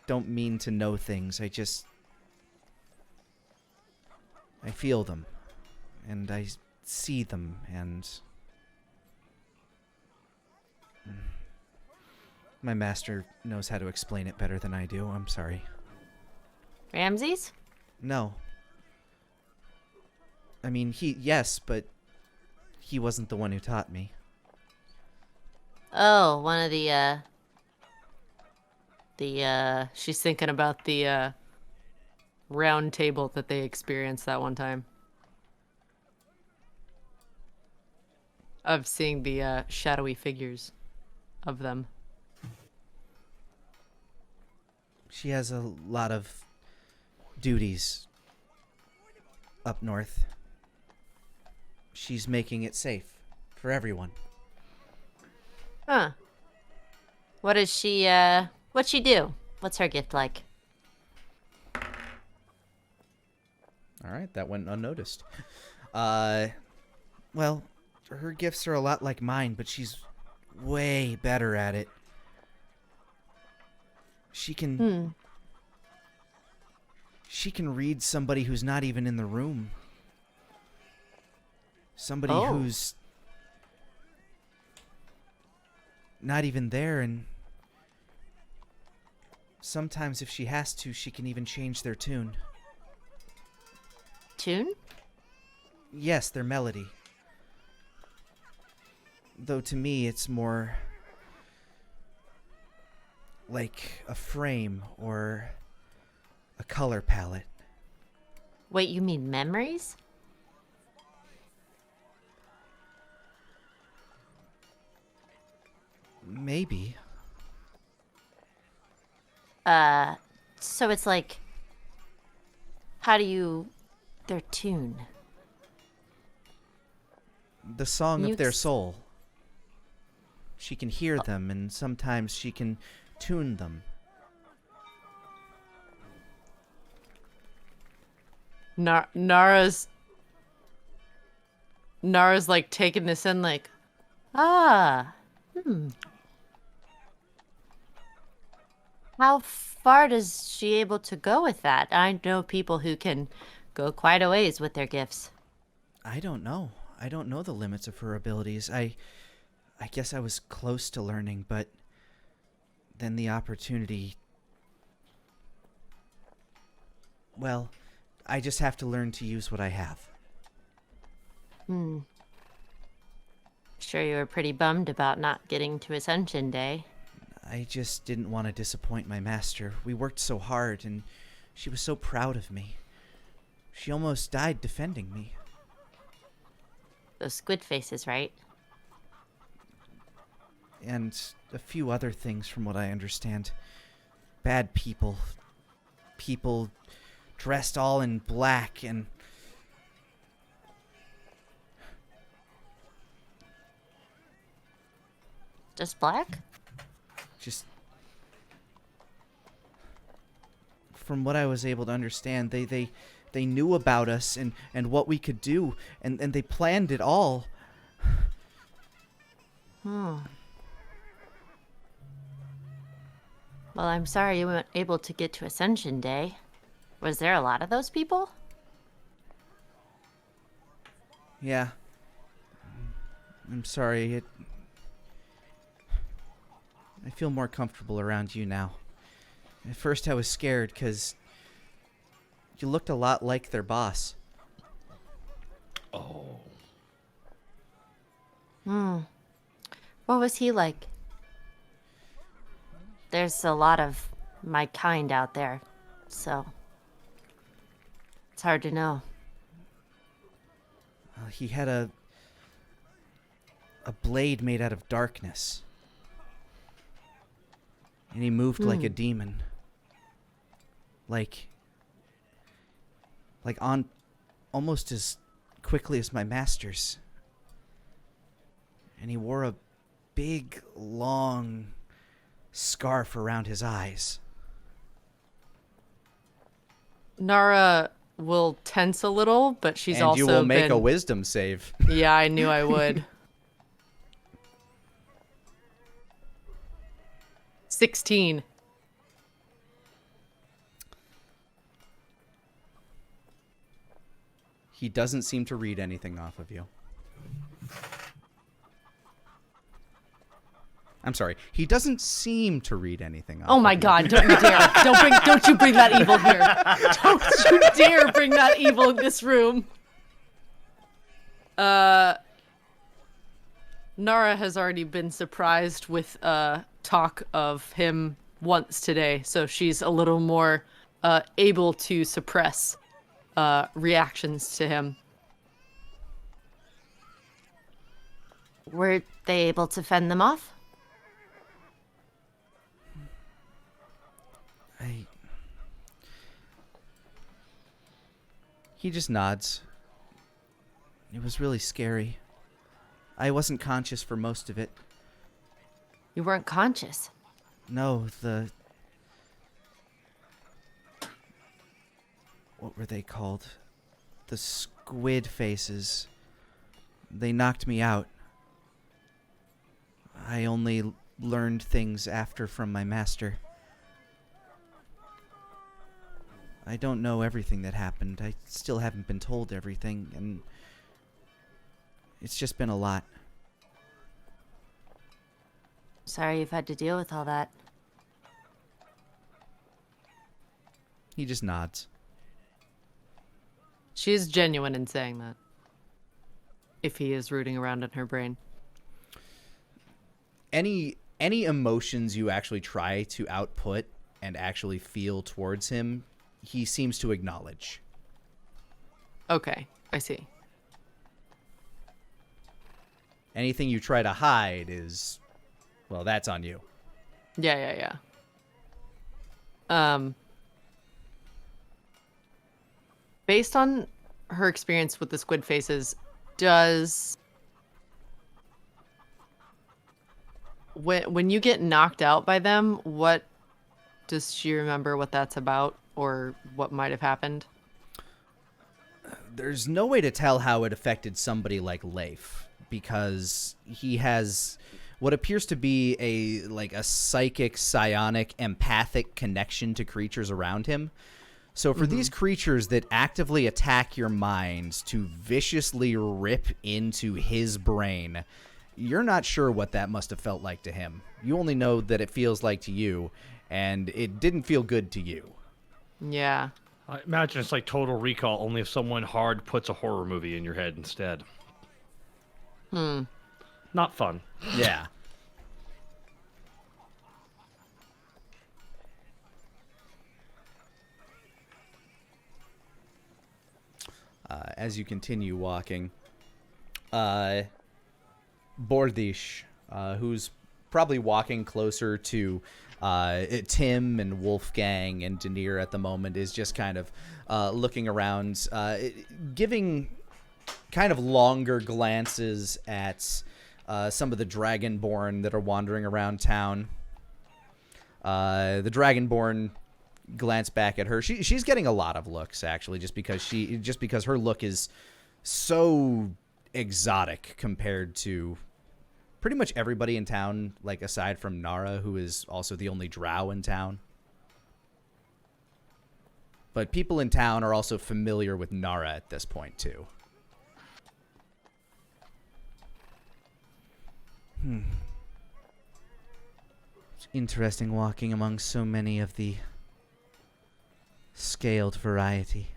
don't mean to know things. I feel them. And I see them, and... My master knows how to explain it better than I do. I'm sorry. Ramses? No. I mean, yes, but he wasn't the one who taught me. Oh, one of She's thinking about the round table that they experienced that one time. Of seeing the shadowy figures of them. She has a lot of duties up north. She's making it safe for everyone. Huh. What does she, what's she do? What's her gift like? All right, that went unnoticed. Well, her gifts are a lot like mine, but she's way better at it. She can read somebody who's not even in the room. Somebody who's not even there, and sometimes if she has to, she can even change their tune. Tune? Yes, their melody. Though to me, it's more like a frame or a color palette. Wait, you mean memories? Maybe. So it's like, how do you, their tune? The song of their Mutes. soul. She can hear them, and sometimes she can tune them. Nara's like taking this in like, How far does she able to go with that? I know people who can go quite a ways with their gifts. I don't know. I don't know the limits of her abilities. I guess I was close to learning, but then the opportunity... Well, I just have to learn to use what I have. Sure you were pretty bummed about not getting to Ascension Day. I just didn't want to disappoint my master. We worked so hard, and she was so proud of me. She almost died defending me. Those squid faces, right? And a few other things from what I understand. Bad people. People dressed all in black and... Just black? Just... From what I was able to understand, they knew about us and what we could do, and they planned it all. Well, I'm sorry you weren't able to get to Ascension Day. Was there a lot of those people? Yeah. I'm sorry, I feel more comfortable around you now. At first I was scared, because you looked a lot like their boss. Oh. What was he like? There's a lot of my kind out there, so it's hard to know. He had a blade made out of darkness. And he moved like a demon. Like on almost as quickly as my master's. And he wore a big, long scarf around his eyes. Nara will tense a little, but she's and also you will make been... a wisdom save. Yeah, I knew I would. 16. He doesn't seem to read anything off of you. I'm sorry. He doesn't seem to read anything off Oh my of you. God! Don't you dare! Don't you bring that evil here! Don't you dare bring that evil in this room! Nara has already been surprised with talk of him once today, so she's a little more able to suppress reactions to him. Were they able to fend them off? He just nods. It was really scary. I wasn't conscious for most of it. You weren't conscious. No, what were they called? The squid faces. They knocked me out. I only learned things after from my master. I don't know everything that happened. I still haven't been told everything, and it's just been a lot. Sorry you've had to deal with all that. He just nods. She is genuine in saying that. If he is rooting around in her brain. Any emotions you actually try to output and actually feel towards him, he seems to acknowledge. Okay, I see. Anything you try to hide is, well, that's on you. Yeah. Based on her experience with the squid faces, when you get knocked out by them, what does she remember what that's about or what might have happened? There's no way to tell how it affected somebody like Leif, because he has what appears to be a psychic, psionic, empathic connection to creatures around him. So for these creatures that actively attack your mind to viciously rip into his brain, you're not sure what that must have felt like to him. You only know that it feels like to you, and it didn't feel good to you. Yeah. I imagine it's like Total Recall, only if someone hard puts a horror movie in your head instead. Not fun. Yeah. As you continue walking, Bordish, who's probably walking closer to Tim and Wolfgang and Denier at the moment, is just kind of looking around, giving kind of longer glances at some of the Dragonborn that are wandering around town. The Dragonborn glance back at her. She's getting a lot of looks, actually, just because her look is so exotic compared to pretty much everybody in town, like aside from Nara, who is also the only drow in town. But people in town are also familiar with Nara at this point too. It's interesting walking among so many of the scaled variety.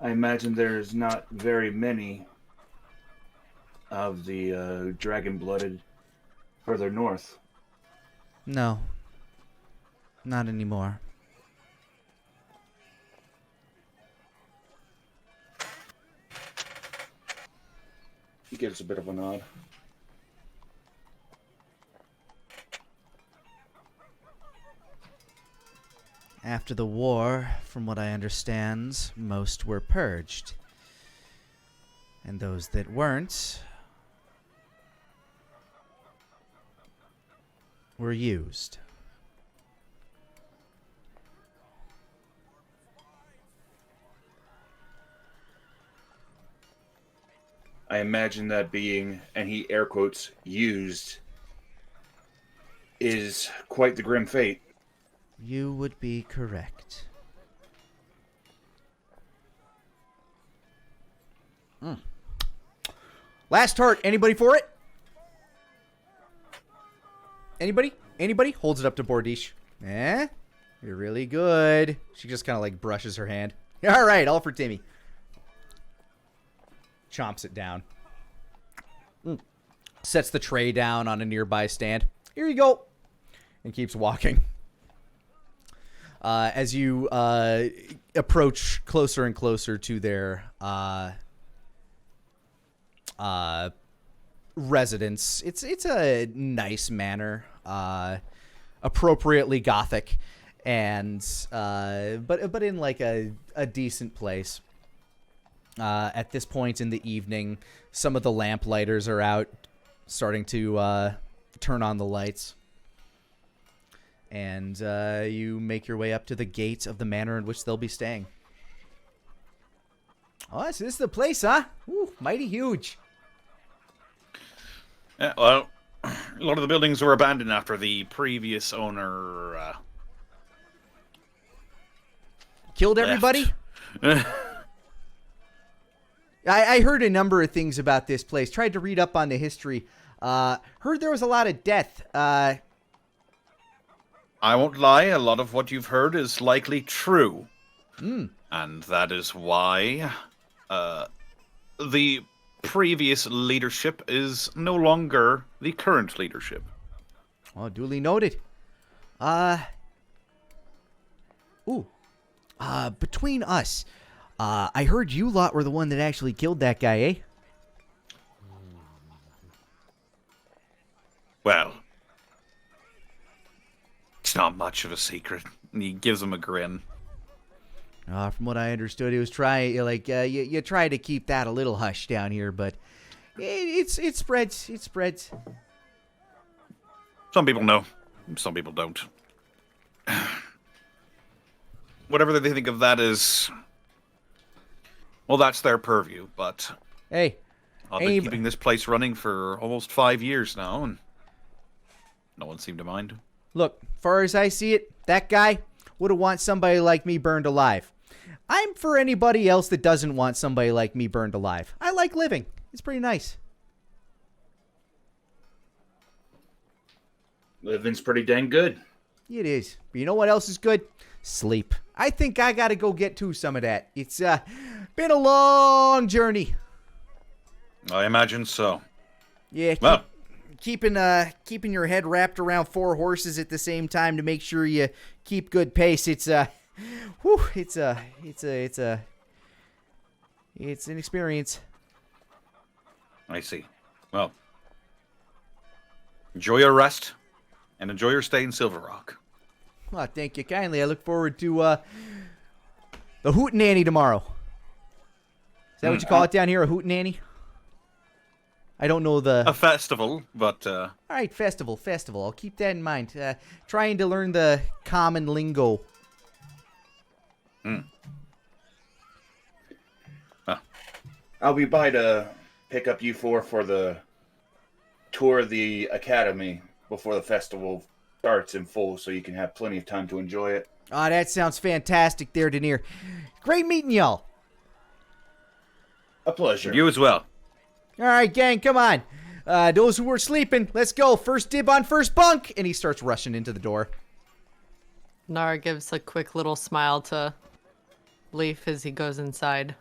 I imagine there's not very many of the dragon-blooded further north. No. Not anymore. He gives a bit of a nod. After the war, from what I understand, most were purged. And those that weren't were used. I imagine that being, and he air quotes, used, is quite the grim fate. You would be correct. Last heart. Anybody for it? Anybody? Anybody? Holds it up to Bordish. Eh? You're really good. She just kind of like brushes her hand. All right, all for Timmy. Chomps it down. Sets the tray down on a nearby stand. Here you go. And keeps walking. As you approach closer and closer to their residence, it's a nice manor, appropriately gothic, and but in like a decent place. At this point in the evening, some of the lamplighters are out, starting to turn on the lights. And you make your way up to the gate of the manor in which they'll be staying. Oh, so this is the place, huh? Ooh, mighty huge. Yeah, well, a lot of the buildings were abandoned after the previous owner Killed everybody? I heard a number of things about this place. Tried to read up on the history. Heard there was a lot of death. I won't lie, a lot of what you've heard is likely true. And that is why the previous leadership is no longer the current leadership. Oh, duly noted. Between us, I heard you lot were the one that actually killed that guy, eh? Well, it's not much of a secret. And he gives him a grin. From what I understood, it was you try to keep that a little hush down here, but it spreads. It spreads. Some people know, some people don't. Whatever they think of that is, well, that's their purview. But hey, I've been keeping this place running for almost 5 years now, and no one seemed to mind. Look, far as I see it, that guy would have want somebody like me burned alive. I'm for anybody else that doesn't want somebody like me burned alive. I like living. It's pretty nice. Living's pretty dang good. It is. But you know what else is good? Sleep. I think I gotta go get to some of that. It's been a long journey. I imagine so. Yeah, Well, keeping your head wrapped around 4 horses at the same time to make sure you keep good pace. It's it's an experience. I see. Well, enjoy your rest and enjoy your stay in Silver Rock. Well, thank you kindly. I look forward to the hootenanny tomorrow. Is that what you call it down here, a hootenanny? I don't know the... A festival, but... All right, festival. I'll keep that in mind. Trying to learn the common lingo. I'll be by to pick up you four for the tour of the academy before the festival starts in full, so you can have plenty of time to enjoy it. Oh, that sounds fantastic there, Denier. Great meeting y'all. A pleasure. You as well. All right, gang, come on. Those who were sleeping, let's go. First dib on first bunk. And he starts rushing into the door. Nara gives a quick little smile to Leaf as he goes inside.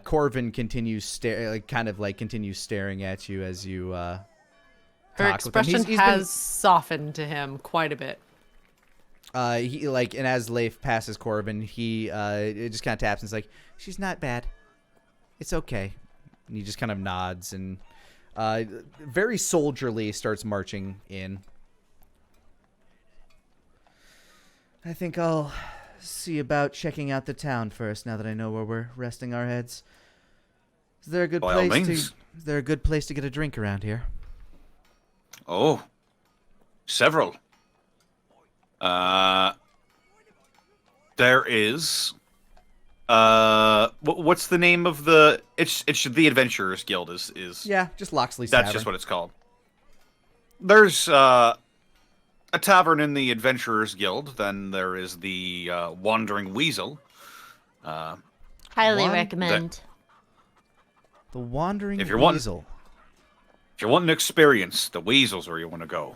Corvin continues continues staring at you as you Her talk expression with him. has softened to him quite a bit. And as Leif passes Corbin, he just kind of taps and is like, "She's not bad. It's okay." And he just kind of nods and very soldierly starts marching in. I think I'll see about checking out the town first. Now that I know where we're resting our heads, is there a good By all place means. Is there a good place to get a drink around here? Oh, several. There is What's the name of the? It's the Adventurers Guild is. Yeah, just Loxley's That's Tavern. just what it's called. There's a tavern in the Adventurers Guild. Then there is the Wandering Weasel. Highly recommend. The Wandering If you're Weasel. If you want an experience, the Weasel's where you want to go.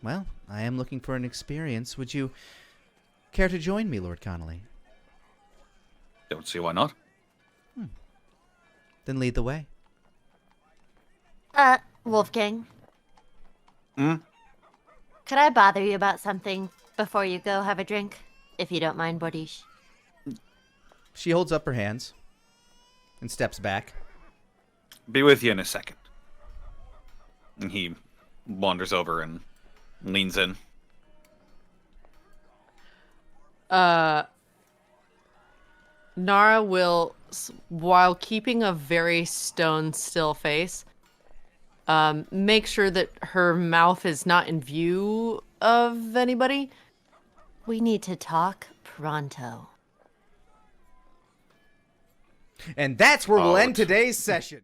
Well, I am looking for an experience. Would you care to join me, Lord Connolly? Don't see why not. Then lead the way. Wolfgang. Hmm? Could I bother you about something before you go have a drink? If you don't mind, Bodish. She holds up her hands and steps back. Be with you in a second. And he wanders over and leans in. Nara will, while keeping a very stone still face, make sure that her mouth is not in view of anybody. We need to talk pronto. And that's where we'll Oh, end it's- today's session.